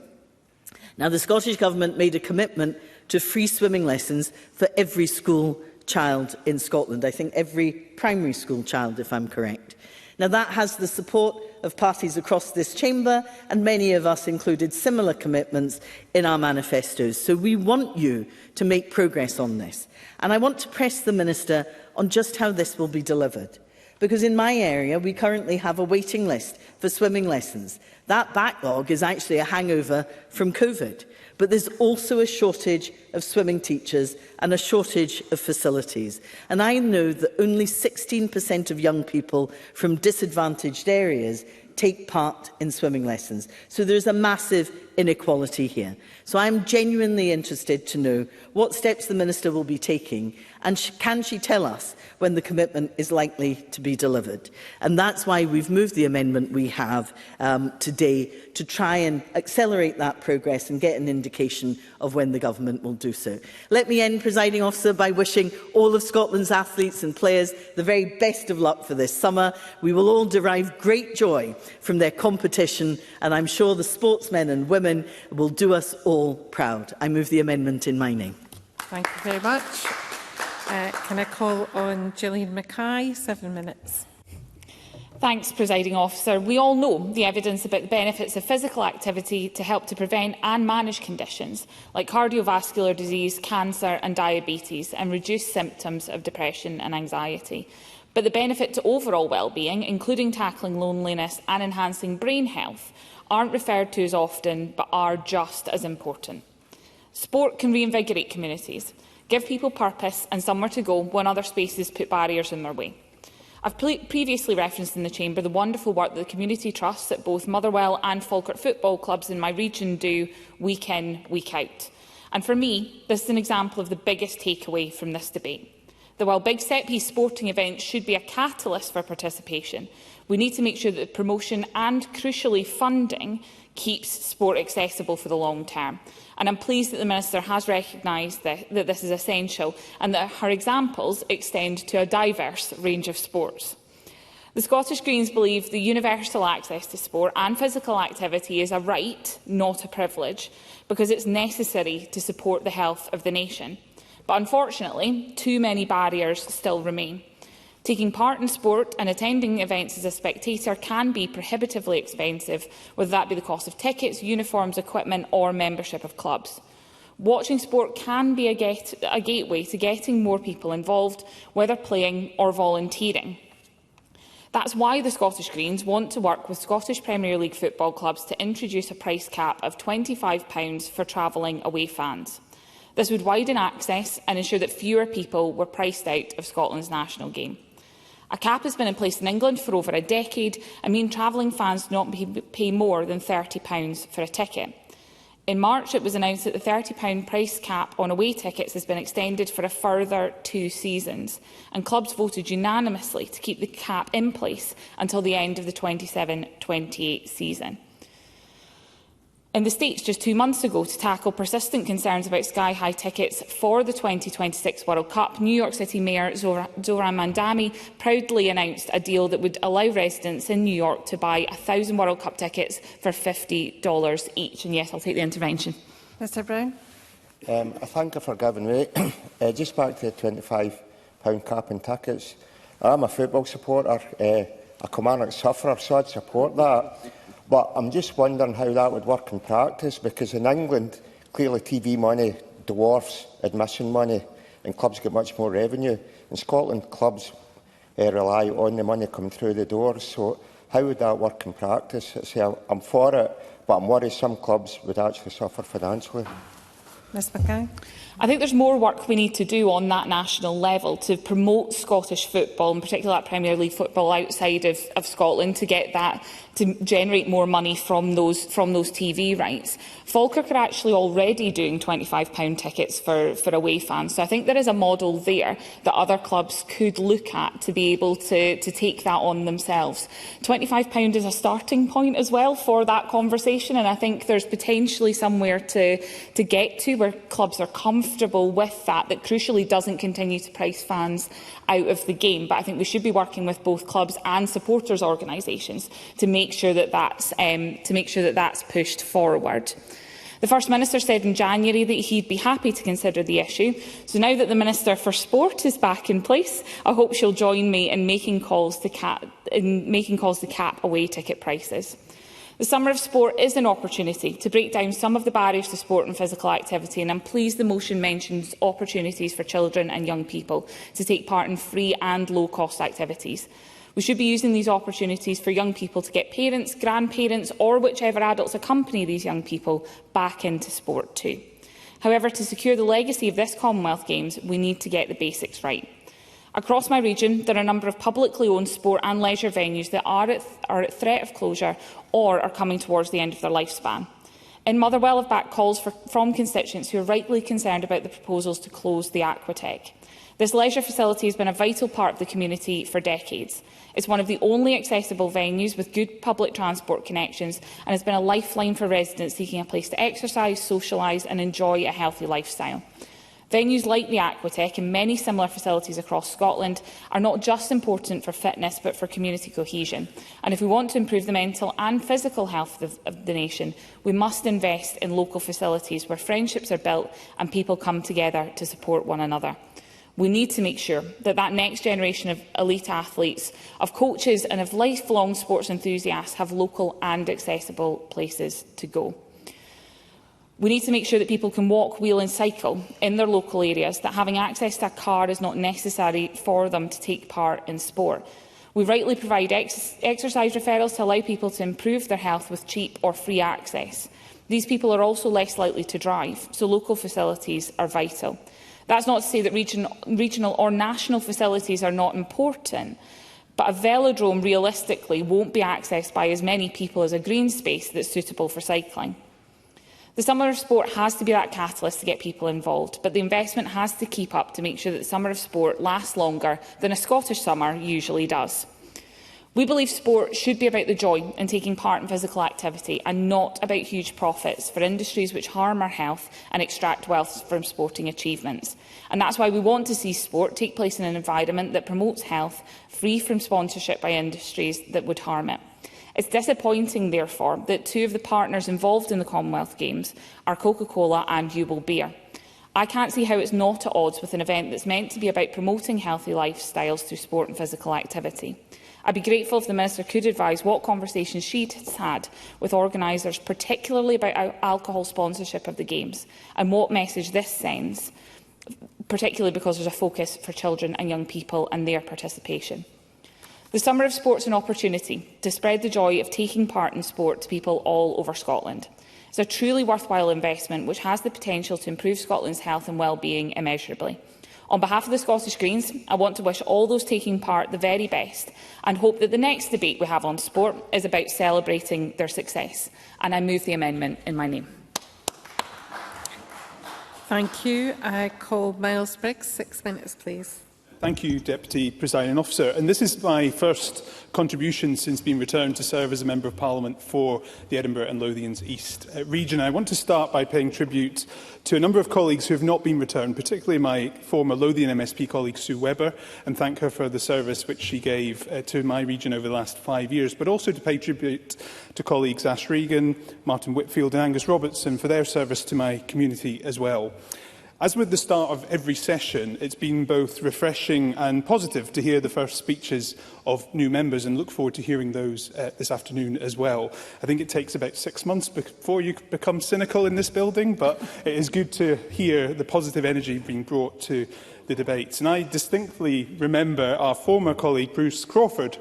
Now, the Scottish Government made a commitment to free swimming lessons for every school child in Scotland. I think every primary school child, if I'm correct. Now, that has the support of parties across this chamber, and many of us included similar commitments in our manifestos. So we want you to make progress on this. And I want to press the Minister on just how this will be delivered. Because in my area, we currently have a waiting list for swimming lessons. That backlog is actually a hangover from COVID. But there's also a shortage of swimming teachers and a shortage of facilities. And I know that only 16% of young people from disadvantaged areas take part in swimming lessons. So there's a massive inequality here. So I'm genuinely interested to know what steps the Minister will be taking, and can she tell us when the commitment is likely to be delivered? And that's why we've moved the amendment we have today, to try and accelerate that progress and get an indication of when the Government will do so. Let me end, Presiding Officer, by wishing all of Scotland's athletes and players the very best of luck for this summer. We will all derive great joy from their competition, and I'm sure the sportsmen and women will do us all proud. I move the amendment in my name. Thank you very much. Can I call on Gillian Mackay? 7 minutes. Thanks, Presiding Officer. We all know the evidence about the benefits of physical activity to help to prevent and manage conditions like cardiovascular disease, cancer and diabetes, and reduce symptoms of depression and anxiety. But the benefit to overall well-being, including tackling loneliness and enhancing brain health, aren't referred to as often, but are just as important. Sport can reinvigorate communities, give people purpose and somewhere to go when other spaces put barriers in their way. I've previously referenced in the Chamber the wonderful work that the community trusts at both Motherwell and Falkirk football clubs in my region do week in, week out. And for me, this is an example of the biggest takeaway from this debate. That while big set-piece sporting events should be a catalyst for participation, we need to make sure that the promotion and, crucially, funding keeps sport accessible for the long term. And I'm pleased that the Minister has recognised that this is essential and that her examples extend to a diverse range of sports. The Scottish Greens believe the universal access to sport and physical activity is a right, not a privilege, because it's necessary to support the health of the nation. But unfortunately, too many barriers still remain. Taking part in sport and attending events as a spectator can be prohibitively expensive, whether that be the cost of tickets, uniforms, equipment or membership of clubs. Watching sport can be a gateway to getting more people involved, whether playing or volunteering. That's why the Scottish Greens want to work with Scottish Premier League football clubs to introduce a price cap of £25 for travelling away fans. This would widen access and ensure that fewer people were priced out of Scotland's national game. A cap has been in place in England for over a decade and means travelling fans do not pay more than £30 for a ticket. In March, it was announced that the £30 price cap on away tickets has been extended for a further 2 seasons, and clubs voted unanimously to keep the cap in place until the end of the 27-28 season. In the States, just 2 months ago, to tackle persistent concerns about sky-high tickets for the 2026 World Cup, New York City Mayor Zohran Mamdani proudly announced a deal that would allow residents in New York to buy 1,000 World Cup tickets for $50 each. And yes, I'll take the intervention. Mr Brown. I thank her for giving way. Just back to the £25 cap in tickets. I'm a football supporter, a Kilmarnock sufferer, so I'd support that. But I'm just wondering how that would work in practice, because in England, clearly TV money dwarfs admission money and clubs get much more revenue. In Scotland, clubs rely on the money coming through the doors. So how would that work in practice? I'm for it, but I'm worried some clubs would actually suffer financially. Ms Mackay. I think there's more work we need to do on that national level to promote Scottish football, in particular that Premier League football outside of Scotland, to get that to generate more money from those TV rights. Falkirk are actually already doing £25 tickets for away fans, so I think there is a model there that other clubs could look at to be able to take that on themselves. £25 is a starting point as well for that conversation, and I think there's potentially somewhere to get to where clubs are comfortable with that crucially doesn't continue to price fans out of the game. But I think we should be working with both clubs and supporters organisations to make sure that that's pushed forward. The First Minister said in January that he'd be happy to consider the issue. So now that the Minister for Sport is back in place, I hope she'll join me in making calls to cap away ticket prices. The Summer of Sport is an opportunity to break down some of the barriers to sport and physical activity, and I'm pleased the motion mentions opportunities for children and young people to take part in free and low-cost activities. We should be using these opportunities for young people to get parents, grandparents or whichever adults accompany these young people back into sport too. However, to secure the legacy of this Commonwealth Games, we need to get the basics right. Across my region, there are a number of publicly owned sport and leisure venues that are at threat of closure or are coming towards the end of their lifespan. In Motherwell, I've backed calls from constituents who are rightly concerned about the proposals to close the Aquatech. This leisure facility has been a vital part of the community for decades. It's one of the only accessible venues with good public transport connections and has been a lifeline for residents seeking a place to exercise, socialise and enjoy a healthy lifestyle. Venues like the Aquatech and many similar facilities across Scotland are not just important for fitness but for community cohesion. And if we want to improve the mental and physical health of the nation, we must invest in local facilities where friendships are built and people come together to support one another. We need to make sure that that next generation of elite athletes, of coaches and of lifelong sports enthusiasts have local and accessible places to go. We need to make sure that people can walk, wheel and cycle in their local areas, that having access to a car is not necessary for them to take part in sport. We rightly provide exercise referrals to allow people to improve their health with cheap or free access. These people are also less likely to drive, so local facilities are vital. That's not to say that regional or national facilities are not important, but a velodrome realistically won't be accessed by as many people as a green space that's suitable for cycling. The summer of sport has to be that catalyst to get people involved, but the investment has to keep up to make sure that the summer of sport lasts longer than a Scottish summer usually does. We believe sport should be about the joy in taking part in physical activity and not about huge profits for industries which harm our health and extract wealth from sporting achievements. And that's why we want to see sport take place in an environment that promotes health, free from sponsorship by industries that would harm it. It's disappointing, therefore, that two of the partners involved in the Commonwealth Games are Coca-Cola and Jubel Beer. I can't see how it's not at odds with an event that's meant to be about promoting healthy lifestyles through sport and physical activity. I'd be grateful if the Minister could advise what conversations she has had with organisers, particularly about alcohol sponsorship of the Games, and what message this sends, particularly because there's a focus for children and young people and their participation. The Summer of Sport is an opportunity to spread the joy of taking part in sport to people all over Scotland. It's a truly worthwhile investment which has the potential to improve Scotland's health and well-being immeasurably. On behalf of the Scottish Greens, I want to wish all those taking part the very best and hope that the next debate we have on sport is about celebrating their success. And I move the amendment in my name. Thank you. I call Miles Briggs. 6 minutes, please. Thank you, Deputy Presiding Officer. And this is my first contribution since being returned to serve as a Member of Parliament for the Edinburgh and Lothians East region. I want to start by paying tribute to a number of colleagues who have not been returned, particularly my former Lothian MSP colleague Sue Webber, and thank her for the service which she gave to my region over the last 5 years, but also to pay tribute to colleagues Ash Regan, Martin Whitfield and Angus Robertson for their service to my community as well. As with the start of every session, it's been both refreshing and positive to hear the first speeches of new members and look forward to hearing those this afternoon as well. I think it takes about 6 months before you become cynical in this building, but it is good to hear the positive energy being brought to the debates. And I distinctly remember our former colleague Bruce Crawford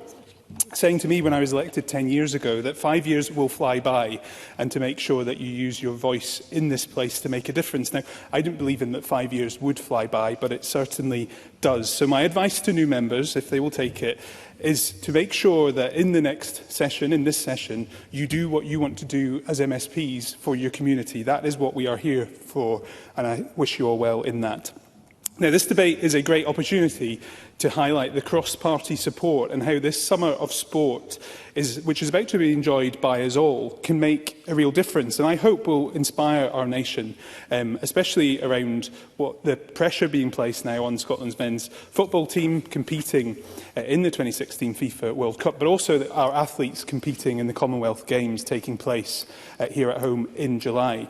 saying to me when I was elected 10 years ago that 5 years will fly by and to make sure that you use your voice in this place to make a difference. Now, I didn't believe in that 5 years would fly by, but it certainly does. So my advice to new members, if they will take it, is to make sure that in the next session, in this session, you do what you want to do as MSPs for your community. That is what we are here for, and I wish you all well in that. Now, this debate is a great opportunity to highlight the cross-party support and how this summer of sport, which is about to be enjoyed by us all, can make a real difference. And I hope will inspire our nation, especially around what the pressure being placed now on Scotland's men's football team competing in the 2016 FIFA World Cup, but also our athletes competing in the Commonwealth Games taking place here at home in July.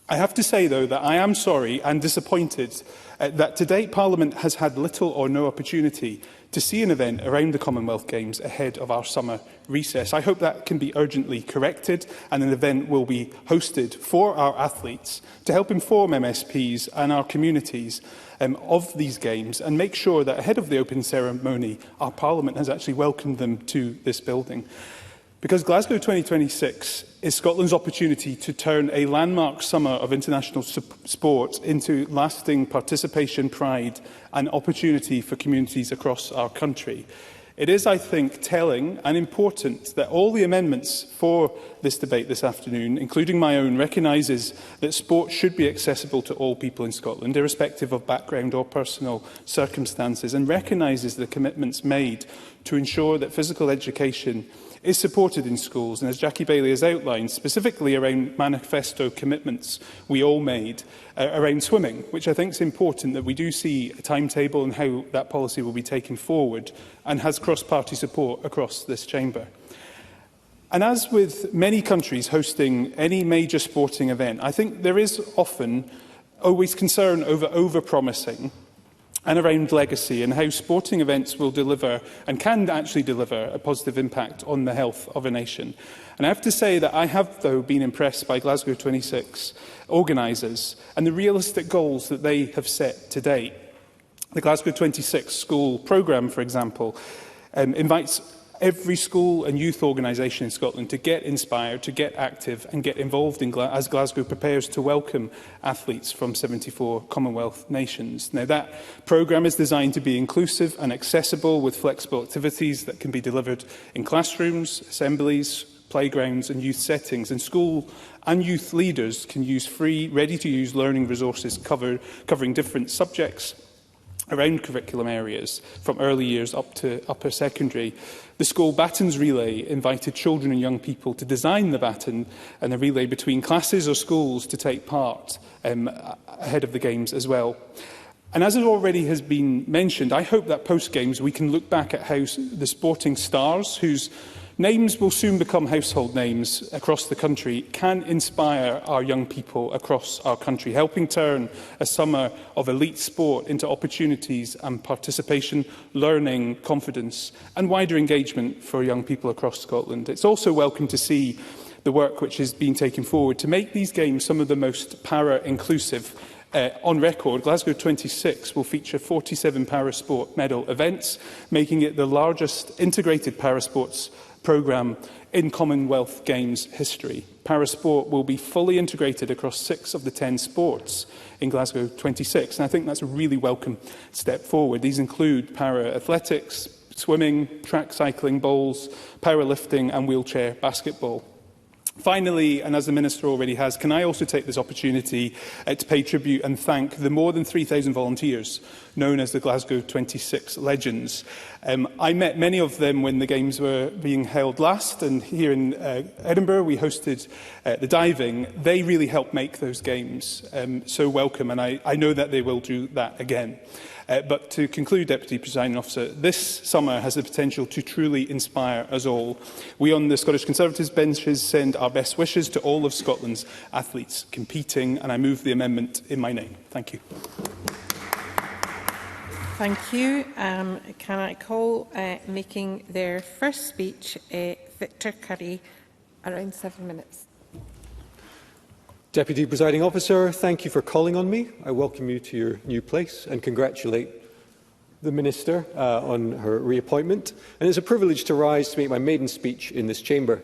I have to say, though, that I am sorry and disappointed that to date Parliament has had little or no opportunity to see an event around the Commonwealth Games ahead of our summer recess. I hope that can be urgently corrected and an event will be hosted for our athletes to help inform MSPs and our communities of these games and make sure that ahead of the open ceremony our Parliament has actually welcomed them to this building. Because Glasgow 2026 is Scotland's opportunity to turn a landmark summer of international sport into lasting participation, pride and opportunity for communities across our country. It is, I think, telling and important that all the amendments for this debate this afternoon, including my own, recognises that sport should be accessible to all people in Scotland, irrespective of background or personal circumstances, and recognises the commitments made to ensure that physical education is supported in schools, and as Jackie Bailey has outlined, specifically around manifesto commitments we all made around swimming, which I think is important that we do see a timetable and how that policy will be taken forward and has cross-party support across this chamber. And as with many countries hosting any major sporting event, I think there is often always concern over over-promising and around legacy and how sporting events will deliver and can actually deliver a positive impact on the health of a nation. And I have to say that I have, though, been impressed by Glasgow 26 organisers and the realistic goals that they have set to date. The Glasgow 26 school programme, for example, invites every school and youth organisation in Scotland to get inspired, to get active and get involved in as Glasgow prepares to welcome athletes from 74 Commonwealth nations. Now, that programme is designed to be inclusive and accessible with flexible activities that can be delivered in classrooms, assemblies, playgrounds and youth settings. And school and youth leaders can use free, ready-to-use learning resources covering different subjects around curriculum areas from early years up to upper secondary. The school batons relay invited children and young people to design the baton and the relay between classes or schools to take part ahead of the games as well. And as it already has been mentioned, I hope that post-games we can look back at how the sporting stars, whose names will soon become household names across the country, can inspire our young people across our country, helping turn a summer of elite sport into opportunities and participation, learning, confidence and wider engagement for young people across Scotland. It's also welcome to see the work which is being taken forward to make these games some of the most para-inclusive on record. Glasgow 26 will feature 47 para-sport medal events, making it the largest integrated para-sports programme in Commonwealth Games history. Parasport will be fully integrated across 6 of the 10 sports in Glasgow 26, and I think that's a really welcome step forward. These include para-athletics, swimming, track cycling, bowls, powerlifting and wheelchair basketball. Finally, and as the Minister already has, can I also take this opportunity to pay tribute and thank the more than 3,000 volunteers known as the Glasgow 26 Legends. I met many of them when the Games were being held last, and here in Edinburgh we hosted the diving. They really helped make those Games so welcome, and I know that they will do that again. But to conclude, Deputy Presiding Officer, this summer has the potential to truly inspire us all. We on the Scottish Conservatives benches send our best wishes to all of Scotland's athletes competing, and I move the amendment in my name. Thank you. Thank you. Can I call making their first speech Victor Curry, around 7 minutes. Deputy Presiding Officer, thank you for calling on me. I welcome you to your new place and congratulate the Minister on her reappointment. And it's a privilege to rise to make my maiden speech in this chamber.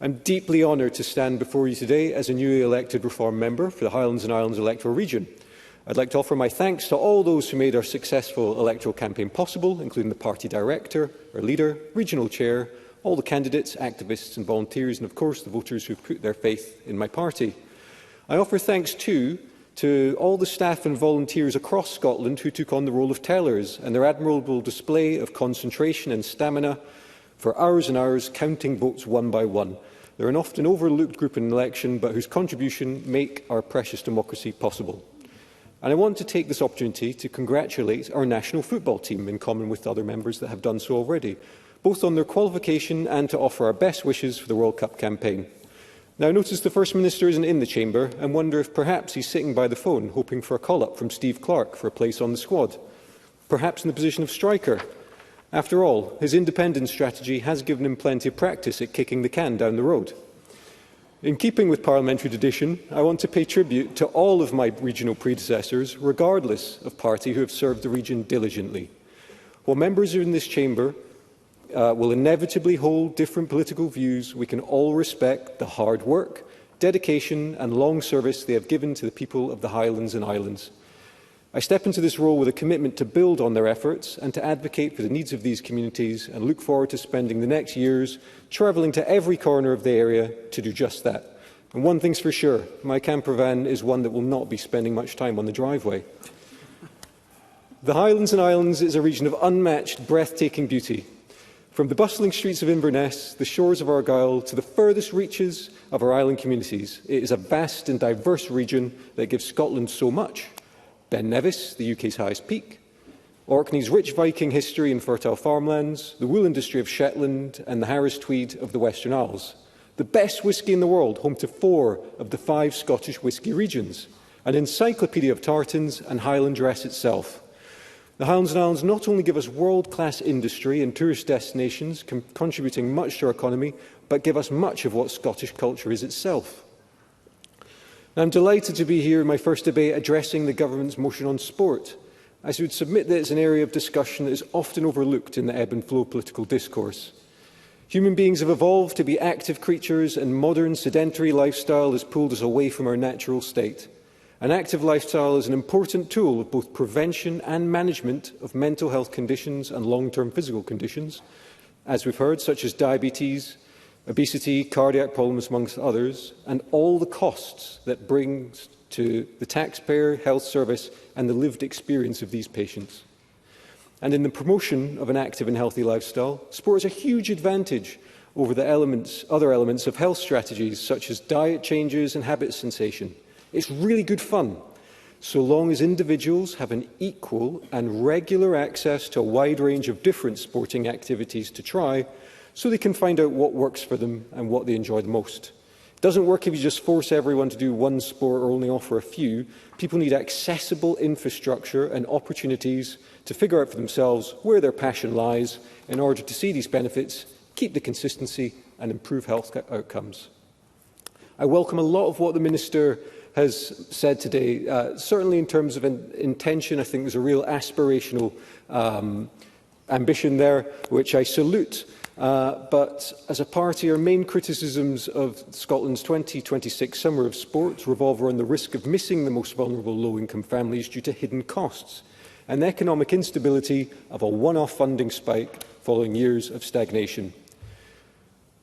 I'm deeply honoured to stand before you today as a newly elected Reform member for the Highlands and Islands electoral region. I'd like to offer my thanks to all those who made our successful electoral campaign possible, including the party director, our leader, regional chair, all the candidates, activists and volunteers, and of course the voters who put their faith in my party. I offer thanks too to all the staff and volunteers across Scotland who took on the role of tellers and their admirable display of concentration and stamina for hours and hours counting votes one by one. They're an often overlooked group in an election, but whose contribution make our precious democracy possible. And I want to take this opportunity to congratulate our national football team, in common with other members that have done so already, both on their qualification and to offer our best wishes for the World Cup campaign. Now, I notice the First Minister isn't in the chamber and wonder if perhaps he's sitting by the phone hoping for a call-up from Steve Clark for a place on the squad, perhaps in the position of striker. After all, his independence strategy has given him plenty of practice at kicking the can down the road. In keeping with parliamentary tradition, I want to pay tribute to all of my regional predecessors, regardless of party, who have served the region diligently. While members in this chamber will inevitably hold different political views, we can all respect the hard work, dedication and long service they have given to the people of the Highlands and Islands. I step into this role with a commitment to build on their efforts and to advocate for the needs of these communities, and look forward to spending the next years travelling to every corner of the area to do just that. And one thing's for sure, my camper van is one that will not be spending much time on the driveway. The Highlands and Islands is a region of unmatched, breathtaking beauty. From the bustling streets of Inverness, the shores of Argyll, to the furthest reaches of our island communities, it is a vast and diverse region that gives Scotland so much. Ben Nevis, the UK's highest peak, Orkney's rich Viking history and fertile farmlands, the wool industry of Shetland and the Harris Tweed of the Western Isles. The best whisky in the world, home to 4 of the 5 Scottish whisky regions. An encyclopedia of tartans and Highland dress itself. The Highlands and Islands not only give us world-class industry and tourist destinations, contributing much to our economy, but give us much of what Scottish culture is itself. I'm delighted to be here in my first debate addressing the Government's motion on sport. I would submit that it's an area of discussion that is often overlooked in the ebb and flow political discourse. Human beings have evolved to be active creatures, and modern sedentary lifestyle has pulled us away from our natural state. An active lifestyle is an important tool of both prevention and management of mental health conditions and long-term physical conditions, as we've heard, such as diabetes, obesity, cardiac problems, amongst others, and all the costs that brings to the taxpayer, health service and the lived experience of these patients. And in the promotion of an active and healthy lifestyle, sport is a huge advantage over the other elements of health strategies, such as diet changes and habit sensation. It's really good fun, so long as individuals have an equal and regular access to a wide range of different sporting activities to try, so they can find out what works for them and what they enjoy the most. It doesn't work if you just force everyone to do one sport or only offer a few. People need accessible infrastructure and opportunities to figure out for themselves where their passion lies in order to see these benefits, keep the consistency and improve health outcomes. I welcome a lot of what the Minister has said today. Certainly in terms of intention, I think there's a real aspirational ambition there, which I salute. But as a party, our main criticisms of Scotland's 2026 Summer of Sport revolve around the risk of missing the most vulnerable low-income families due to hidden costs and the economic instability of a one-off funding spike following years of stagnation.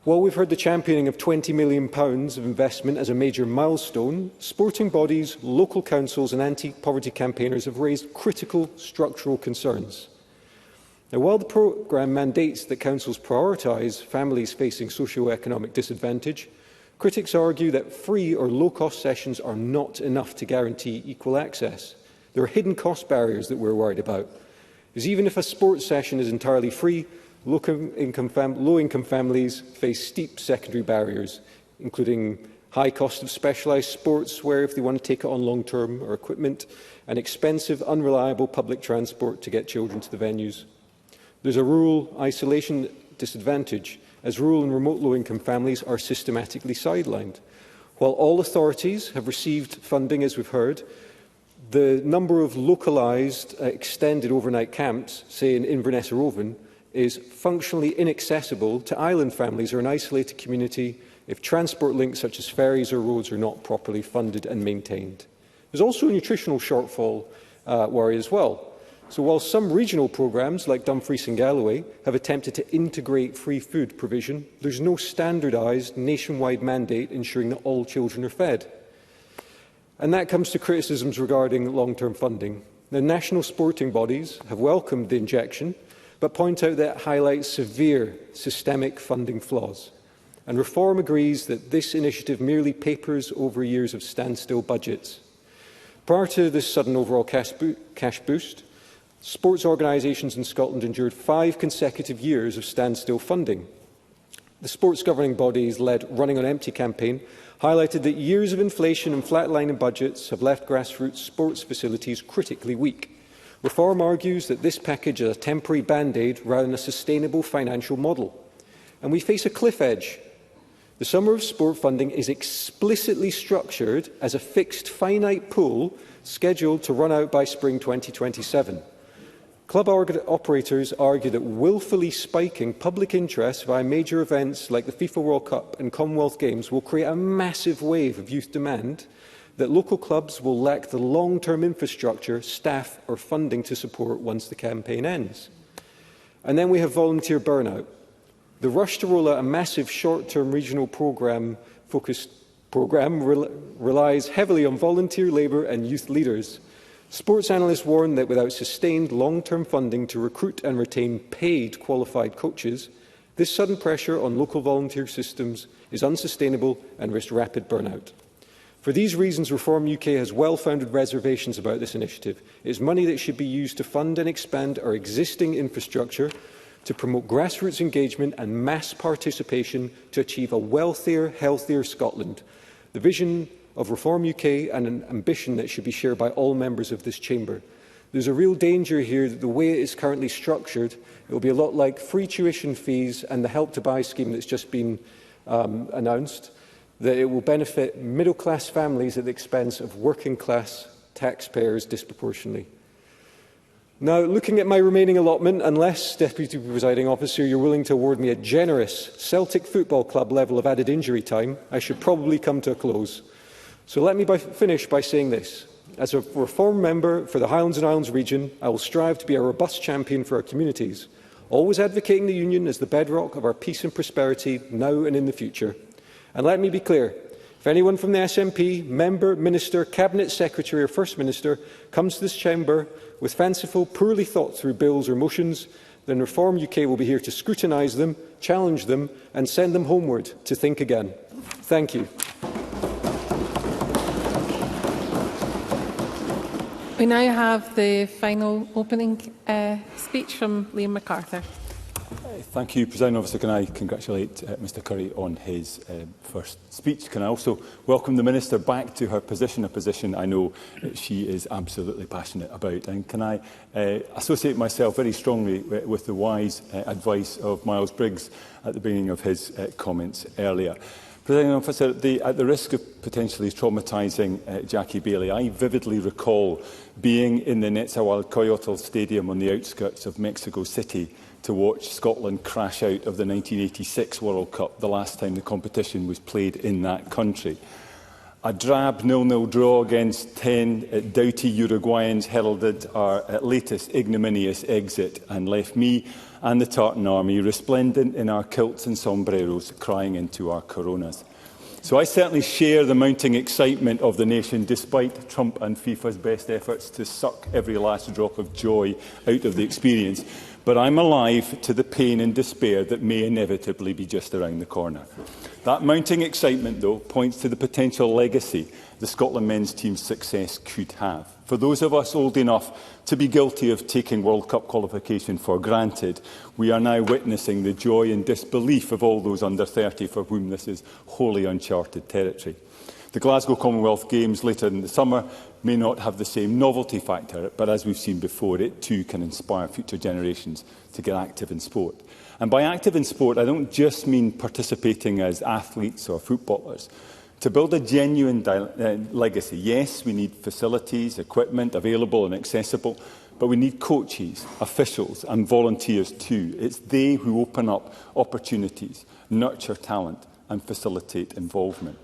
While we've heard the championing of £20 million of investment as a major milestone, sporting bodies, local councils and anti-poverty campaigners have raised critical structural concerns. Now, while the programme mandates that councils prioritise families facing socio-economic disadvantage, critics argue that free or low-cost sessions are not enough to guarantee equal access. There are hidden cost barriers that we're worried about, because even if a sports session is entirely free, low-income families face steep secondary barriers, including high cost of specialised sports, where if they want to take it on long-term, or equipment, and expensive, unreliable public transport to get children to the venues. There's a rural isolation disadvantage, as rural and remote low-income families are systematically sidelined. While all authorities have received funding, as we've heard, the number of localised, extended overnight camps, say in Inverness or Oven, is functionally inaccessible to island families or an isolated community if transport links such as ferries or roads are not properly funded and maintained. There's also a nutritional shortfall worry as well. So while some regional programmes, like Dumfries and Galloway, have attempted to integrate free food provision, there's no standardised nationwide mandate ensuring that all children are fed. And that comes to criticisms regarding long-term funding. The national sporting bodies have welcomed the injection, but point out that it highlights severe systemic funding flaws. And Reform agrees that this initiative merely papers over years of standstill budgets. Prior to this sudden overall cash boost, sports organisations in Scotland endured 5 consecutive years of standstill funding. The sports governing bodies led Running on Empty campaign highlighted that years of inflation and flatlining budgets have left grassroots sports facilities critically weak. Reform argues that this package is a temporary band-aid rather than a sustainable financial model. And we face a cliff edge. The Summer of Sport funding is explicitly structured as a fixed finite pool scheduled to run out by spring 2027. Club operators argue that willfully spiking public interest via major events like the FIFA World Cup and Commonwealth Games will create a massive wave of youth demand that local clubs will lack the long-term infrastructure, staff or funding to support once the campaign ends. And then we have volunteer burnout. The rush to roll out a massive short-term regional focused programme relies heavily on volunteer labour and youth leaders. Sports analysts warn that without sustained long-term funding to recruit and retain paid qualified coaches, this sudden pressure on local volunteer systems is unsustainable and risks rapid burnout. For these reasons, Reform UK has well-founded reservations about this initiative. It is money that should be used to fund and expand our existing infrastructure, to promote grassroots engagement and mass participation to achieve a wealthier, healthier Scotland. The vision of Reform UK and an ambition that should be shared by all members of this chamber. There's a real danger here that the way it is currently structured, it will be a lot like free tuition fees and the Help to Buy scheme that's just been announced, that it will benefit middle-class families at the expense of working-class taxpayers disproportionately. Now, looking at my remaining allotment, unless, Deputy Presiding Officer, you're willing to award me a generous Celtic Football Club level of added injury time, I should probably come to a close. So let me finish by saying this. As a Reform member for the Highlands and Islands region, I will strive to be a robust champion for our communities, always advocating the Union as the bedrock of our peace and prosperity now and in the future. And let me be clear, if anyone from the SNP, member, minister, cabinet secretary or first minister comes to this chamber with fanciful, poorly thought through bills or motions, then Reform UK will be here to scrutinise them, challenge them and send them homeward to think again. Thank you. We now have the final opening speech from Liam MacArthur. Thank you, Presiding Officer. Can I congratulate Mr Curry on his first speech? Can I also welcome the Minister back to her position, a position I know that she is absolutely passionate about? And can I associate myself very strongly with the wise advice of Miles Briggs at the beginning of his comments earlier? Presiding Officer, at the risk of potentially traumatising Jackie Bailey, I vividly recall being in the Netzahualcoyotl Stadium on the outskirts of Mexico City to watch Scotland crash out of the 1986 World Cup, the last time the competition was played in that country. A drab 0-0 draw against 10 doughty Uruguayans heralded our latest ignominious exit and left me and the Tartan Army resplendent in our kilts and sombreros, crying into our coronas. So I certainly share the mounting excitement of the nation, despite Trump and FIFA's best efforts to suck every last drop of joy out of the experience. But I'm alive to the pain and despair that may inevitably be just around the corner. That mounting excitement, though, points to the potential legacy the Scotland men's team's success could have. For those of us old enough to be guilty of taking World Cup qualification for granted, we are now witnessing the joy and disbelief of all those under 30 for whom this is wholly uncharted territory. The Glasgow Commonwealth Games later in the summer may not have the same novelty factor, but as we've seen before, it too can inspire future generations to get active in sport. And by active in sport, I don't just mean participating as athletes or footballers. To build a genuine legacy, yes, we need facilities, equipment available and accessible, but we need coaches, officials and volunteers too. It's they who open up opportunities, nurture talent and facilitate involvement.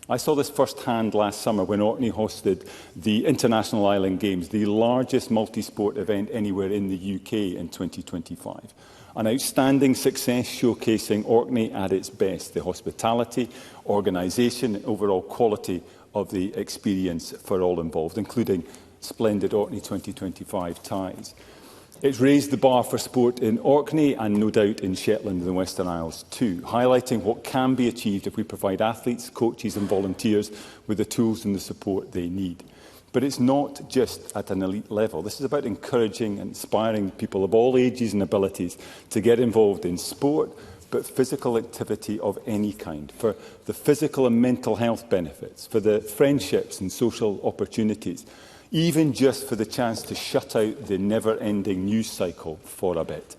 I saw this firsthand last summer when Orkney hosted the International Island Games, the largest multi-sport event anywhere in the UK in 2025. An outstanding success showcasing Orkney at its best, the hospitality, organisation and overall quality of the experience for all involved, including splendid Orkney 2025 ties. It's raised the bar for sport in Orkney and no doubt in Shetland and the Western Isles too, highlighting what can be achieved if we provide athletes, coaches and volunteers with the tools and the support they need. But it's not just at an elite level. This is about encouraging and inspiring people of all ages and abilities to get involved in sport, but physical activity of any kind, for the physical and mental health benefits, for the friendships and social opportunities, even just for the chance to shut out the never-ending news cycle for a bit.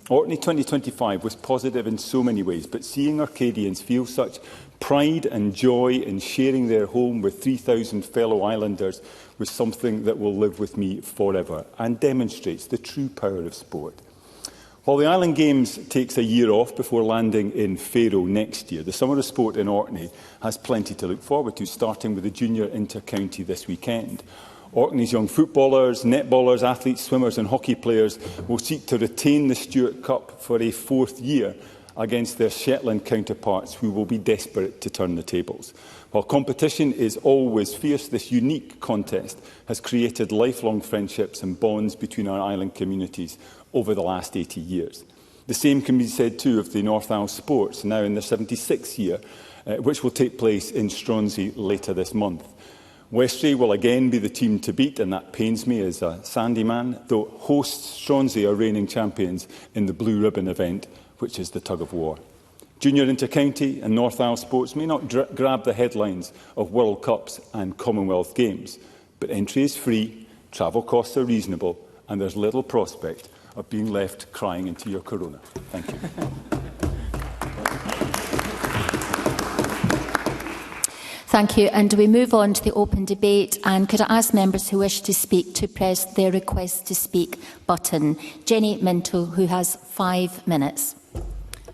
Orkney 2025 was positive in so many ways, but seeing Arcadians feel such Pride and joy in sharing their home with 3,000 fellow islanders was something that will live with me forever and demonstrates the true power of sport. While the Island Games takes a year off before landing in Faroe next year, the Summer of Sport in Orkney has plenty to look forward to, starting with the Junior Inter-County this weekend. Orkney's young footballers, netballers, athletes, swimmers and hockey players will seek to retain the Stewart Cup for a fourth year against their Shetland counterparts, who will be desperate to turn the tables. While competition is always fierce, this unique contest has created lifelong friendships and bonds between our island communities over the last 80 years. The same can be said too of the North Isle Sports, now in their 76th year, which will take place in Stronsay later this month. Westray will again be the team to beat, and that pains me as a Sandy man, though hosts Stronsay are reigning champions in the Blue Ribbon event, which is the tug of war. Junior Inter-County and North Isle Sports may not grab the headlines of World Cups and Commonwealth Games, but entry is free, travel costs are reasonable, and there's little prospect of being left crying into your corona. Thank you. Thank you. And we move on to the open debate. And could I ask members who wish to speak to press their request to speak button? Jenny Minto, who has 5 minutes.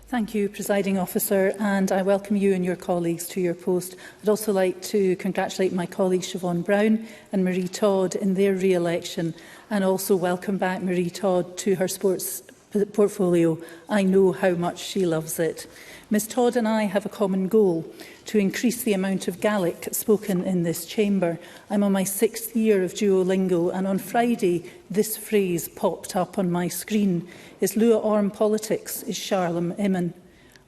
Thank you, Presiding Officer, and I welcome you and your colleagues to your post. I'd also like to congratulate my colleagues Siobhan Brown and Marie Todd in their re-election, and also welcome back Marie Todd to her sports portfolio. I know how much she loves it. Ms Todd and I have a common goal: to increase the amount of Gaelic spoken in this chamber. I'm on my 6th year of Duolingo, and on Friday this phrase popped up on my screen. Is Lua Orm politics, is Charlam Iman.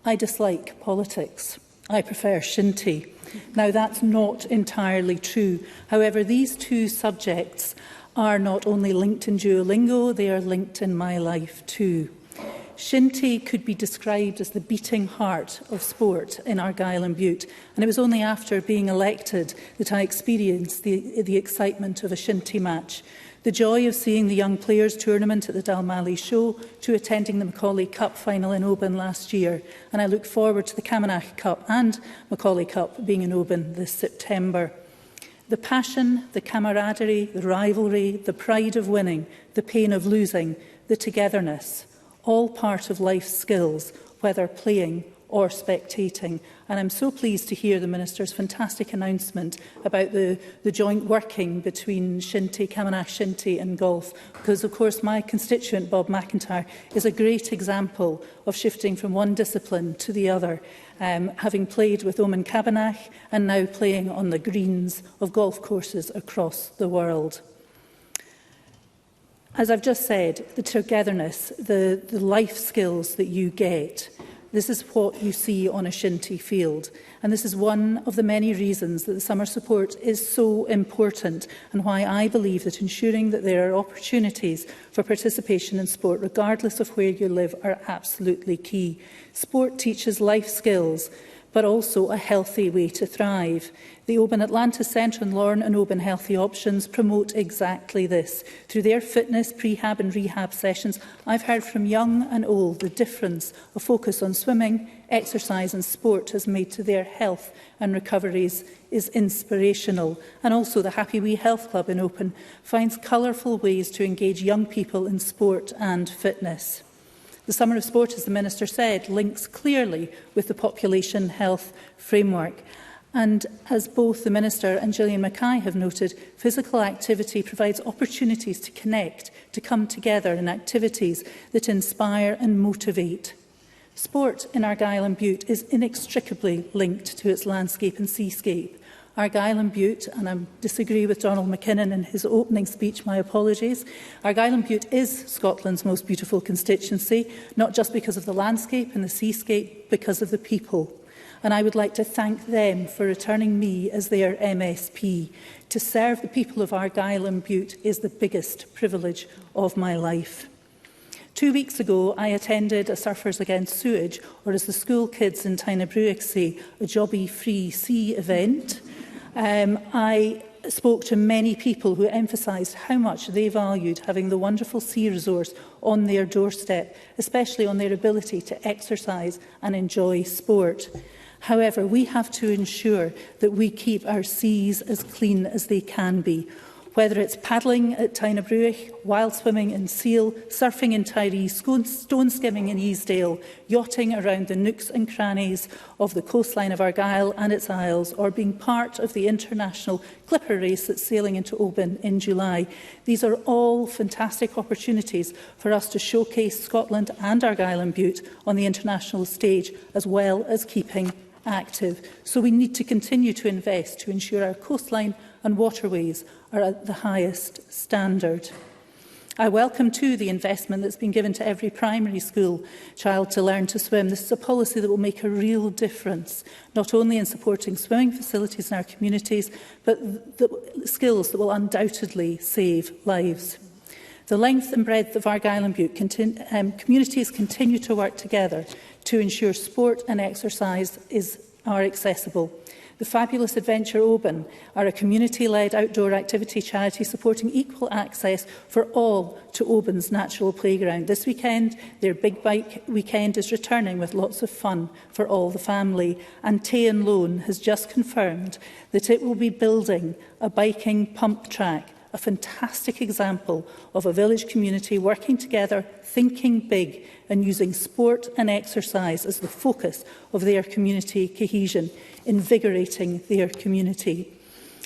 I dislike politics. I prefer shinty. Now that's not entirely true. However, these two subjects are not only linked in Duolingo, they are linked in my life too. Shinty could be described as the beating heart of sport in Argyll and Bute, and it was only after being elected that I experienced the excitement of a Shinty match. The joy of seeing the young players tournament at the Dalmally Show, to attending the Macaulay Cup final in Oban last year, and I look forward to the Camanachd Cup and Macaulay Cup being in Oban this September. The passion, the camaraderie, the rivalry, the pride of winning, the pain of losing, the togetherness, all part of life's skills, whether playing or spectating. And I'm so pleased to hear the Minister's fantastic announcement about the joint working between Shinty, Camanachd Shinty and golf, because of course my constituent Bob McIntyre is a great example of shifting from one discipline to the other, having played with Oman Cabanach and now playing on the greens of golf courses across the world. As I've just said, the togetherness, the life skills that you get, this is what you see on a Shinty field. And this is one of the many reasons that the summer support is so important, and why I believe that ensuring that there are opportunities for participation in sport, regardless of where you live, are absolutely key. Sport teaches life skills, but also a healthy way to thrive. The Oban Atlantis Centre and Lorne and Oban Healthy Options promote exactly this. Through their fitness, prehab and rehab sessions, I've heard from young and old the difference a focus on swimming, exercise and sport has made to their health and recoveries is inspirational. And also the Happy Wee Health Club in Oban finds colourful ways to engage young people in sport and fitness. The Summer of Sport, as the Minister said, links clearly with the population health framework. And as both the Minister and Gillian Mackay have noted, physical activity provides opportunities to connect, to come together in activities that inspire and motivate. Sport in Argyll and Bute is inextricably linked to its landscape and seascape. Argyll and Bute, and I disagree with Donald McKinnon in his opening speech, my apologies, Argyll and Bute is Scotland's most beautiful constituency, not just because of the landscape and the seascape, because of the people. And I would like to thank them for returning me as their MSP. To serve the people of Argyll and Bute is the biggest privilege of my life. 2 weeks ago, I attended a Surfers Against Sewage, or as the school kids in Tynebruick say, a jobby-free sea event. I spoke to many people who emphasised how much they valued having the wonderful sea resource on their doorstep, especially on their ability to exercise and enjoy sport. However, we have to ensure that we keep our seas as clean as they can be. Whether it's paddling at Tynabrewich, wild swimming in Seal, surfing in Tyree, stone skimming in Easdale, yachting around the nooks and crannies of the coastline of Argyll and its isles, or being part of the international clipper race that's sailing into Oban in July. These are all fantastic opportunities for us to showcase Scotland and Argyll and Bute on the international stage, as well as keeping active. So we need to continue to invest to ensure our coastline and waterways are at the highest standard. I welcome too the investment that's been given to every primary school child to learn to swim. This is a policy that will make a real difference, not only in supporting swimming facilities in our communities, but the skills that will undoubtedly save lives. The length and breadth of Argyll and Bute communities continue to work together to ensure sport and exercise are accessible. The fabulous Adventure Oban are a community-led outdoor activity charity supporting equal access for all to Oban's natural playground. This weekend, their Big Bike Weekend is returning with lots of fun for all the family. And Tay and Lone has just confirmed that it will be building a biking pump track, a fantastic example of a village community working together, thinking big and using sport and exercise as the focus of their community cohesion, invigorating their community.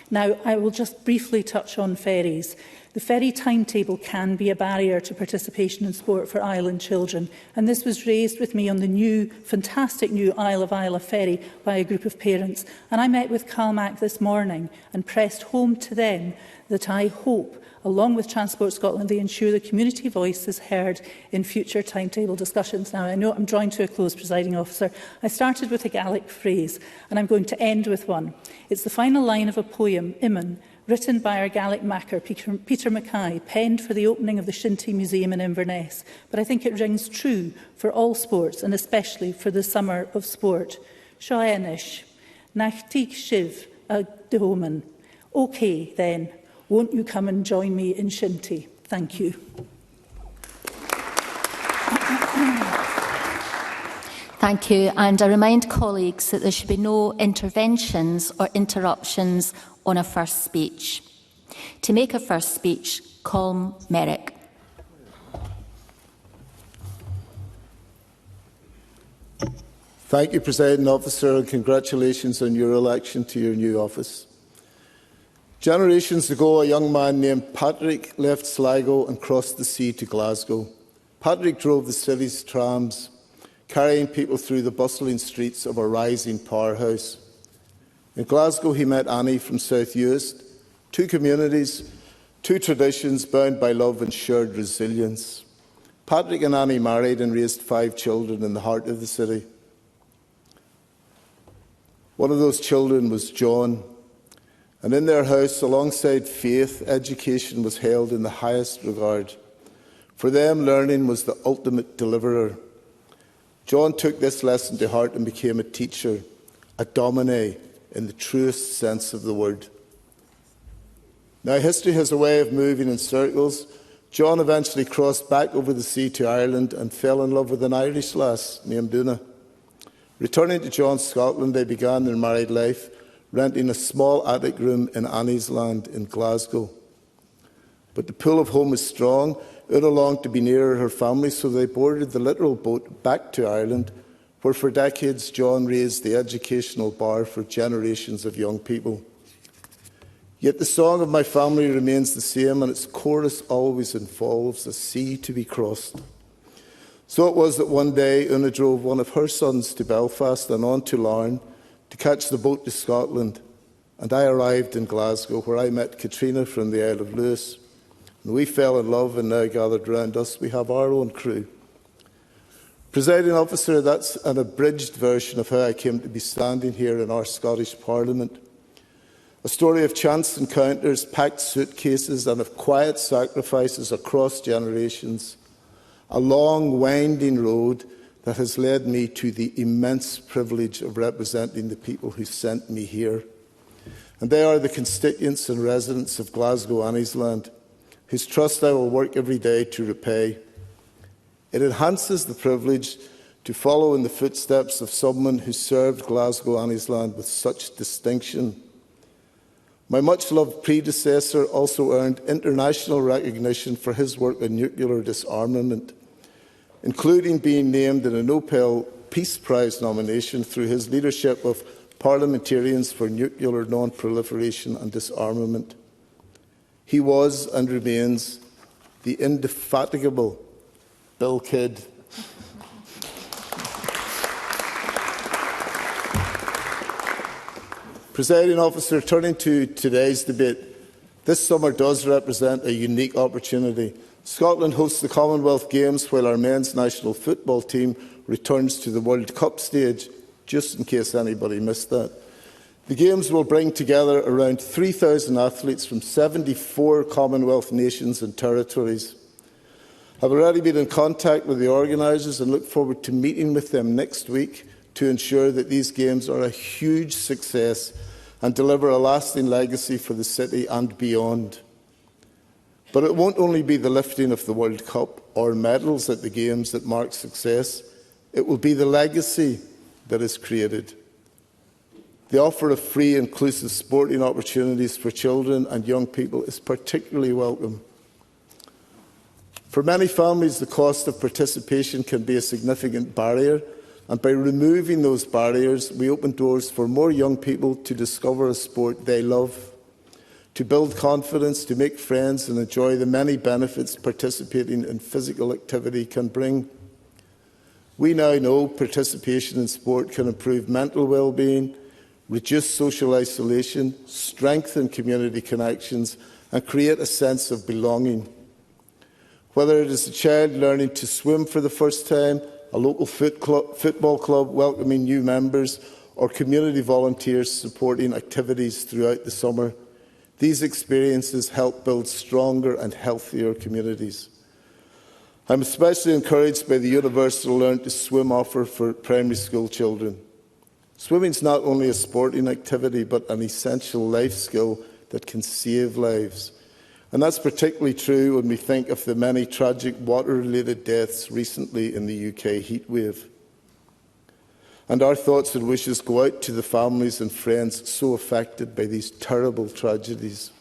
Now, I will just briefly touch on ferries. The ferry timetable can be a barrier to participation in sport for island children, and this was raised with me on the fantastic new Isle of Islay ferry by a group of parents. And I met with Calmac this morning and pressed home to them that I hope, along with Transport Scotland, they ensure the community voice is heard in future timetable discussions. Now, I know I'm drawing to a close, Presiding Officer. I started with a Gaelic phrase, and I'm going to end with one. It's the final line of a poem, Iman, written by our Gaelic macker, Peter Mackay, penned for the opening of the Shinty Museum in Inverness. But I think it rings true for all sports, and especially for the summer of sport. Shoenish, Nachtig Shiv, a Dehoman. OK, then. Won't you come and join me in Shinty? Thank you. Thank you. And I remind colleagues that there should be no interventions or interruptions on a first speech. To make a first speech, Colin Merrick. Thank you, Presiding Officer, and congratulations on your election to your new office. Generations ago, a young man named Patrick left Sligo and crossed the sea to Glasgow. Patrick drove the city's trams, carrying people through the bustling streets of a rising powerhouse. In Glasgow, he met Annie from South Uist, two communities, two traditions bound by love and shared resilience. Patrick and Annie married and raised 5 children in the heart of the city. One of those children was John. And in their house, alongside faith, education was held in the highest regard. For them, learning was the ultimate deliverer. John took this lesson to heart and became a teacher, a domine in the truest sense of the word. Now, history has a way of moving in circles. John eventually crossed back over the sea to Ireland and fell in love with an Irish lass named Una. Returning to John's Scotland, they began their married life, renting a small attic room in Annie's Land in Glasgow. But the pull of home was strong. Una longed to be nearer her family, so they boarded the literal boat back to Ireland, where for decades John raised the educational bar for generations of young people. Yet the song of my family remains the same, and its chorus always involves a sea to be crossed. So it was that one day Una drove one of her sons to Belfast and on to Larne to catch the boat to Scotland, and I arrived in Glasgow, where I met Katrina from the Isle of Lewis. And we fell in love, and now gathered round us, we have our own crew. Presiding Officer, that's an abridged version of how I came to be standing here in our Scottish Parliament. A story of chance encounters, packed suitcases, and of quiet sacrifices across generations. A long, winding road that has led me to the immense privilege of representing the people who sent me here. And they are the constituents and residents of Glasgow Annie's Land, whose trust I will work every day to repay. It enhances the privilege to follow in the footsteps of someone who served Glasgow Anniesland with such distinction. My much-loved predecessor also earned international recognition for his work on nuclear disarmament, including being named in a Nobel Peace Prize nomination through his leadership of Parliamentarians for Nuclear Non-Proliferation and Disarmament. He was and remains the indefatigable Bill Kidd. Presiding Officer, turning to today's debate, this summer does represent a unique opportunity. Scotland hosts the Commonwealth Games while our men's national football team returns to the World Cup stage, just in case anybody missed that. The Games will bring together around 3,000 athletes from 74 Commonwealth nations and territories. I've already been in contact with the organisers and look forward to meeting with them next week to ensure that these Games are a huge success and deliver a lasting legacy for the city and beyond. But it won't only be the lifting of the World Cup or medals at the Games that mark success. It will be the legacy that is created. The offer of free, inclusive sporting opportunities for children and young people is particularly welcome. For many families, the cost of participation can be a significant barrier, and by removing those barriers, we open doors for more young people to discover a sport they love, to build confidence, to make friends and enjoy the many benefits participating in physical activity can bring. We now know participation in sport can improve mental well-being, reduce social isolation, strengthen community connections and create a sense of belonging. Whether it is a child learning to swim for the first time, a local football club welcoming new members, or community volunteers supporting activities throughout the summer, these experiences help build stronger and healthier communities. I'm especially encouraged by the universal Learn to Swim offer for primary school children. Swimming is not only a sporting activity, but an essential life skill that can save lives. And that's particularly true when we think of the many tragic water-related deaths recently in the UK heatwave. And our thoughts and wishes go out to the families and friends so affected by these terrible tragedies.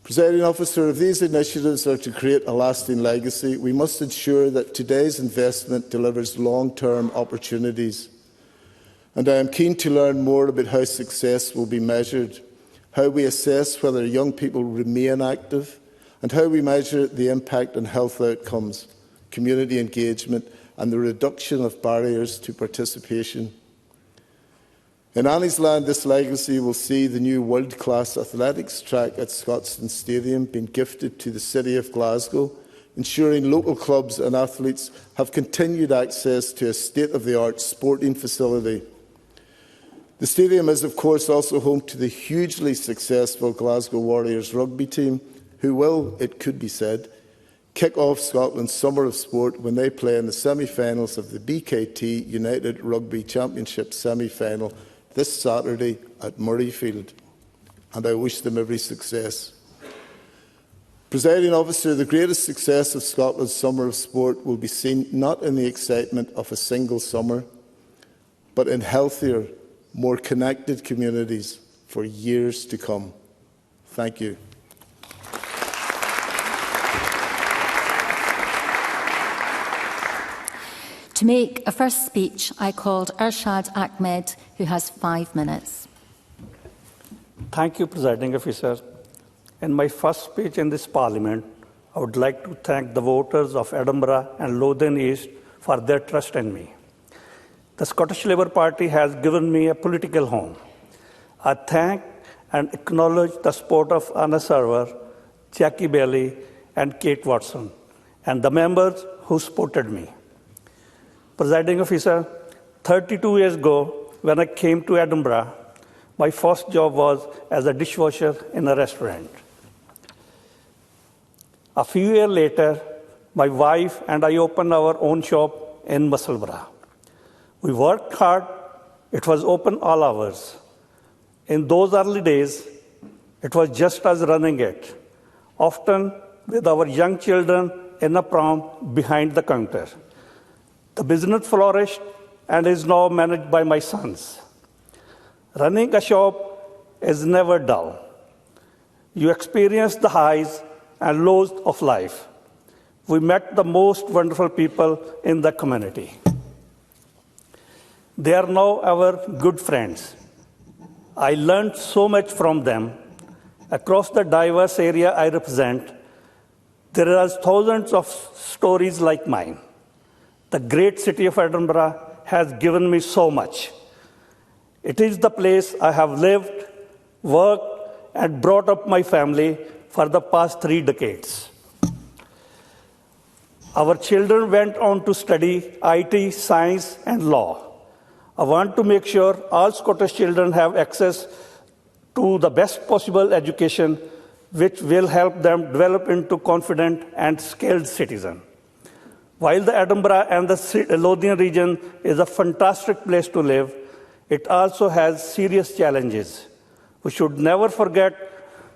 Presiding Officer, if these initiatives are to create a lasting legacy, we must ensure that today's investment delivers long-term opportunities. And I am keen to learn more about how success will be measured, how we assess whether young people remain active, and how we measure the impact on health outcomes, community engagement, and the reduction of barriers to participation. In Anniesland, this legacy will see the new world-class athletics track at Scotstoun Stadium being gifted to the City of Glasgow, ensuring local clubs and athletes have continued access to a state-of-the-art sporting facility. The stadium is, of course, also home to the hugely successful Glasgow Warriors rugby team, who will, it could be said, kick off Scotland's Summer of Sport when they play in the semi-finals of the BKT United Rugby Championship semi-final this Saturday at Murrayfield. And I wish them every success. Presiding Officer, the greatest success of Scotland's Summer of Sport will be seen not in the excitement of a single summer, but in healthier, more connected communities for years to come. Thank you. To make a first speech, I called Arshad Ahmed, who has 5 minutes. Thank you, Presiding Officer. In my first speech in this Parliament, I would like to thank the voters of Edinburgh and Lothian East for their trust in me. The Scottish Labour Party has given me a political home. I thank and acknowledge the support of Anna Server, Jackie Bailey, and Kate Watson, and the members who supported me. Presiding Officer, 32 years ago, when I came to Edinburgh, my first job was as a dishwasher in a restaurant. A few years later, my wife and I opened our own shop in Musselburgh. We worked hard. It was open all hours. In those early days, it was just us running it, often with our young children in a pram behind the counter. The business flourished and is now managed by my sons. Running a shop is never dull. You experience the highs and lows of life. We met the most wonderful people in the community. They are now our good friends. I learned so much from them. Across the diverse area I represent, there are thousands of stories like mine. The great city of Edinburgh has given me so much. It is the place I have lived, worked, and brought up my family for the past 3 decades. Our children went on to study IT, science, and law. I want to make sure all Scottish children have access to the best possible education, which will help them develop into confident and skilled citizens. While the Edinburgh and the Lothian region is a fantastic place to live, it also has serious challenges. We should never forget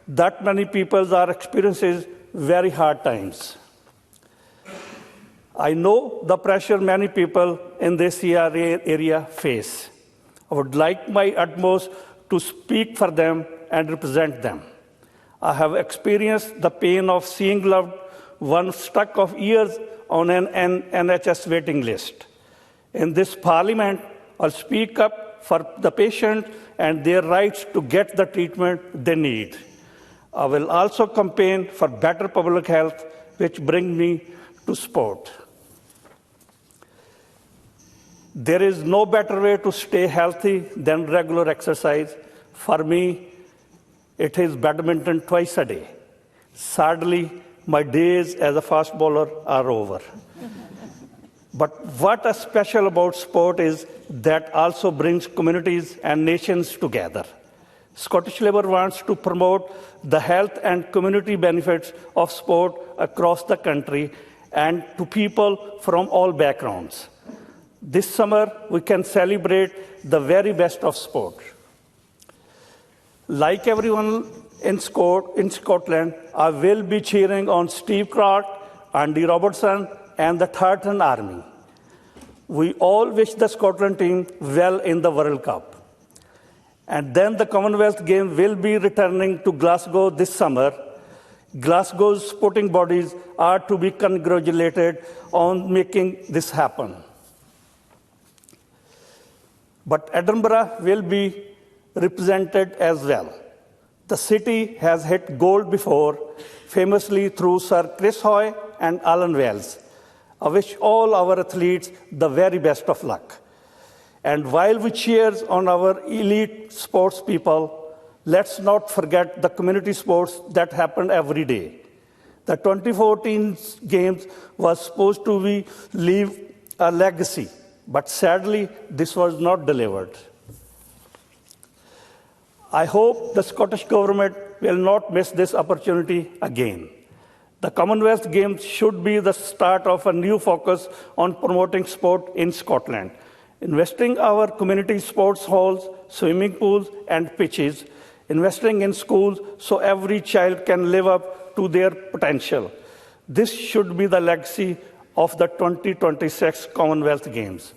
that many people are experiencing very hard times. I know the pressure many people in this area face. I would like my utmost to speak for them and represent them. I have experienced the pain of seeing loved ones stuck of years on an NHS waiting list. In this Parliament, I'll speak up for the patient and their rights to get the treatment they need. I will also campaign for better public health, which brings me to sport. There is no better way to stay healthy than regular exercise. For me, it is badminton twice a day. Sadly, my days as a fast bowler are over. But what is special about sport is that also brings communities and nations together. Scottish Labour wants to promote the health and community benefits of sport across the country and to people from all backgrounds. This summer, we can celebrate the very best of sport. Like everyone in Scotland, I will be cheering on Steve Clark, Andy Robertson, and the Tartan Army. We all wish the Scotland team well in the World Cup. And then the Commonwealth Games will be returning to Glasgow this summer. Glasgow's sporting bodies are to be congratulated on making this happen. But Edinburgh will be represented as well. The city has hit gold before, famously through Sir Chris Hoy and Alan Wells. I wish all our athletes the very best of luck. And while we cheer on our elite sports people, let's not forget the community sports that happen every day. The 2014 Games was supposed to leave a legacy, but sadly, this was not delivered. I hope the Scottish Government will not miss this opportunity again. The Commonwealth Games should be the start of a new focus on promoting sport in Scotland. Investing our community sports halls, swimming pools, and pitches, investing in schools so every child can live up to their potential. This should be the legacy of the 2026 Commonwealth Games.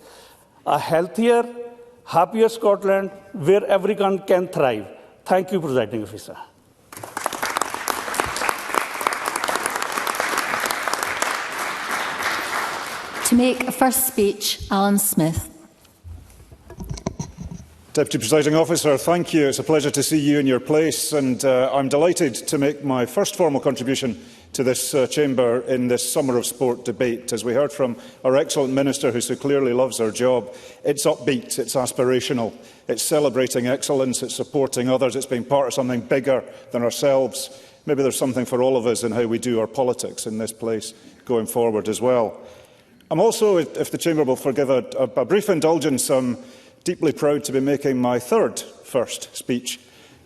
A healthier, happier Scotland where everyone can thrive. Thank you, Presiding Officer. To make a first speech, Alan Smith. Deputy Presiding Officer, thank you. It's a pleasure to see you in your place, and I'm delighted to make my first formal contribution to this chamber in this Summer of Sport debate. As we heard from our excellent Minister, who so clearly loves her job, it's upbeat, it's aspirational, it's celebrating excellence, it's supporting others, it's being part of something bigger than ourselves. Maybe there's something for all of us in how we do our politics in this place going forward as well. I'm also, if the chamber will forgive a brief indulgence, I'm deeply proud to be making my third first speech,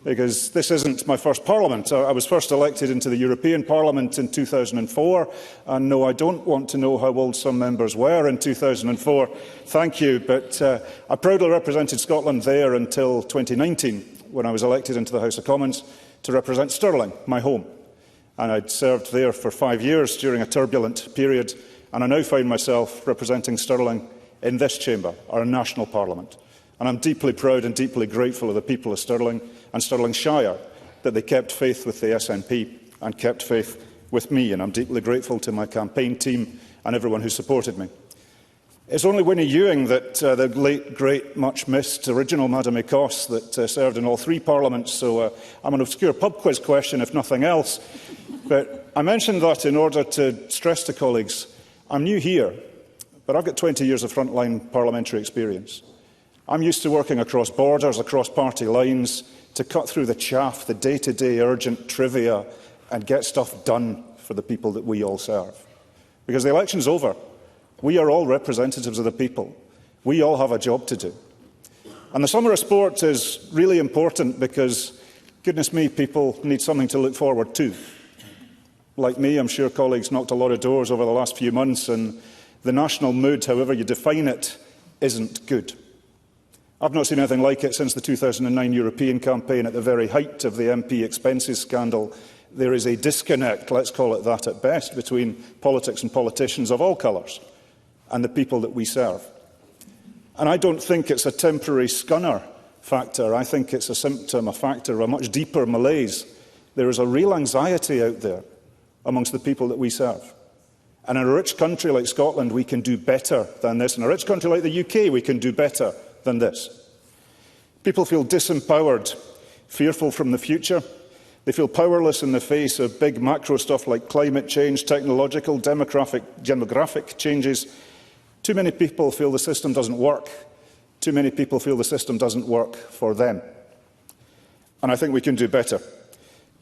because this isn't my first Parliament. I was first elected into the European Parliament in 2004, and no, I don't want to know how old some members were in 2004. Thank you, but I proudly represented Scotland there until 2019, when I was elected into the House of Commons to represent Stirling, my home. And I'd served there for 5 years during a turbulent period and I now find myself representing Stirling in this chamber, our national parliament. And I'm deeply proud and deeply grateful of the people of Stirling and Stirlingshire that they kept faith with the SNP and kept faith with me, and I'm deeply grateful to my campaign team and everyone who supported me. It's only Winnie Ewing, that the late, great, much-missed original Madam Ecos, that served in all three parliaments, so I'm an obscure pub quiz question, if nothing else. But I mentioned that in order to stress to colleagues, I'm new here, but I've got 20 years of frontline parliamentary experience. I'm used to working across borders, across party lines, to cut through the chaff, the day-to-day urgent trivia, and get stuff done for the people that we all serve. Because the election's over. We are all representatives of the people. We all have a job to do. And the summer of sport is really important because, goodness me, people need something to look forward to. Like me, I'm sure colleagues knocked a lot of doors over the last few months, and the national mood, however you define it, isn't good. I've not seen anything like it since the 2009 European campaign at the very height of the MP expenses scandal. There is a disconnect, let's call it that at best, between politics and politicians of all colours and the people that we serve. And I don't think it's a temporary scunner factor. I think it's a symptom, a factor of a much deeper malaise. There is a real anxiety out there amongst the people that we serve. And in a rich country like Scotland, we can do better than this. In a rich country like the UK, we can do better than this. People feel disempowered, fearful from the future. They feel powerless in the face of big macro stuff like climate change, technological, demographic changes. Too many people feel the system doesn't work. Too many people feel the system doesn't work for them. And I think we can do better.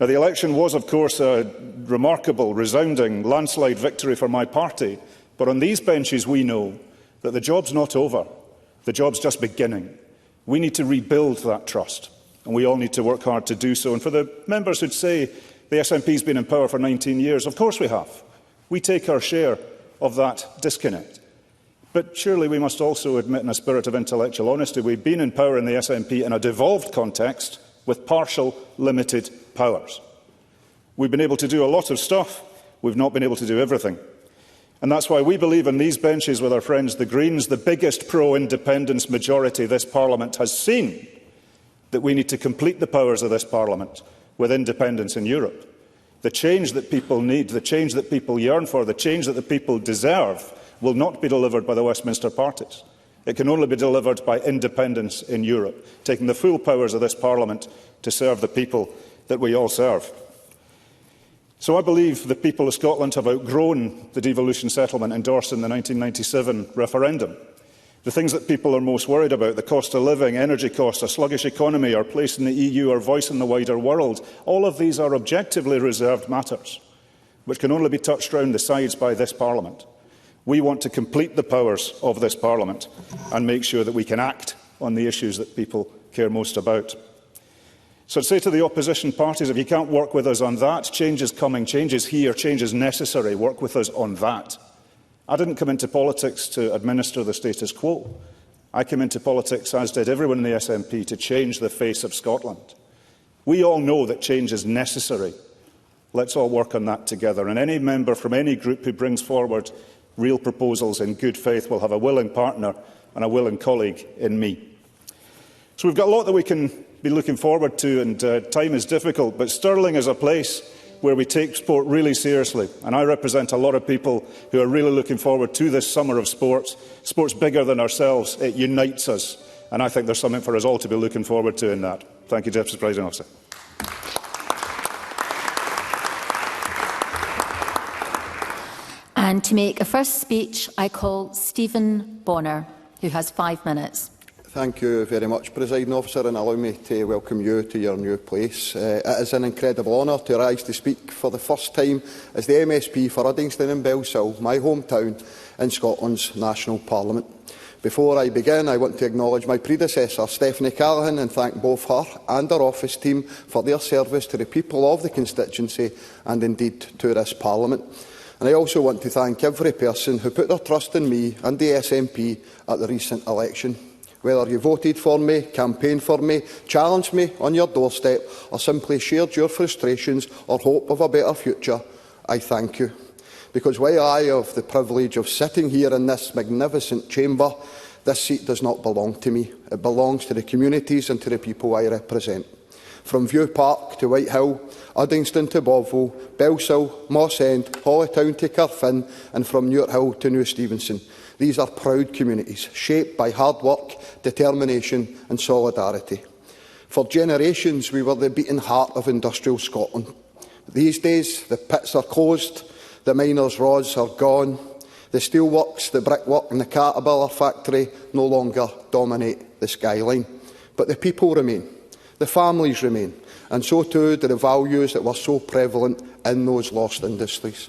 Now, the election was, of course, a remarkable, resounding, landslide victory for my party. But on these benches, we know that the job's not over. The job's just beginning. We need to rebuild that trust. And we all need to work hard to do so. And for the members who'd say the SNP's been in power for 19 years, of course we have. We take our share of that disconnect. But surely we must also admit, in a spirit of intellectual honesty, we've been in power in the SNP in a devolved context with partial, limited powers. We've been able to do a lot of stuff. We've not been able to do everything. And that's why we believe in these benches with our friends the Greens, the biggest pro-independence majority this Parliament has seen, that we need to complete the powers of this Parliament with independence in Europe. The change that people need, the change that people yearn for, the change that the people deserve will not be delivered by the Westminster parties. It can only be delivered by independence in Europe, taking the full powers of this Parliament to serve the people that we all serve. So I believe the people of Scotland have outgrown the devolution settlement endorsed in the 1997 referendum. The things that people are most worried about, the cost of living, energy costs, a sluggish economy, our place in the EU, our voice in the wider world, all of these are objectively reserved matters, which can only be touched round the sides by this Parliament. We want to complete the powers of this Parliament and make sure that we can act on the issues that people care most about. So I'd say to the opposition parties, if you can't work with us on that, change is coming, change is here, change is necessary, work with us on that. I didn't come into politics to administer the status quo. I came into politics, as did everyone in the SNP, to change the face of Scotland. We all know that change is necessary. Let's all work on that together. And any member from any group who brings forward real proposals in good faith will have a willing partner and a willing colleague in me. So we've got a lot that we can be looking forward to, and time is difficult, but Stirling is a place where we take sport really seriously. And I represent a lot of people who are really looking forward to this summer of sport. Sport's bigger than ourselves. It unites us. And I think there's something for us all to be looking forward to in that. Thank you, Deputy Presiding Officer. And to make a first speech, I call Stephen Bonner, who has 5 minutes. Thank you very much, Presiding Officer, and allow me to welcome you to your new place. It is an incredible honour to rise to speak for the first time as the MSP for Uddingston and Belsill, my hometown, in Scotland's National Parliament. Before I begin, I want to acknowledge my predecessor, Stephanie Callaghan, and thank both her and her office team for their service to the people of the constituency and indeed to this Parliament. And I also want to thank every person who put their trust in me and the SNP at the recent election. Whether you voted for me, campaigned for me, challenged me on your doorstep, or simply shared your frustrations or hope of a better future, I thank you. Because while I have the privilege of sitting here in this magnificent chamber, this seat does not belong to me. It belongs to the communities and to the people I represent. From View Park to Whitehill, Uddingston to Bothwell, Belsill, Moss End, Hollytown to Carfin, and from Newthill to New Stevenson. These are proud communities, shaped by hard work, determination and solidarity. For generations, we were the beating heart of industrial Scotland. These days, the pits are closed, the miners' rods are gone, the steelworks, the brickwork and the Caterpillar factory no longer dominate the skyline. But the people remain, the families remain, and so too do the values that were so prevalent in those lost industries.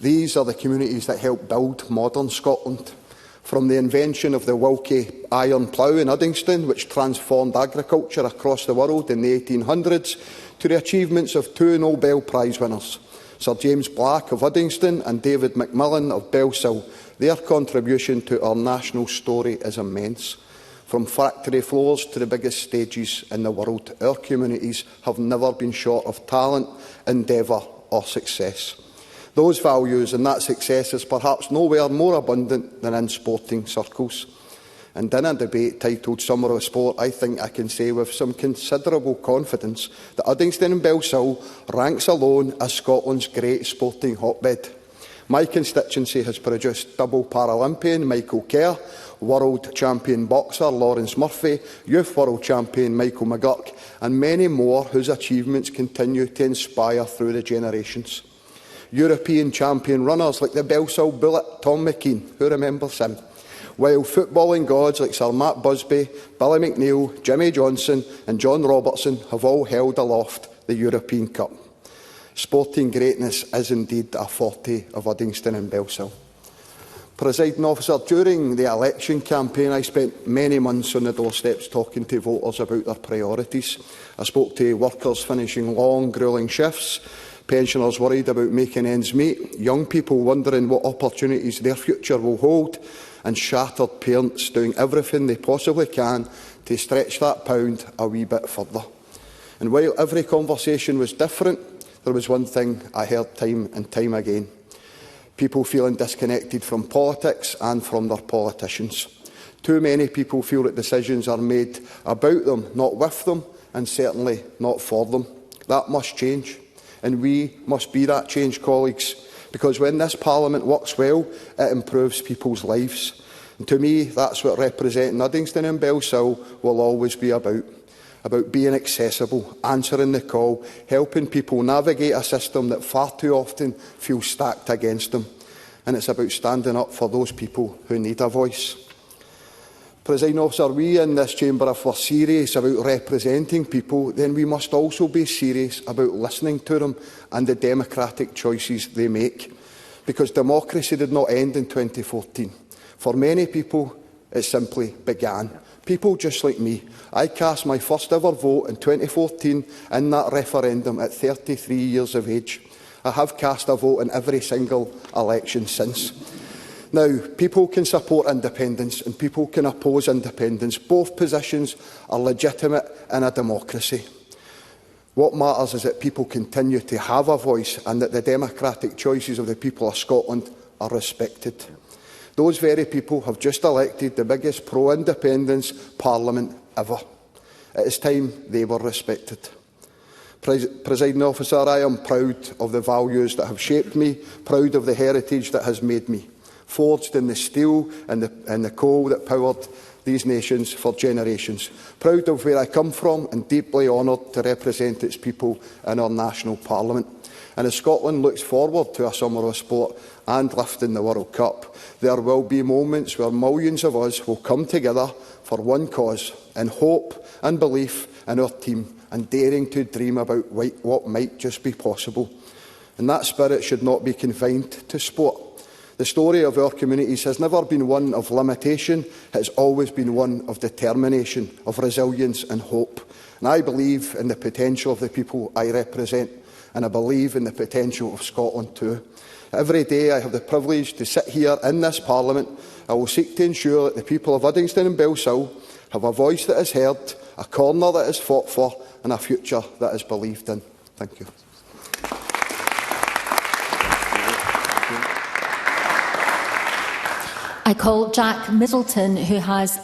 These are the communities that helped build modern Scotland. From the invention of the Wilkie iron plough in Uddingston, which transformed agriculture across the world in the 1800s, to the achievements of two Nobel Prize winners, Sir James Black of Uddingston and David Macmillan of Belsill. Their contribution to our national story is immense. From factory floors to the biggest stages in the world, our communities have never been short of talent, endeavour or success. Those values and that success is perhaps nowhere more abundant than in sporting circles. And in a debate titled Summer of Sport, I think I can say with some considerable confidence that Uddingston and Belsill ranks alone as Scotland's great sporting hotbed. My constituency has produced double Paralympian Michael Kerr, world champion boxer Lawrence Murphy, youth world champion Michael McGurk, and many more whose achievements continue to inspire through the generations. European champion runners like the Belsill Bullet Tom McKean, who remembers him? While footballing gods like Sir Matt Busby, Billy McNeill, Jimmy Johnson and John Robertson have all held aloft the European Cup. Sporting greatness is indeed a forte of Uddingston and Belsill. Presiding Officer, during the election campaign, I spent many months on the doorsteps talking to voters about their priorities. I spoke to workers finishing long, gruelling shifts, pensioners worried about making ends meet, young people wondering what opportunities their future will hold, and shattered parents doing everything they possibly can to stretch that pound a wee bit further. And while every conversation was different, there was one thing I heard time and time again. People feeling disconnected from politics and from their politicians. Too many people feel that decisions are made about them, not with them, and certainly not for them. That must change. And we must be that change, colleagues, because when this Parliament works well, it improves people's lives. And to me, that's what representing Uddingston and Belsill will always be about being accessible, answering the call, helping people navigate a system that far too often feels stacked against them. And it's about standing up for those people who need a voice. Presiding Officer, we in this chamber, if we're serious about representing people, then we must also be serious about listening to them and the democratic choices they make. Because democracy did not end in 2014. For many people, it simply began. People just like me. I cast my first ever vote in 2014 in that referendum at 33 years of age. I have cast a vote in every single election since. Now, people can support independence and people can oppose independence. Both positions are legitimate in a democracy. What matters is that people continue to have a voice and that the democratic choices of the people of Scotland are respected. Those very people have just elected the biggest pro-independence Parliament ever. It is time they were respected. Presiding Officer, I am proud of the values that have shaped me, proud of the heritage that has made me, forged in the steel and the coal that powered these nations for generations. Proud of where I come from and deeply honoured to represent its people in our national Parliament. And as Scotland looks forward to a summer of sport and lifting the World Cup, there will be moments where millions of us will come together for one cause, in hope and belief in our team and daring to dream about what might just be possible. And that spirit should not be confined to sport. The story of our communities has never been one of limitation, it has always been one of determination, of resilience and hope. And I believe in the potential of the people I represent, and I believe in the potential of Scotland too. Every day I have the privilege to sit here in this Parliament. I will seek to ensure that the people of Uddingston and Belsill have a voice that is heard, a corner that is fought for, and a future that is believed in. Thank you. I call Jack Middleton, who has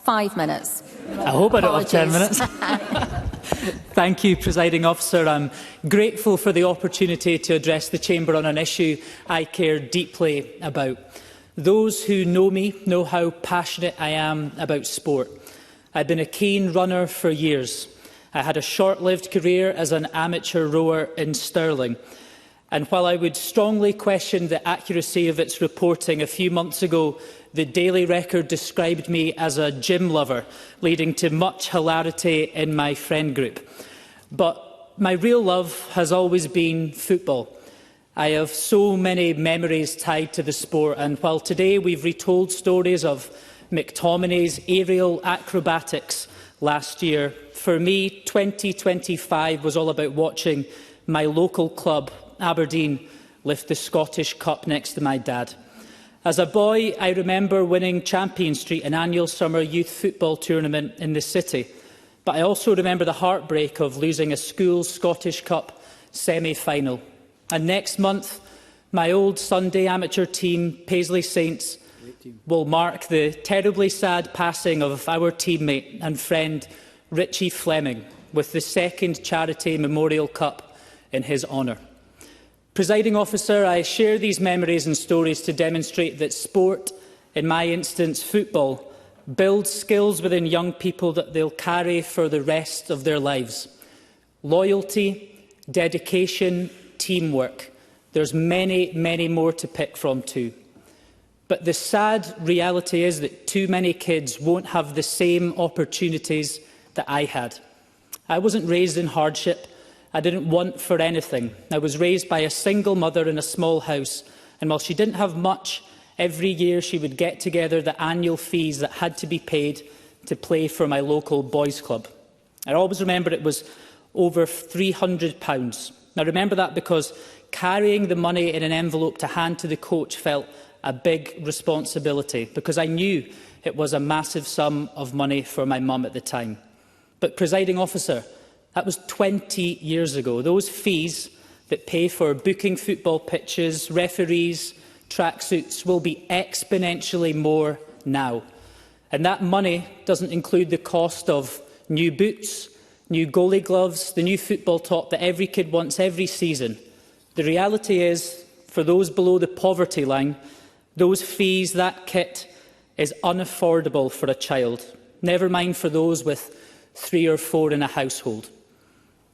5 minutes. I hope I don't have 10 minutes. Thank you, Presiding Officer. I'm grateful for the opportunity to address the Chamber on an issue I care deeply about. Those who know me know how passionate I am about sport. I've been a keen runner for years. I had a short-lived career as an amateur rower in Stirling. And while I would strongly question the accuracy of its reporting, a few months ago, the Daily Record described me as a gym lover, leading to much hilarity in my friend group. But my real love has always been football. I have so many memories tied to the sport, and while today we've retold stories of McTominay's aerial acrobatics last year, for me 2025 was all about watching my local club, Aberdeen, lift the Scottish Cup next to my dad. As a boy, I remember winning Champion Street, an annual summer youth football tournament in the city. But I also remember the heartbreak of losing a school Scottish Cup semi-final. And next month, my old Sunday amateur team, Paisley Saints, will mark the terribly sad passing of our teammate and friend Richie Fleming with the second Charity Memorial Cup in his honour. Presiding Officer, I share these memories and stories to demonstrate that sport, in my instance football, builds skills within young people that they'll carry for the rest of their lives. Loyalty, dedication, teamwork. There's many, many more to pick from too. But the sad reality is that too many kids won't have the same opportunities that I had. I wasn't raised in hardship. I didn't want for anything. I was raised by a single mother in a small house, and while she didn't have much, every year she would get together the annual fees that had to be paid to play for my local boys' club. I always remember it was over £300. I remember that because carrying the money in an envelope to hand to the coach felt a big responsibility, because I knew it was a massive sum of money for my mum at the time. But, Presiding Officer, that was 20 years ago. Those fees that pay for booking football pitches, referees, tracksuits will be exponentially more now. And that money doesn't include the cost of new boots, new goalie gloves, the new football top that every kid wants every season. The reality is, for those below the poverty line, those fees, that kit, is unaffordable for a child, never mind for those with 3 or 4 in a household.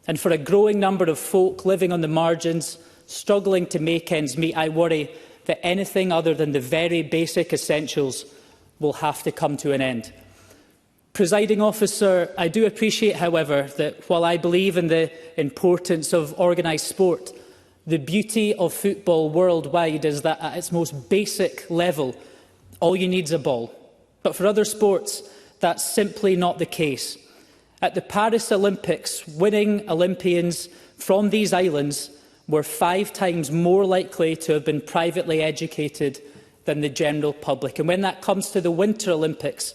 And for a growing number of folk living on the margins, struggling to make ends meet, I worry that anything other than the very basic essentials will have to come to an end. Presiding Officer, I do appreciate, however, that while I believe in the importance of organised sport, the beauty of football worldwide is that at its most basic level, all you need is a ball. But for other sports, that's simply not the case. At the Paris Olympics, winning Olympians from these islands were 5 times more likely to have been privately educated than the general public. And when that comes to the Winter Olympics,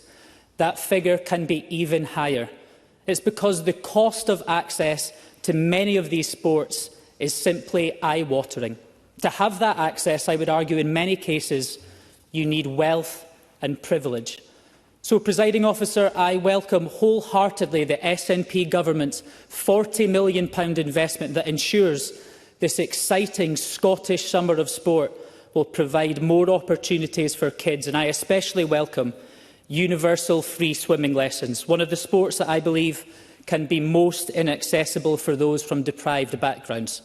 that figure can be even higher. It's because the cost of access to many of these sports is simply eye-watering. To have that access, I would argue, in many cases, you need wealth and privilege. So, Presiding Officer, I welcome wholeheartedly the SNP government's £40 million investment that ensures this exciting Scottish summer of sport will provide more opportunities for kids, and I especially welcome universal free swimming lessons, one of the sports that I believe can be most inaccessible for those from deprived backgrounds.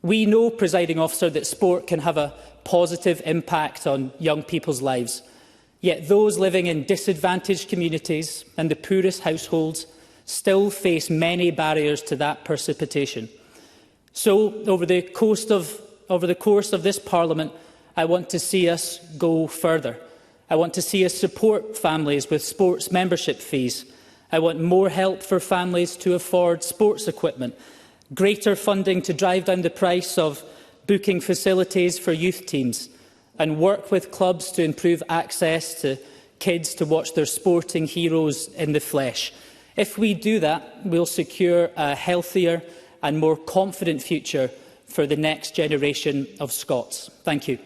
We know, Presiding Officer, that sport can have a positive impact on young people's lives. Yet those living in disadvantaged communities and the poorest households still face many barriers to that precipitation. So, over the course of this Parliament, I want to see us go further. I want to see us support families with sports membership fees. I want more help for families to afford sports equipment, greater funding to drive down the price of booking facilities for youth teams, and work with clubs to improve access to kids to watch their sporting heroes in the flesh. If we do that, we'll secure a healthier and more confident future for the next generation of Scots. Thank you.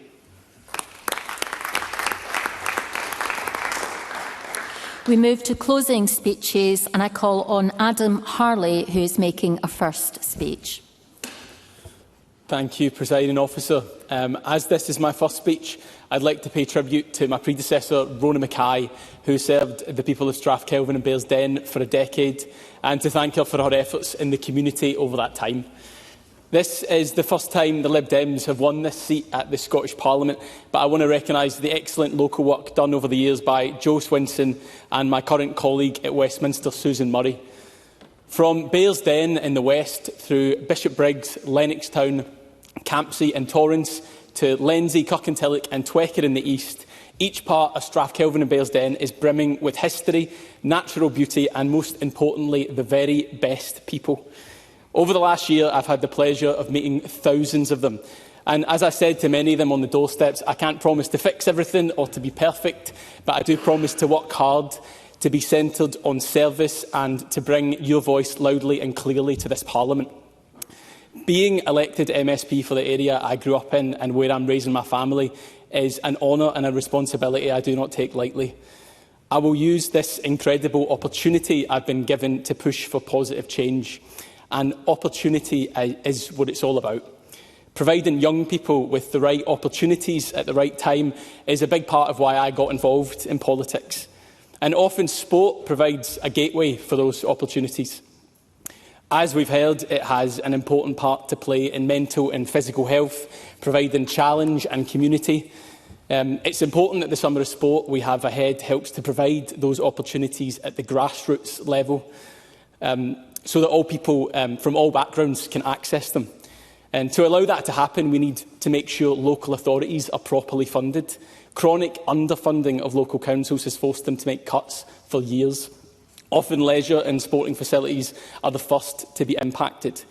We move to closing speeches, and I call on Adam Harley, who is making a first speech. Thank you, Presiding Officer. As this is my first speech, I'd like to pay tribute to my predecessor, Rona Mackay, who served the people of Strathkelvin and Bearsden for a decade, and to thank her for her efforts in the community over that time. This is the first time the Lib Dems have won this seat at the Scottish Parliament, but I want to recognise the excellent local work done over the years by Jo Swinson and my current colleague at Westminster, Susan Murray. From Bearsden in the west through Bishopbriggs, Lennoxtown, Campsie and Torrance to Lenzie, Kirkintilloch and Twecker in the east, each part of Strathkelvin and Bearsden is brimming with history, natural beauty and, most importantly, the very best people. Over the last year, I've had the pleasure of meeting thousands of them. And as I said to many of them on the doorsteps, I can't promise to fix everything or to be perfect, but I do promise to work hard, to be centred on service and to bring your voice loudly and clearly to this Parliament. Being elected MSP for the area I grew up in and where I'm raising my family is an honour and a responsibility I do not take lightly. I will use this incredible opportunity I've been given to push for positive change. And opportunity is what it's all about. Providing young people with the right opportunities at the right time is a big part of why I got involved in politics. And often sport provides a gateway for those opportunities. As we've heard, it has an important part to play in mental and physical health, providing challenge and community. It's important that the summer of sport we have ahead helps to provide those opportunities at the grassroots level. So that all people from all backgrounds can access them. And to allow that to happen, we need to make sure local authorities are properly funded. Chronic underfunding of local councils has forced them to make cuts for years. Often leisure and sporting facilities are the first to be impacted.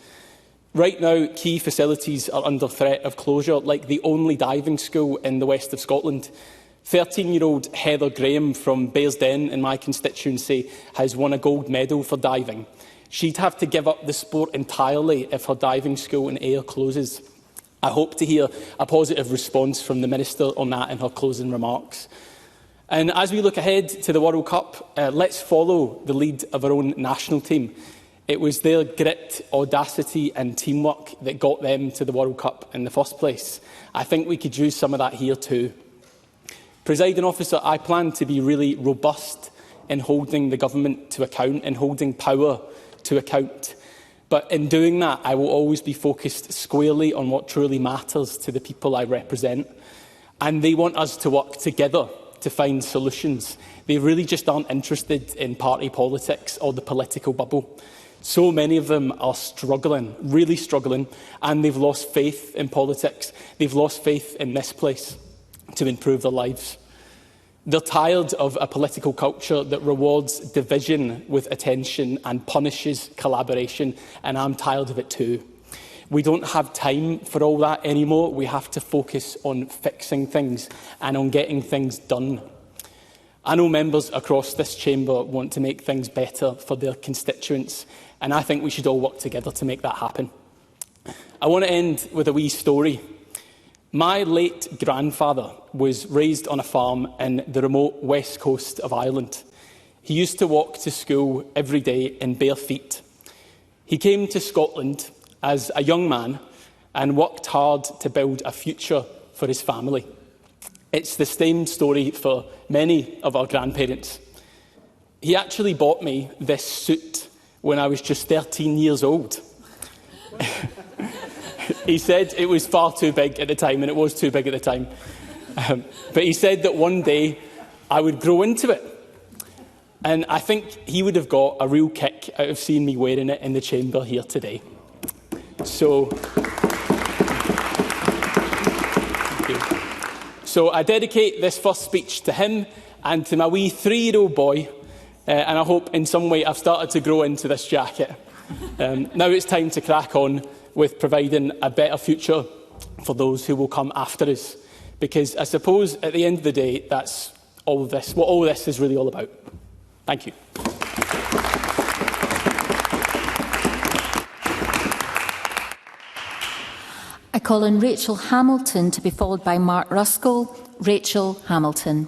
Right now, key facilities are under threat of closure, like the only diving school in the west of Scotland. 13-year-old Heather Graham from Bearsden in my constituency has won a gold medal for diving. She'd have to give up the sport entirely if her diving school in Ayr closes. I hope to hear a positive response from the Minister on that in her closing remarks. And as we look ahead to the World Cup, let's follow the lead of our own national team. It was their grit, audacity and teamwork that got them to the World Cup in the first place. I think we could use some of that here too. Presiding Officer, I plan to be really robust in holding the government to account and holding power to account. But in doing that, I will always be focused squarely on what truly matters to the people I represent. And they want us to work together to find solutions. They really just aren't interested in party politics or the political bubble. So many of them are struggling, really struggling, and they've lost faith in politics. They've lost faith in this place to improve their lives. They're tired of a political culture that rewards division with attention and punishes collaboration, and I'm tired of it too. We don't have time for all that anymore. We have to focus on fixing things and on getting things done. I know members across this chamber want to make things better for their constituents, and I think we should all work together to make that happen. I want to end with a wee story. My late grandfather was raised on a farm in the remote west coast of Ireland. He used to walk to school every day in bare feet. He came to Scotland as a young man and worked hard to build a future for his family. It's the same story for many of our grandparents. He actually bought me this suit when I was just 13 years old. He said it was far too big at the time, and it was too big at the time. But he said that one day I would grow into it. And I think he would have got a real kick out of seeing me wearing it in the chamber here today. So I dedicate this first speech to him and to my wee 3-year-old boy. And I hope in some way I've started to grow into this jacket. Now it's time to crack on with providing a better future for those who will come after us. Because I suppose at the end of the day, that's all of this, what all this is really all about. Thank you. I call on Rachel Hamilton to be followed by Mark Ruskell. Rachel Hamilton.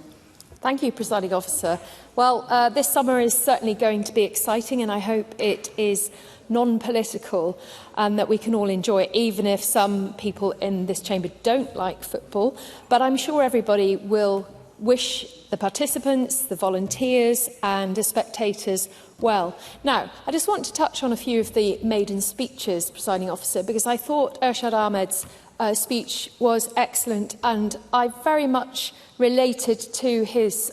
Thank you, Presiding Officer. Well, this summer is certainly going to be exciting, and I hope it is non-political and that we can all enjoy it, even if some people in this chamber don't like football. But I'm sure everybody will wish the participants, the volunteers and the spectators well. Now, I just want to touch on a few of the maiden speeches, Presiding Officer, because I thought Ershad Ahmed's speech was excellent, and I very much related to his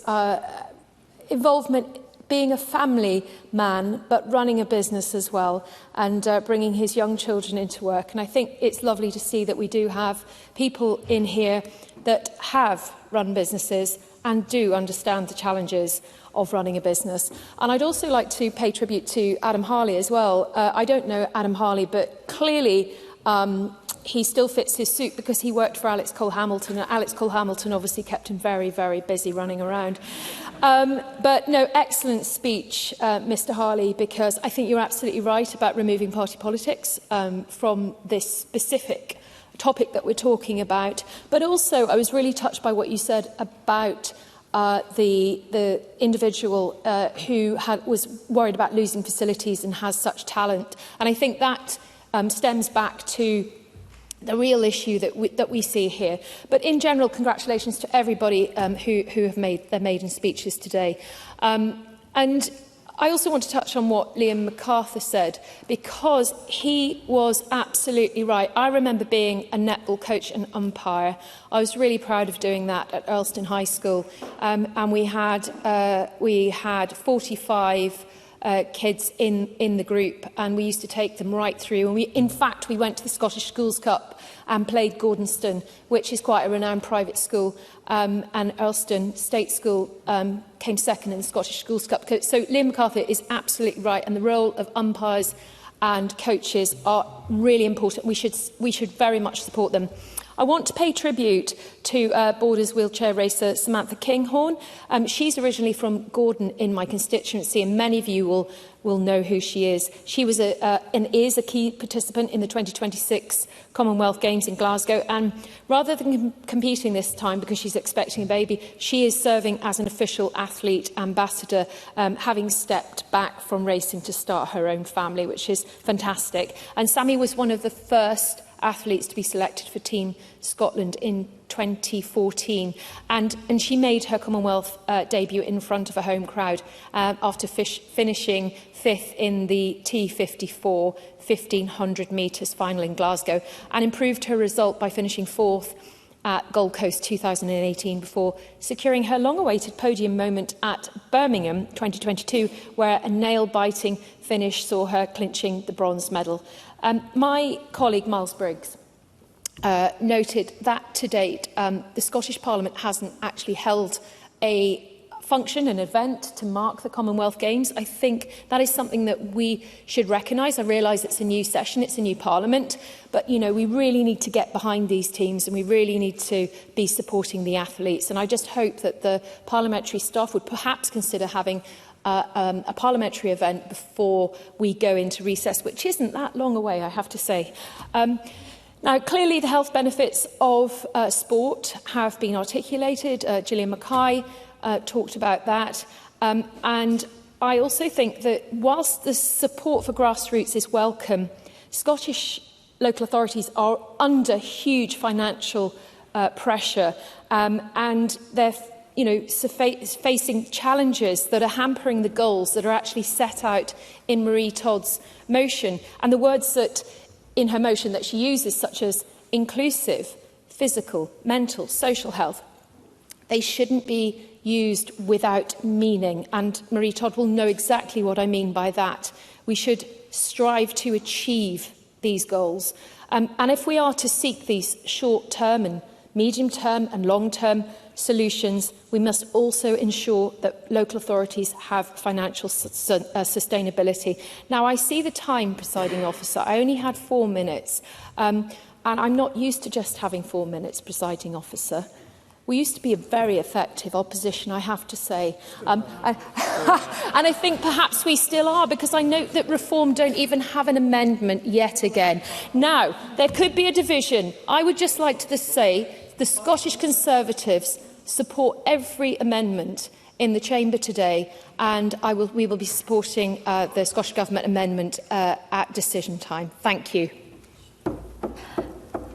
involvement being a family man, but running a business as well, and bringing his young children into work. And I think it's lovely to see that we do have people in here that have run businesses and do understand the challenges of running a business. And I'd also like to pay tribute to Adam Harley as well. I don't know Adam Harley, but clearly he still fits his suit because he worked for Alex Cole-Hamilton, and Alex Cole-Hamilton obviously kept him very, very busy running around. But no, excellent speech, Mr Harley, because I think you're absolutely right about removing party politics from this specific topic that we're talking about. But also, I was really touched by what you said about the individual who was worried about losing facilities and has such talent. And I think that stems back to the real issue that we see here. But in general, congratulations to everybody who have made their maiden speeches today. And I also want to touch on what Liam MacArthur said, because he was absolutely right. I remember being a netball coach and umpire. I was really proud of doing that at Earlston High School. And we had 45 kids in the group, and we used to take them right through. And in fact, we went to the Scottish Schools Cup and played Gordonston, which is quite a renowned private school, and Earlston State School came second in the Scottish Schools Cup. So Liam MacArthur is absolutely right, and the role of umpires and coaches are really important. We should very much support them. I want to pay tribute to Borders wheelchair racer Samantha Kinghorn. She's originally from Gordon in my constituency, and many of you will know who she is. She was and is a key participant in the 2026 Commonwealth Games in Glasgow, and rather than competing this time because she's expecting a baby, she is serving as an official athlete ambassador, having stepped back from racing to start her own family, which is fantastic. And Sammy was one of the first athletes to be selected for Team Scotland in 2014, and she made her Commonwealth debut in front of a home crowd after finishing 5th in the T54 1500 metres final in Glasgow, and improved her result by finishing 4th at Gold Coast 2018 before securing her long-awaited podium moment at Birmingham 2022, where a nail-biting finish saw her clinching the bronze medal. My colleague Miles Briggs noted that to date the Scottish Parliament hasn't actually held a function, an event to mark the Commonwealth Games. I think that is something that we should recognise. I realise it's a new session, it's a new Parliament, but we really need to get behind these teams, and we really need to be supporting the athletes. And I just hope that the parliamentary staff would perhaps consider having a parliamentary event before we go into recess, which isn't that long away, I have to say. Now, clearly the health benefits of sport have been articulated. Gillian Mackay talked about that. And I also think that whilst the support for grassroots is welcome, Scottish local authorities are under huge financial pressure, and they're facing challenges that are hampering the goals that are actually set out in Marie Todd's motion. And the words that in her motion that she uses, such as inclusive, physical, mental, social health, they shouldn't be used without meaning. And Marie Todd will know exactly what I mean by that. We should strive to achieve these goals. And if we are to seek these short-term and medium-term and long-term solutions, we must also ensure that local authorities have financial sustainability. Now, I see the time, Presiding Officer. I only had 4 minutes, and I'm not used to just having 4 minutes, Presiding Officer. We used to be a very effective opposition, I have to say. And I think perhaps we still are, because I note that Reform don't even have an amendment yet again. Now, there could be a division. I would just like to say the Scottish Conservatives support every amendment in the Chamber today, and we will be supporting the Scottish Government amendment at decision time. Thank you.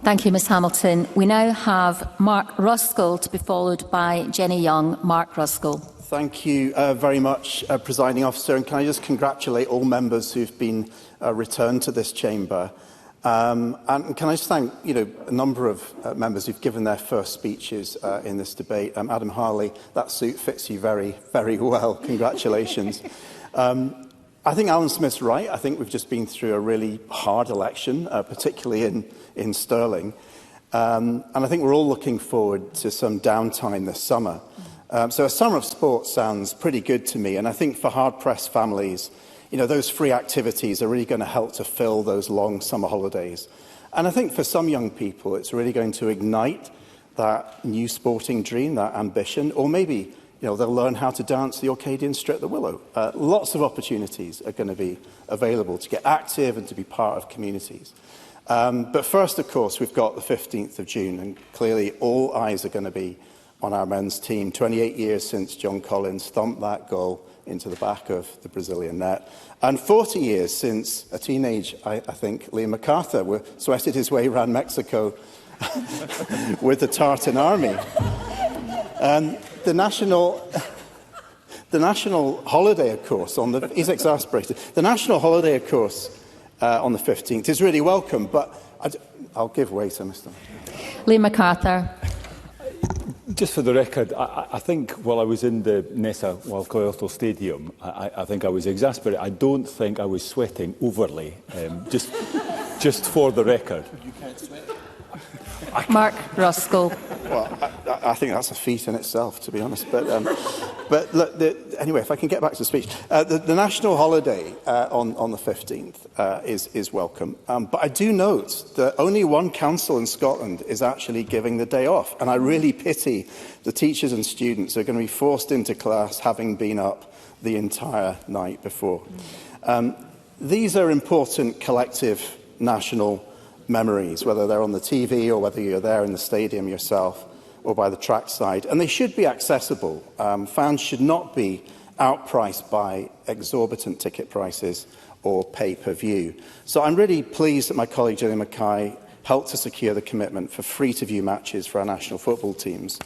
Thank you, Ms Hamilton. We now have Mark Ruskell to be followed by Jenny Young. Mark Ruskell. Thank you very much, Presiding Officer. And can I just congratulate all members who've been returned to this chamber. And can I just thank a number of members who've given their first speeches in this debate. Adam Harley, that suit fits you very, very well. Congratulations. I think Alan Smith's right. I think we've just been through a really hard election, particularly in Stirling. And I think we're all looking forward to some downtime this summer. So a summer of sport sounds pretty good to me. And I think for hard-pressed families, those free activities are really going to help to fill those long summer holidays. And I think for some young people, it's really going to ignite that new sporting dream, that ambition, or maybe they'll learn how to dance the Orcadian Strip the Willow. Lots of opportunities are going to be available to get active and to be part of communities. But first, of course, we've got the 15th of June, and clearly all eyes are going to be on our men's team. 28 years since John Collins thumped that goal into the back of the Brazilian net. And 40 years since a teenage, I think, Liam MacArthur sweated his way around Mexico with the Tartan Army. The national holiday, of course, he's exasperated. The national holiday, of course, on the 15th is really welcome, but I'll give way to Mr. Liam MacArthur. Just for the record, I think while I was in the Nessa Walcoilto Stadium, I think I was exasperated. I don't think I was sweating overly, just for the record. You can't sweat. Mark Ruskell. Well, I think that's a feat in itself, to be honest. But look, anyway, if I can get back to the speech. The national holiday on the 15th is welcome. But I do note that only one council in Scotland is actually giving the day off. And I really pity the teachers and students who are going to be forced into class having been up the entire night before. These are important collective national memories, whether they're on the TV or whether you're there in the stadium yourself or by the trackside. And they should be accessible. Fans should not be outpriced by exorbitant ticket prices or pay-per-view. So I'm really pleased that my colleague Gillian Mackay helped to secure the commitment for free-to-view matches for our national football teams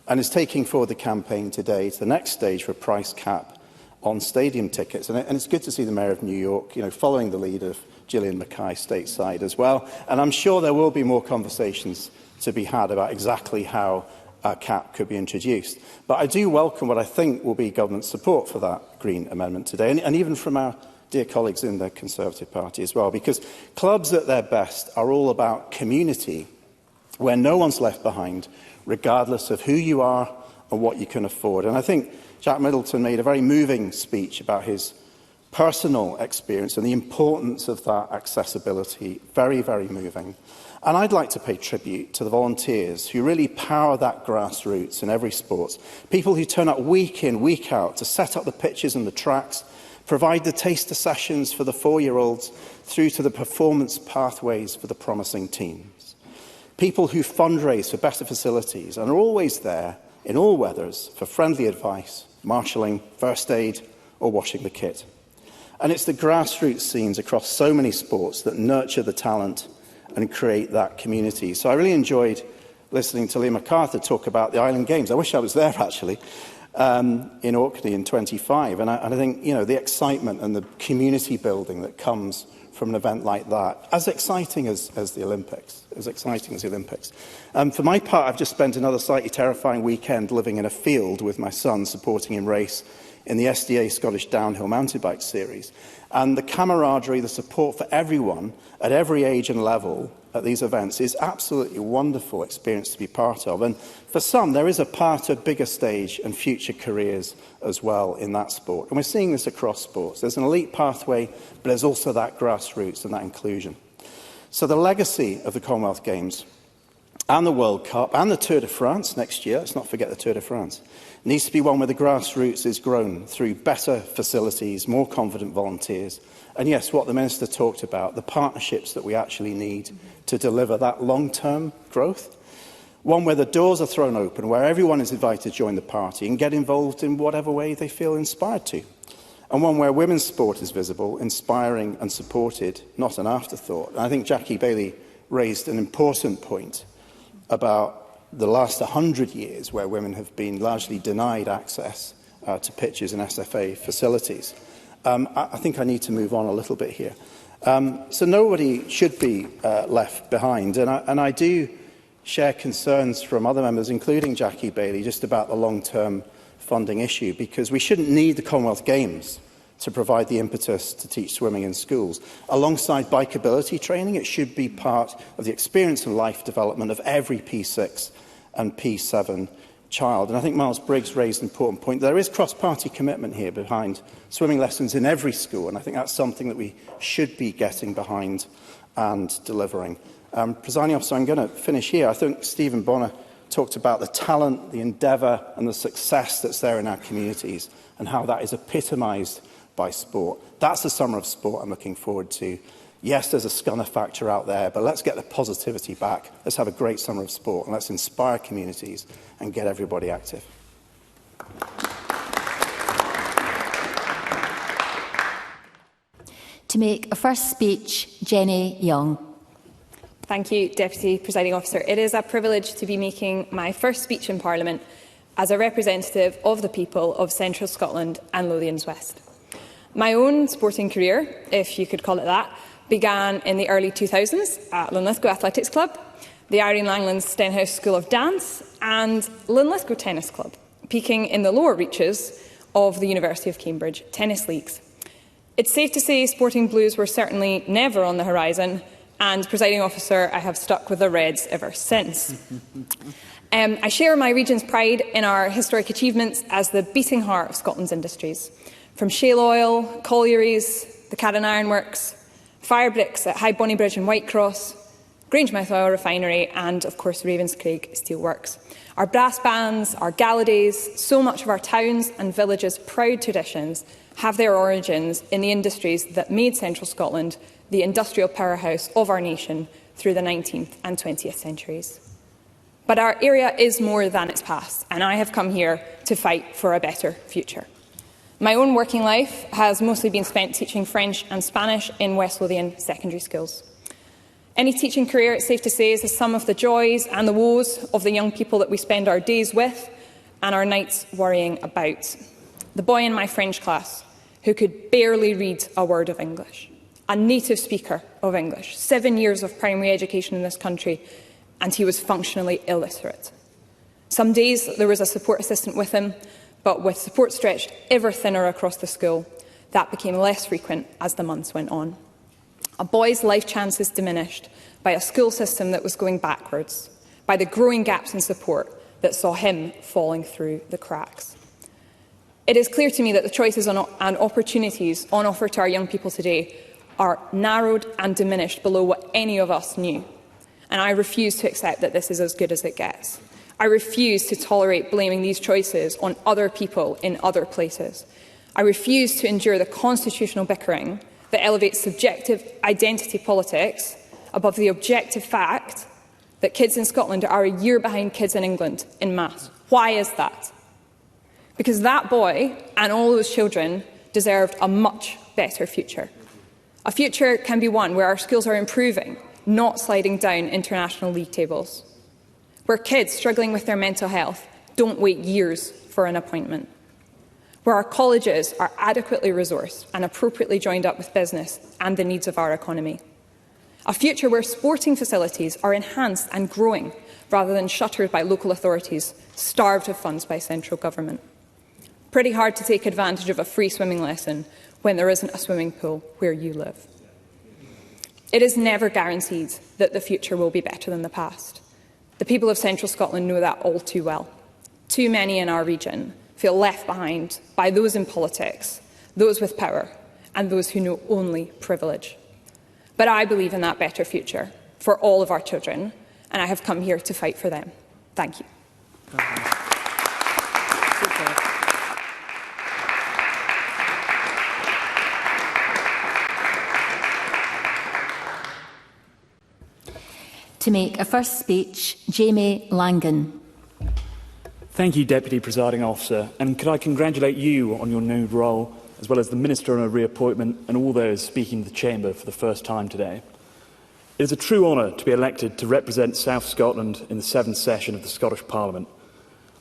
and is taking forward the campaign today to the next stage for a price cap on stadium tickets. And it's good to see the Mayor of New York, following the lead of Gillian Mackay stateside as well. And I'm sure there will be more conversations to be had about exactly how a cap could be introduced. But I do welcome what I think will be government support for that Green Amendment today, and even from our dear colleagues in the Conservative Party as well, because clubs at their best are all about community, where no one's left behind, regardless of who you are and what you can afford. And I think Jack Middleton made a very moving speech about his personal experience and the importance of that accessibility. Very, very moving. And I'd like to pay tribute to the volunteers who really power that grassroots in every sport. People who turn up week in, week out to set up the pitches and the tracks, provide the taster sessions for the 4-year-olds through to the performance pathways for the promising teams. People who fundraise for better facilities and are always there in all weathers for friendly advice, marshalling, first aid or washing the kit. And it's the grassroots scenes across so many sports that nurture the talent and create that community. So I really enjoyed listening to Liam MacArthur talk about the Island Games. I wish I was there, actually, in Orkney in 25. And I think, the excitement and the community building that comes from an event like that, as exciting as the Olympics, for my part, I've just spent another slightly terrifying weekend living in a field with my son, supporting him race in the SDA Scottish Downhill Mountain Bike Series. And the camaraderie, the support for everyone at every age and level at these events is absolutely a wonderful experience to be part of. And for some, there is a part of bigger stage and future careers as well in that sport. And we're seeing this across sports. There's an elite pathway, but there's also that grassroots and that inclusion. So the legacy of the Commonwealth Games and the World Cup and the Tour de France next year, let's not forget the Tour de France, needs to be one where the grassroots is grown through better facilities, more confident volunteers, and yes, what the Minister talked about, the partnerships that we actually need to deliver that long-term growth. one where the doors are thrown open, where everyone is invited to join the party and get involved in whatever way they feel inspired to, and one where women's sport is visible, inspiring and supported, not an afterthought. And I think Jackie Baillie raised an important point about the last 100 years where women have been largely denied access to pitches and SFA facilities. I think I need to move on a little bit here. So nobody should be left behind, and I do share concerns from other members, including Jackie Baillie, just about the long-term funding issue, because we shouldn't need the Commonwealth Games to provide the impetus to teach swimming in schools. Alongside bikeability training, it should be part of the experience and life development of every P6 and P7 child. And I think Miles Briggs raised an important point. There is cross-party commitment here behind swimming lessons in every school, and I think that's something that we should be getting behind and delivering. Presiding Officer, I'm going to finish here. I think Stephen Bonner talked about the talent, the endeavour and the success that's there in our communities and how that is epitomised by sport. That's the summer of sport I'm looking forward to. Yes, there's a scunner factor out there, but let's get the positivity back. Let's have a great summer of sport and let's inspire communities and get everybody active. To make a first speech, Jenny Young. Thank you, Deputy Presiding Officer. It is a privilege to be making my first speech in Parliament as a representative of the people of Central Scotland and Lothians West. My own sporting career, if you could call it that, began in the early 2000s at Linlithgow Athletics Club, the Irene Langlands Stenhouse School of Dance and Linlithgow Tennis Club, peaking in the lower reaches of the University of Cambridge tennis leagues. It's safe to say sporting blues were certainly never on the horizon, and, Presiding Officer, I have stuck with the Reds ever since. I share my region's pride in our historic achievements as the beating heart of Scotland's industries. From shale oil, collieries, the Carron Iron Works, fire bricks at High Bonnybridge and Whitecross, Grangemouth Oil Refinery and, of course, Ravenscraig Steelworks. Our brass bands, our gala days, so much of our towns and villages' proud traditions have their origins in the industries that made Central Scotland the industrial powerhouse of our nation through the 19th and 20th centuries. But our area is more than its past, and I have come here to fight for a better future. My own working life has mostly been spent teaching French and Spanish in West Lothian secondary schools. Any teaching career, it's safe to say, is the sum of the joys and the woes of the young people that we spend our days with and our nights worrying about. The boy in my French class who could barely read a word of English, a native speaker of English, 7 years of primary education in this country, and he was functionally illiterate. Some days there was a support assistant with him, but with support stretched ever thinner across the school, that became less frequent as the months went on. A boy's life chances diminished by a school system that was going backwards, by the growing gaps in support that saw him falling through the cracks. It is clear to me that the choices and opportunities on offer to our young people today are narrowed and diminished below what any of us knew. And I refuse to accept that this is as good as it gets. I refuse to tolerate blaming these choices on other people in other places. I refuse to endure the constitutional bickering that elevates subjective identity politics above the objective fact that kids in Scotland are a year behind kids in England in maths. Why is that? Because that boy and all those children deserved a much better future. A future can be one where our schools are improving, not sliding down international league tables. Where kids struggling with their mental health don't wait years for an appointment. Where our colleges are adequately resourced and appropriately joined up with business and the needs of our economy. A future where sporting facilities are enhanced and growing rather than shuttered by local authorities, starved of funds by central government. Pretty hard to take advantage of a free swimming lesson when there isn't a swimming pool where you live. It is never guaranteed that the future will be better than the past. The people of Central Scotland know that all too well. Too many in our region feel left behind by those in politics, those with power, and those who know only privilege. But I believe in that better future for all of our children, and I have come here to fight for them. Thank you. To to make a first speech, Jamie Langan. Thank you, Deputy Presiding Officer, and could I congratulate you on your new role, as well as the Minister on a reappointment and all those speaking to the Chamber for the first time today. It is a true honour to be elected to represent South Scotland in the 7th session of the Scottish Parliament.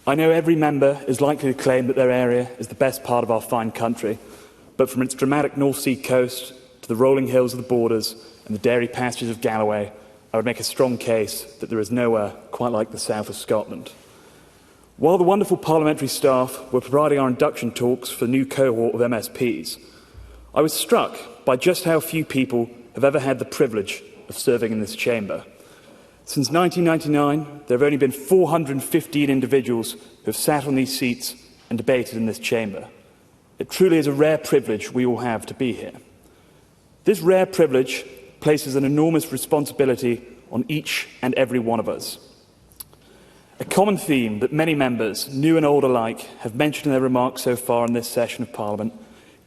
I know every member is likely to claim that their area is the best part of our fine country, but from its dramatic North Sea coast to the rolling hills of the Borders and the dairy pastures of Galloway, I would make a strong case that there is nowhere quite like the south of Scotland. While the wonderful parliamentary staff were providing our induction talks for the new cohort of MSPs, I was struck by just how few people have ever had the privilege of serving in this chamber. Since 1999, there have only been 415 individuals who have sat on these seats and debated in this chamber. It truly is a rare privilege we all have to be here. This rare privilege places an enormous responsibility on each and every one of us. A common theme that many members, new and old alike, have mentioned in their remarks so far in this session of Parliament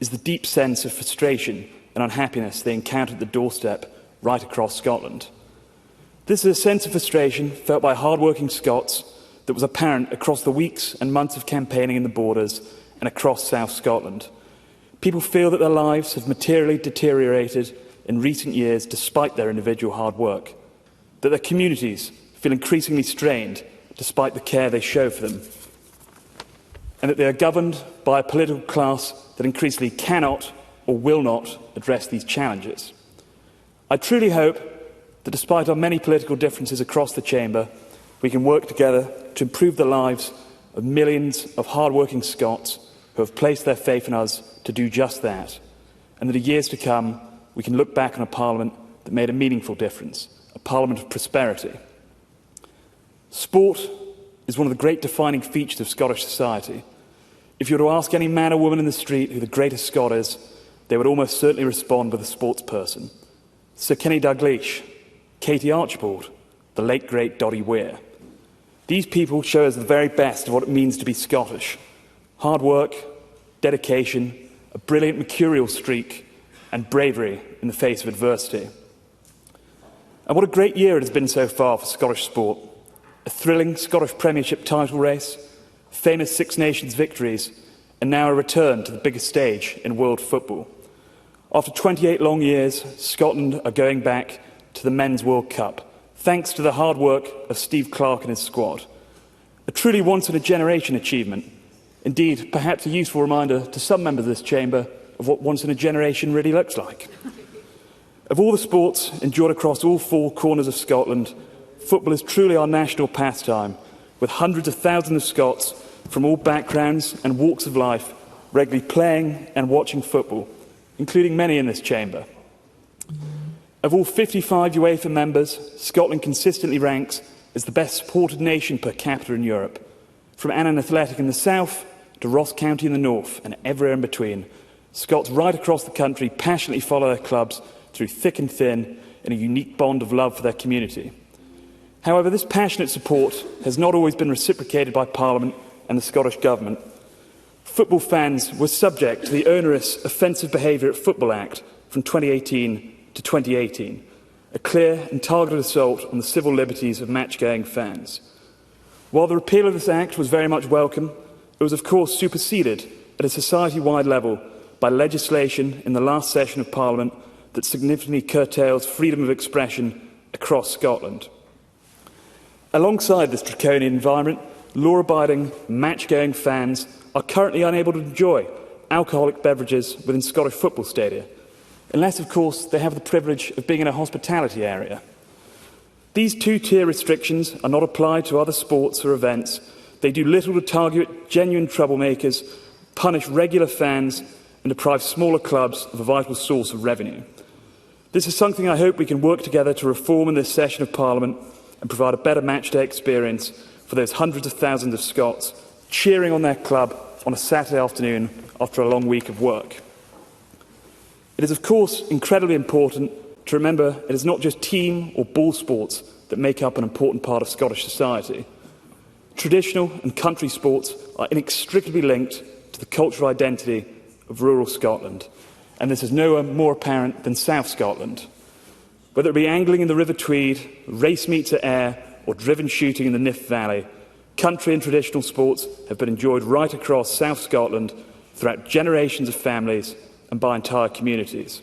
is the deep sense of frustration and unhappiness they encounter at the doorstep right across Scotland. This is a sense of frustration felt by hard-working Scots that was apparent across the weeks and months of campaigning in the Borders and across South Scotland. People feel that their lives have materially deteriorated in recent years despite their individual hard work, that their communities feel increasingly strained despite the care they show for them, and that they are governed by a political class that increasingly cannot or will not address these challenges. I truly hope that despite our many political differences across the chamber, we can work together to improve the lives of millions of hard-working Scots who have placed their faith in us to do just that, and that in years to come we can look back on a Parliament that made a meaningful difference, a Parliament of prosperity. Sport is one of the great defining features of Scottish society. If you were to ask any man or woman in the street who the greatest Scot is, they would almost certainly respond with a sports person. Sir Kenny Dalglish, Katie Archibald, the late great Doddy Weir. These people show us the very best of what it means to be Scottish. Hard work, dedication, a brilliant mercurial streak, and bravery in the face of adversity. And what a great year it has been so far for Scottish sport. A thrilling Scottish Premiership title race, famous Six Nations victories, and now a return to the biggest stage in world football. After 28 long years, Scotland are going back to the Men's World Cup, thanks to the hard work of Steve Clarke and his squad. A truly once-in-a-generation achievement. Indeed, perhaps a useful reminder to some members of this chamber of what once-in-a-generation really looks like. Of all the sports endured across all four corners of Scotland, football is truly our national pastime, with hundreds of thousands of Scots from all backgrounds and walks of life regularly playing and watching football, including many in this chamber. Of all 55 UEFA members, Scotland consistently ranks as the best supported nation per capita in Europe, from Annan Athletic in the south to Ross County in the north and everywhere in between. Scots right across the country passionately follow their clubs through thick and thin in a unique bond of love for their community. However, this passionate support has not always been reciprocated by Parliament and the Scottish Government. Football fans were subject to the onerous Offensive Behaviour at Football Act from 2018 to 2018, a clear and targeted assault on the civil liberties of match-going fans. While the repeal of this act was very much welcome, it was of course superseded at a society-wide level by legislation in the last session of Parliament that significantly curtails freedom of expression across Scotland. Alongside this draconian environment, law-abiding, match-going fans are currently unable to enjoy alcoholic beverages within Scottish football stadia, unless, of course, they have the privilege of being in a hospitality area. These two-tier restrictions are not applied to other sports or events. They do little to target genuine troublemakers, punish regular fans, and deprive smaller clubs of a vital source of revenue. This is something I hope we can work together to reform in this session of Parliament and provide a better matchday experience for those hundreds of thousands of Scots cheering on their club on a Saturday afternoon after a long week of work. It is, of course, incredibly important to remember it is not just team or ball sports that make up an important part of Scottish society. Traditional and country sports are inextricably linked to the cultural identity of rural Scotland, and this is nowhere more apparent than South Scotland. Whether it be angling in the River Tweed, race meets at Ayr, or driven shooting in the Niff Valley, country and traditional sports have been enjoyed right across South Scotland throughout generations of families and by entire communities.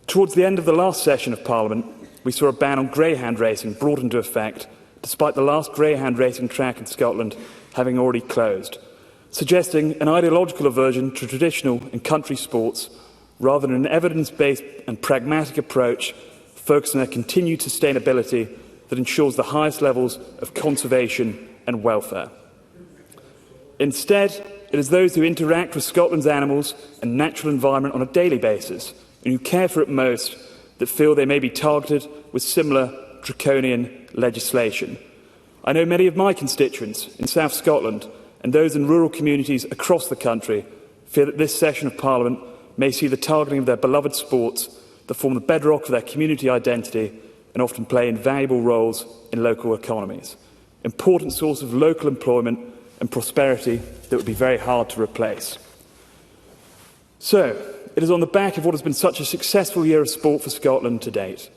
Towards the end of the last session of Parliament, we saw a ban on greyhound racing brought into effect, despite the last greyhound racing track in Scotland having already closed, suggesting an ideological aversion to traditional and country sports rather than an evidence-based and pragmatic approach focused on their continued sustainability that ensures the highest levels of conservation and welfare. Instead, it is those who interact with Scotland's animals and natural environment on a daily basis and who care for it most that feel they may be targeted with similar draconian legislation. I know many of my constituents in South Scotland and those in rural communities across the country fear that this session of Parliament may see the targeting of their beloved sports that form the bedrock of their community identity and often play invaluable roles in local economies. Important source of local employment and prosperity that would be very hard to replace. So, it is on the back of what has been such a successful year of sport for Scotland to date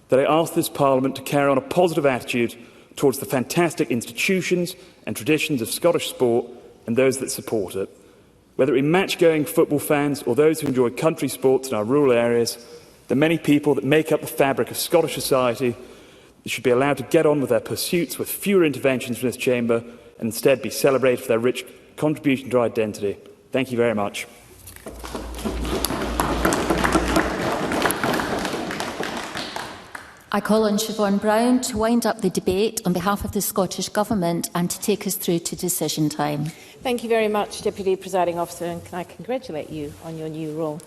that I ask this Parliament to carry on a positive attitude towards the fantastic institutions and traditions of Scottish sport and those that support it. Whether it be match-going football fans or those who enjoy country sports in our rural areas, the many people that make up the fabric of Scottish society should be allowed to get on with their pursuits with fewer interventions from this chamber and instead be celebrated for their rich contribution to our identity. Thank you very much. I call on Siobhan Brown to wind up the debate on behalf of the Scottish Government and to take us through to decision time. Thank you very much, Deputy Presiding Officer, and can I congratulate you on your new role.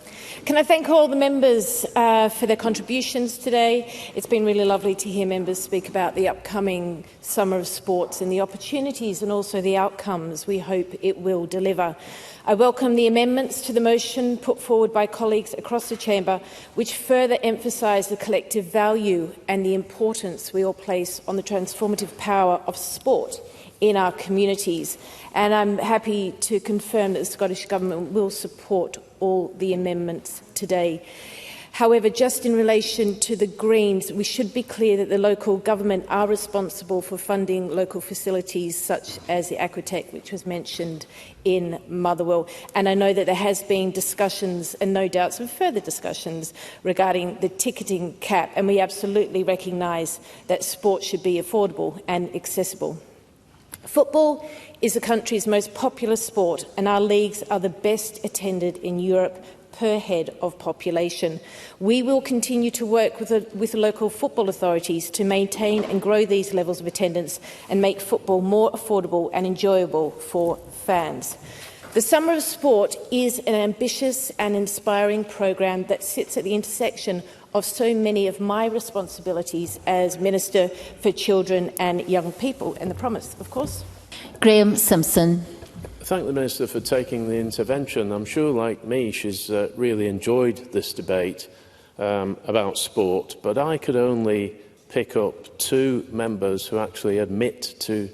Can I thank all the members for their contributions today. It's been really lovely to hear members speak about the upcoming summer of sports and the opportunities and also the outcomes we hope it will deliver. I welcome the amendments to the motion put forward by colleagues across the chamber, which further emphasise the collective value and the importance we all place on the transformative power of sport in our communities. And I'm happy to confirm that the Scottish Government will support all the amendments today. However, just in relation to the Greens, we should be clear that the local government are responsible for funding local facilities such as the Aquatech, which was mentioned in Motherwell. And I know that there has been discussions and no doubt some further discussions regarding the ticketing cap, and we absolutely recognise that sport should be affordable and accessible. Football is the country's most popular sport, and our leagues are the best attended in Europe per head of population. We will continue to work with the local football authorities to maintain and grow these levels of attendance and make football more affordable and enjoyable for fans. The Summer of Sport is an ambitious and inspiring programme that sits at the intersection of so many of my responsibilities as Minister for Children and Young People, and the promise, of course. Graham Simpson. Thank the Minister for taking the intervention. I'm sure, like me, she's really enjoyed this debate about sport, but I could only pick up 2 members who actually admit to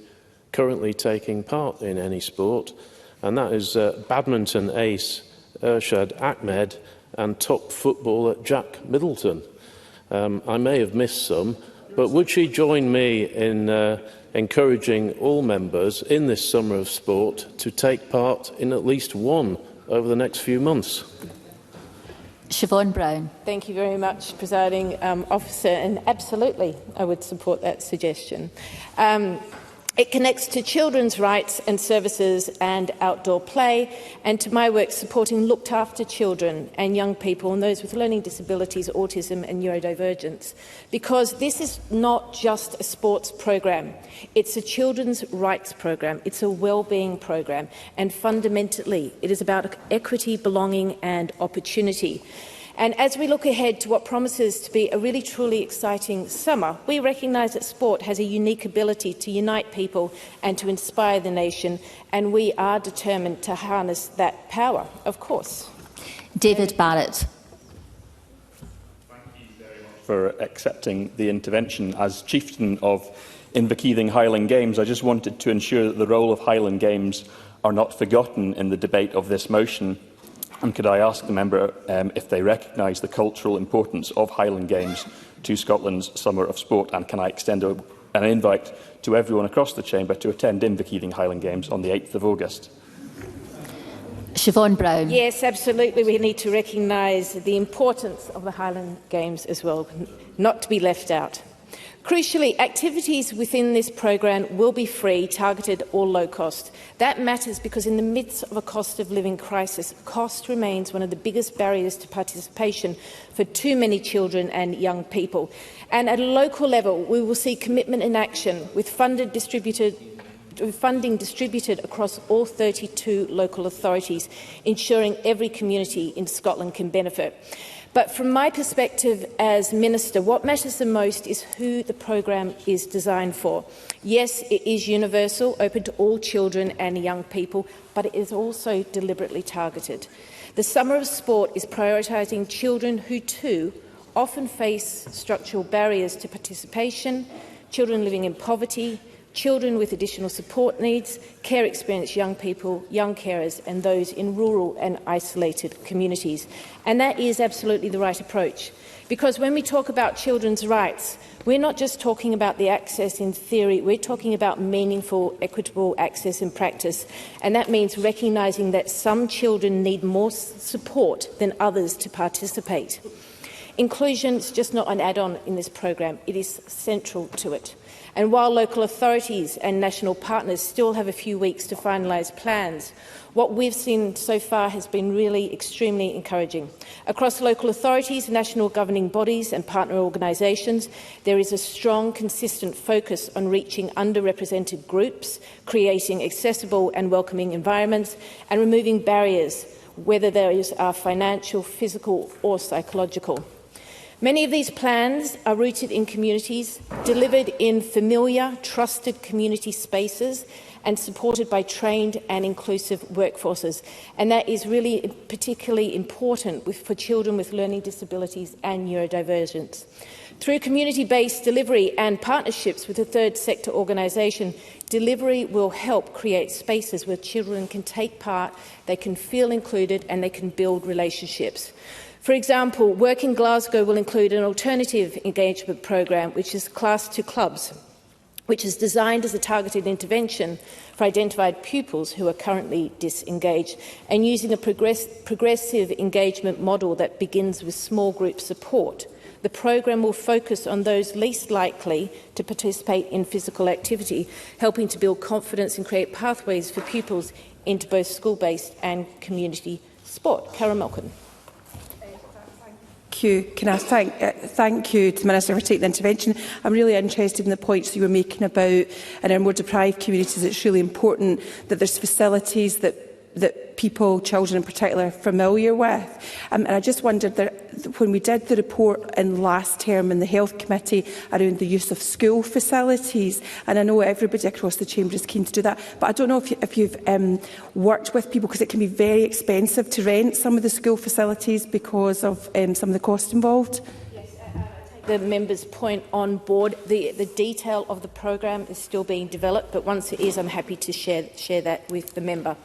currently taking part in any sport, and that is badminton ace Ershad Ahmed and top footballer Jack Middleton. I may have missed some, but would she join me in encouraging all members in this summer of sport to take part in at least one over the next few months? Siobhan Brown. Thank you very much, Presiding Officer, and absolutely I would support that suggestion. It connects to children's rights and services and outdoor play, and to my work supporting looked after children and young people and those with learning disabilities, autism and neurodivergence. Because this is not just a sports programme, it's a children's rights programme, it's a wellbeing programme, and fundamentally it is about equity, belonging and opportunity. And as we look ahead to what promises to be a really truly exciting summer, we recognise that sport has a unique ability to unite people and to inspire the nation, and we are determined to harness that power, of course. David Barrett. Thank you very much for accepting the intervention. As chieftain of Inverkeithing Highland Games, I just wanted to ensure that the role of Highland Games are not forgotten in the debate of this motion. And could I ask the member if they recognise the cultural importance of Highland Games to Scotland's Summer of Sport? And can I extend an invite to everyone across the chamber to attend Inverkeithing Highland Games on the 8th of August? Siobhan Brown. Yes, absolutely. We need to recognise the importance of the Highland Games as well, not to be left out. Crucially, activities within this programme will be free, targeted or low cost. That matters because in the midst of a cost of living crisis, cost remains one of the biggest barriers to participation for too many children and young people. And at a local level, we will see commitment in action with funding distributed across all 32 local authorities, ensuring every community in Scotland can benefit. But from my perspective as Minister, what matters the most is who the programme is designed for. Yes, it is universal, open to all children and young people, but it is also deliberately targeted. The Summer of Sport is prioritising children who too often face structural barriers to participation, children living in poverty, children with additional support needs, care experienced young people, young carers and those in rural and isolated communities. And that is absolutely the right approach. Because when we talk about children's rights, we're not just talking about the access in theory, we're talking about meaningful, equitable access in practice. And that means recognising that some children need more support than others to participate. Inclusion is just not an add-on in this programme, it is central to it. And while local authorities and national partners still have a few weeks to finalise plans, what we've seen so far has been really extremely encouraging. Across local authorities, national governing bodies and partner organisations, there is a strong, consistent focus on reaching underrepresented groups, creating accessible and welcoming environments, and removing barriers, whether those are financial, physical or psychological. Many of these plans are rooted in communities, delivered in familiar, trusted community spaces and supported by trained and inclusive workforces. And that is really particularly important for children with learning disabilities and neurodivergence. Through community-based delivery and partnerships with a third sector organisation, delivery will help create spaces where children can take part, they can feel included and they can build relationships. For example, Work in Glasgow will include an alternative engagement programme, which is Class to Clubs, which is designed as a targeted intervention for identified pupils who are currently disengaged, and using a progressive engagement model that begins with small group support. The programme will focus on those least likely to participate in physical activity, helping to build confidence and create pathways for pupils into both school-based and community sport. Cara Malkin. Can I thank you to the Minister for taking the intervention. I'm really interested in the points you were making about in our more deprived communities. It's really important that there's facilities that people, children in particular, are familiar with. And I just wondered that when we did the report in last term in the Health Committee around the use of school facilities, and I know everybody across the chamber is keen to do that, but I don't know if you've worked with people, because it can be very expensive to rent some of the school facilities because of some of the cost involved. Yes, I take the member's point on board. The detail of the programme is still being developed, but once it is, I'm happy to share that with the member.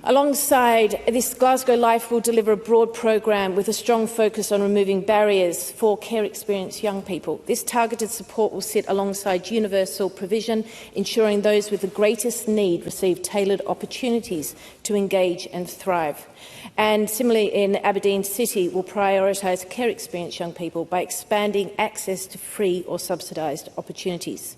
Alongside this, Glasgow Life will deliver a broad programme with a strong focus on removing barriers for care-experienced young people. This targeted support will sit alongside universal provision, ensuring those with the greatest need receive tailored opportunities to engage and thrive. And similarly, in Aberdeen City, will prioritise care-experienced young people by expanding access to free or subsidised opportunities.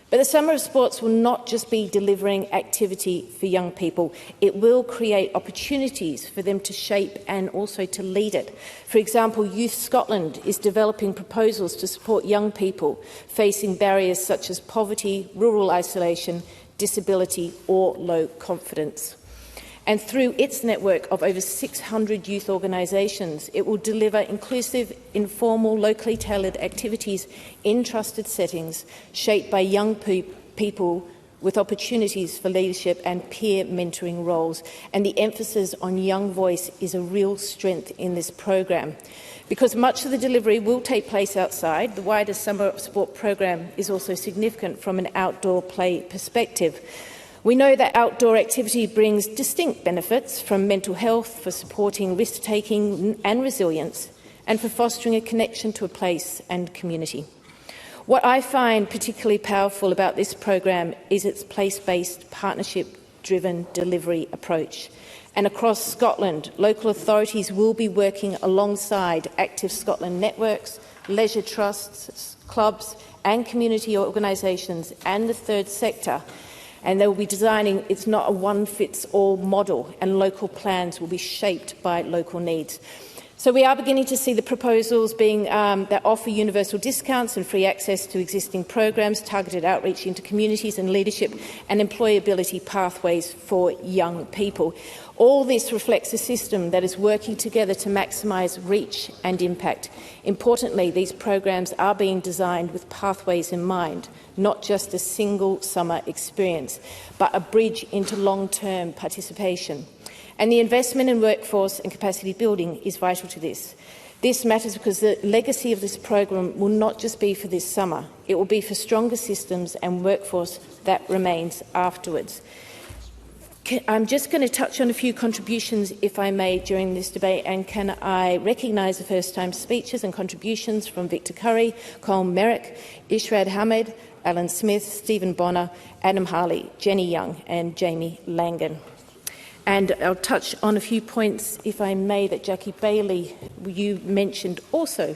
But the Summer of Sports will not just be delivering activity for young people. It will create opportunities for them to shape and also to lead it. For example, Youth Scotland is developing proposals to support young people facing barriers such as poverty, rural isolation, disability or low confidence. And through its network of over 600 youth organisations, it will deliver inclusive, informal, locally tailored activities in trusted settings, shaped by young people with opportunities for leadership and peer mentoring roles. And the emphasis on young voice is a real strength in this programme. Because much of the delivery will take place outside, the wider Summer of Sport programme is also significant from an outdoor play perspective. We know that outdoor activity brings distinct benefits, from mental health, for supporting risk-taking and resilience, and for fostering a connection to a place and community. What I find particularly powerful about this program is its place-based, partnership-driven delivery approach. And across Scotland, local authorities will be working alongside Active Scotland networks, leisure trusts, clubs and community organisations and the third sector. And they will be designing, it's not a one-fits-all model, and local plans will be shaped by local needs. So we are beginning to see the proposals being that offer universal discounts and free access to existing programs, targeted outreach into communities and leadership and employability pathways for young people. All this reflects a system that is working together to maximise reach and impact. Importantly, these programs are being designed with pathways in mind, not just a single summer experience, but a bridge into long-term participation. And the investment in workforce and capacity building is vital to this. This matters because the legacy of this program will not just be for this summer, it will be for stronger systems and workforce that remains afterwards. I'm just going to touch on a few contributions, if I may, during this debate, and can I recognise the first-time speeches and contributions from Victor Curry, Colin Merrick, Ishrad Hamed, Alan Smith, Stephen Bonner, Adam Harley, Jenny Young and Jamie Langan. And I'll touch on a few points, if I may, that Jackie Bailey, you mentioned also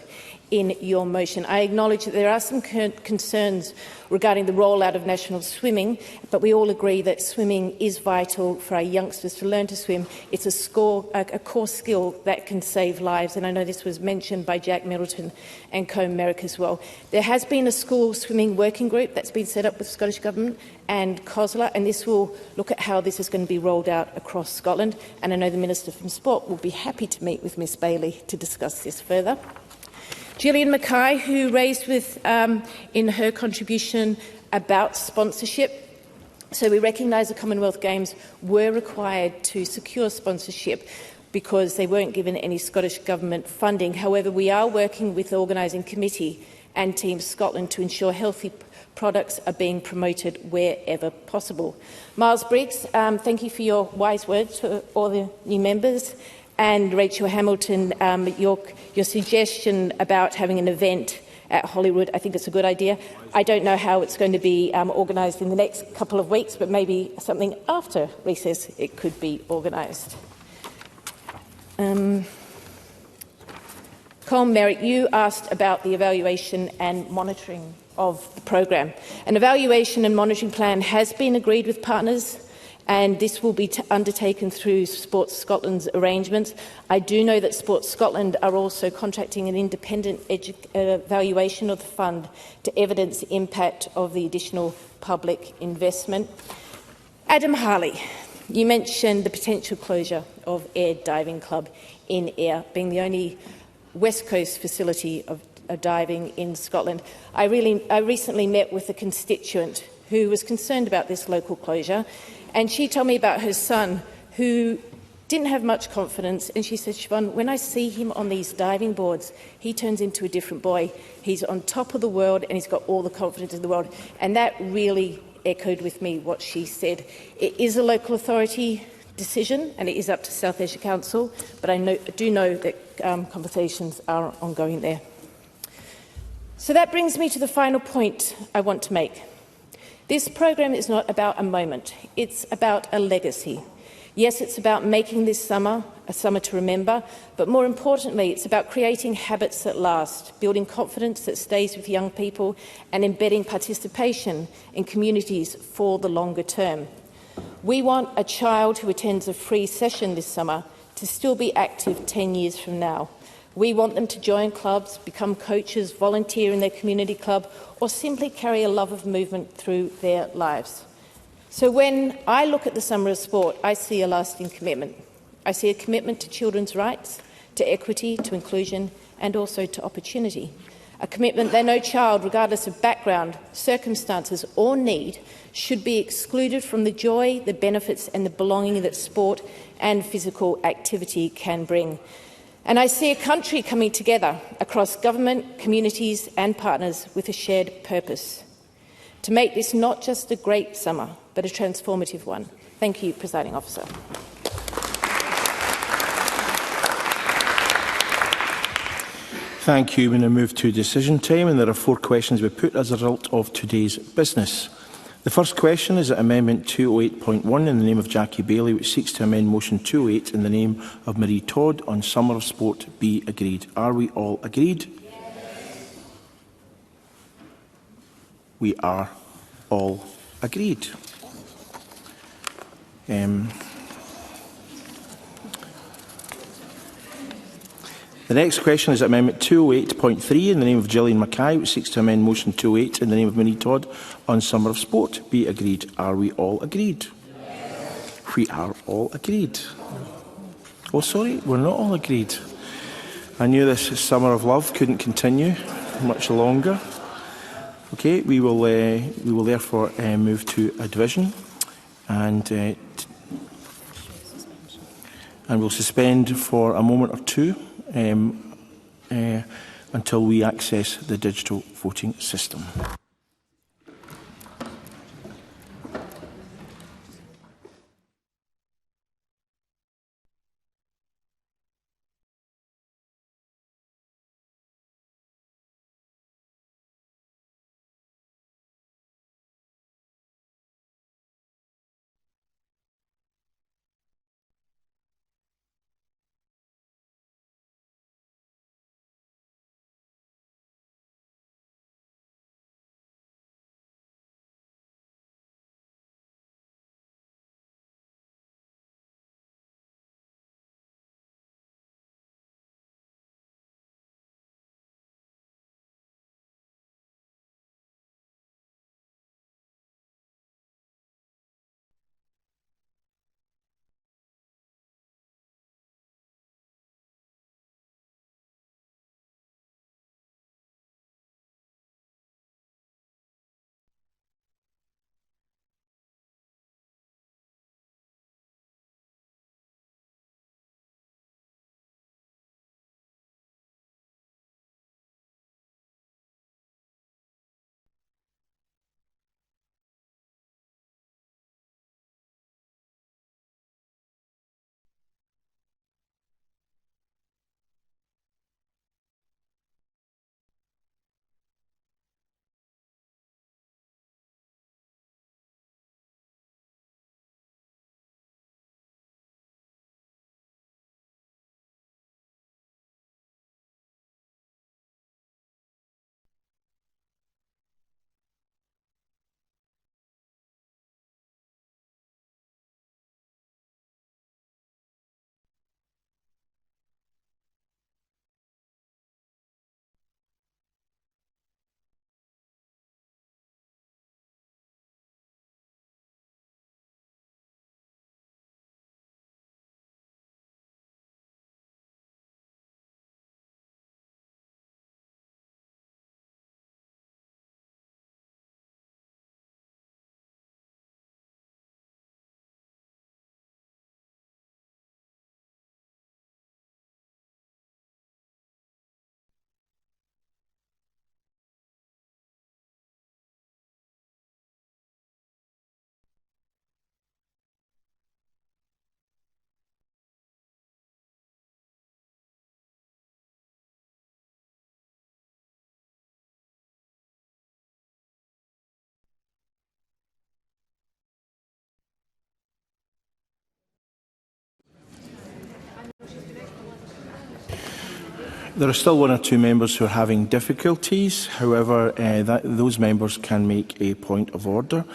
in your motion. I acknowledge that there are some concerns regarding the rollout of national swimming, but we all agree that swimming is vital for our youngsters to learn to swim. It's a core skill that can save lives, and I know this was mentioned by Jack Middleton and Colin Merrick as well. There has been a school swimming working group that's been set up with the Scottish Government and COSLA, and this will look at how this is going to be rolled out across Scotland, and I know the Minister from Sport will be happy to meet with Ms Bailey to discuss this further. Gillian Mackay, who raised in her contribution about sponsorship. So we recognise the Commonwealth Games were required to secure sponsorship because they weren't given any Scottish Government funding. However, we are working with the organising committee and Team Scotland to ensure healthy products are being promoted wherever possible. Miles Briggs, thank you for your wise words to all the new members. And Rachel Hamilton, your suggestion about having an event at Holyrood, I think it's a good idea. I don't know how it's going to be organised in the next couple of weeks, but maybe something after recess it could be organised. Colin Merrick, you asked about the evaluation and monitoring of the programme. An evaluation and monitoring plan has been agreed with partners, and this will be undertaken through Sports Scotland's arrangements. I do know that Sports Scotland are also contracting an independent evaluation of the fund to evidence the impact of the additional public investment. Adam Harley, you mentioned the potential closure of Ayr Diving Club in Ayr, being the only West Coast facility of diving in Scotland. I recently met with a constituent who was concerned about this local closure. And she told me about her son, who didn't have much confidence. And she said, Siobhan, when I see him on these diving boards, he turns into a different boy. He's on top of the world and he's got all the confidence in the world. And that really echoed with me what she said. It is a local authority decision and it is up to South Ayrshire Council, but I do know that conversations are ongoing there. So that brings me to the final point I want to make. This programme is not about a moment, it's about a legacy. Yes, it's about making this summer a summer to remember, but more importantly, it's about creating habits that last, building confidence that stays with young people, and embedding participation in communities for the longer term. We want a child who attends a free session this summer to still be active 10 years from now. We want them to join clubs, become coaches, volunteer in their community club, or simply carry a love of movement through their lives. So when I look at the Summer of Sport, I see a lasting commitment. I see a commitment to children's rights, to equity, to inclusion, and also to opportunity. A commitment that no child, regardless of background, circumstances or need, should be excluded from the joy, the benefits and the belonging that sport and physical activity can bring. And I see a country coming together across government, communities and partners with a shared purpose. To make this not just a great summer, but a transformative one. Thank you, Presiding Officer. Thank you. We now move to decision time, and there are 4 questions we put as a result of today's business. The first question is at Amendment 208.1 in the name of Jackie Bailey, which seeks to amend Motion 208 in the name of Marie Todd on Summer of Sport be agreed. Are we all agreed? Yes. We are all agreed. The next question is Amendment 208.3 in the name of Gillian Mackay, which seeks to amend Motion 208 in the name of Marie Todd on Summer of Sport be agreed. Are we all agreed? Yes. We are all agreed. Oh, sorry, we're not all agreed. I knew this Summer of Love couldn't continue much longer. Okay, we will therefore move to a division, and we'll suspend for a moment or two until we access the digital voting system. There are still 1 or 2 members who are having difficulties. However, those members can make a point of order.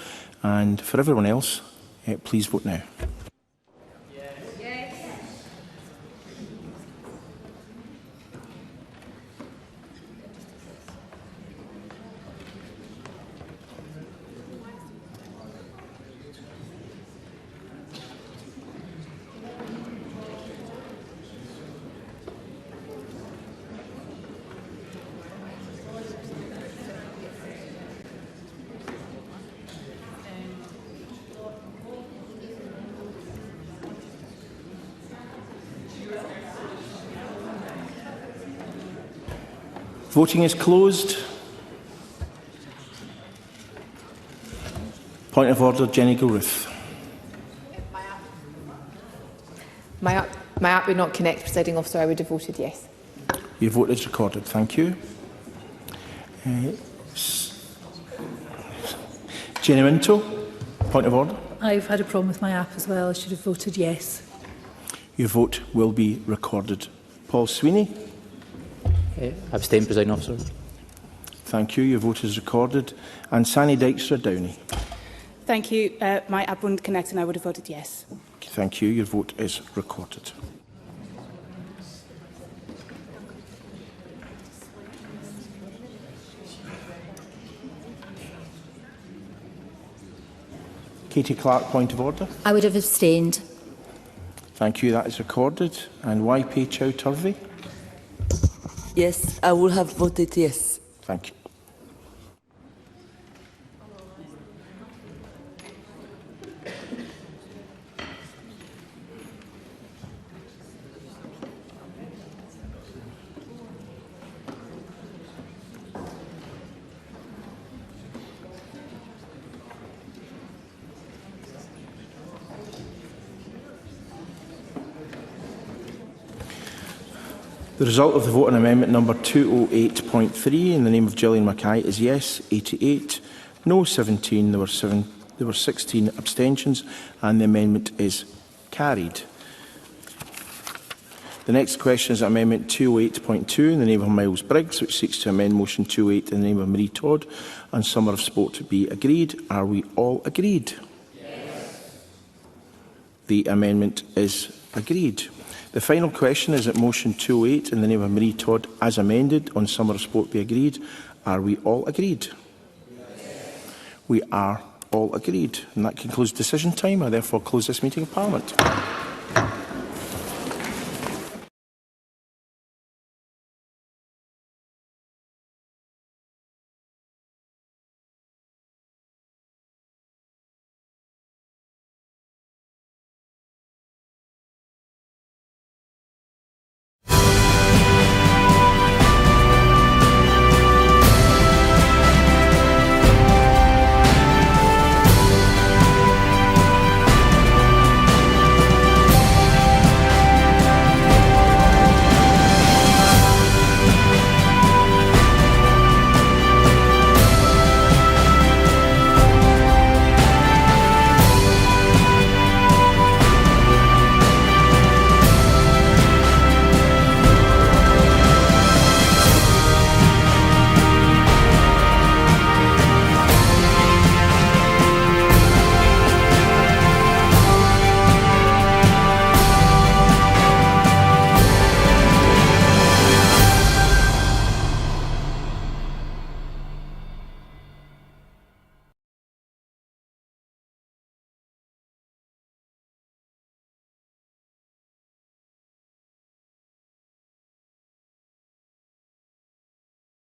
And for everyone else, please vote now. Voting is closed. Point of order, Jenny Gilruth. My app would not connect, Presiding Officer. I would have voted yes. Your vote is recorded. Thank you. Jenny Minto, point of order. I've had a problem with my app as well. I should have voted yes. Your vote will be recorded. Paul Sweeney. Abstain, Presiding Officer. Thank you. Your vote is recorded. And Sani Dykstra-Downey. Thank you. My app wouldn't connect and I would have voted yes. Thank you. Your vote is recorded. Katie Clark, point of order. I would have abstained. Thank you. That is recorded. And YP Chow Turvey? Yes, I would have voted yes. Thank you. The result of the vote on amendment number 208.3 in the name of Gillian Mackay is yes, 88, no 17, there were 16 abstentions, and the amendment is carried. The next question is amendment 208.2 in the name of Miles Briggs, which seeks to amend motion 208 in the name of Marie Todd and Summer of Sport to be agreed. Are we all agreed? Yes. The amendment is agreed. The final question is that motion 208 in the name of Marie Todd as amended on Summer of Sport be agreed. Are we all agreed? Yes. We are all agreed. And that concludes decision time. I therefore close this meeting of Parliament.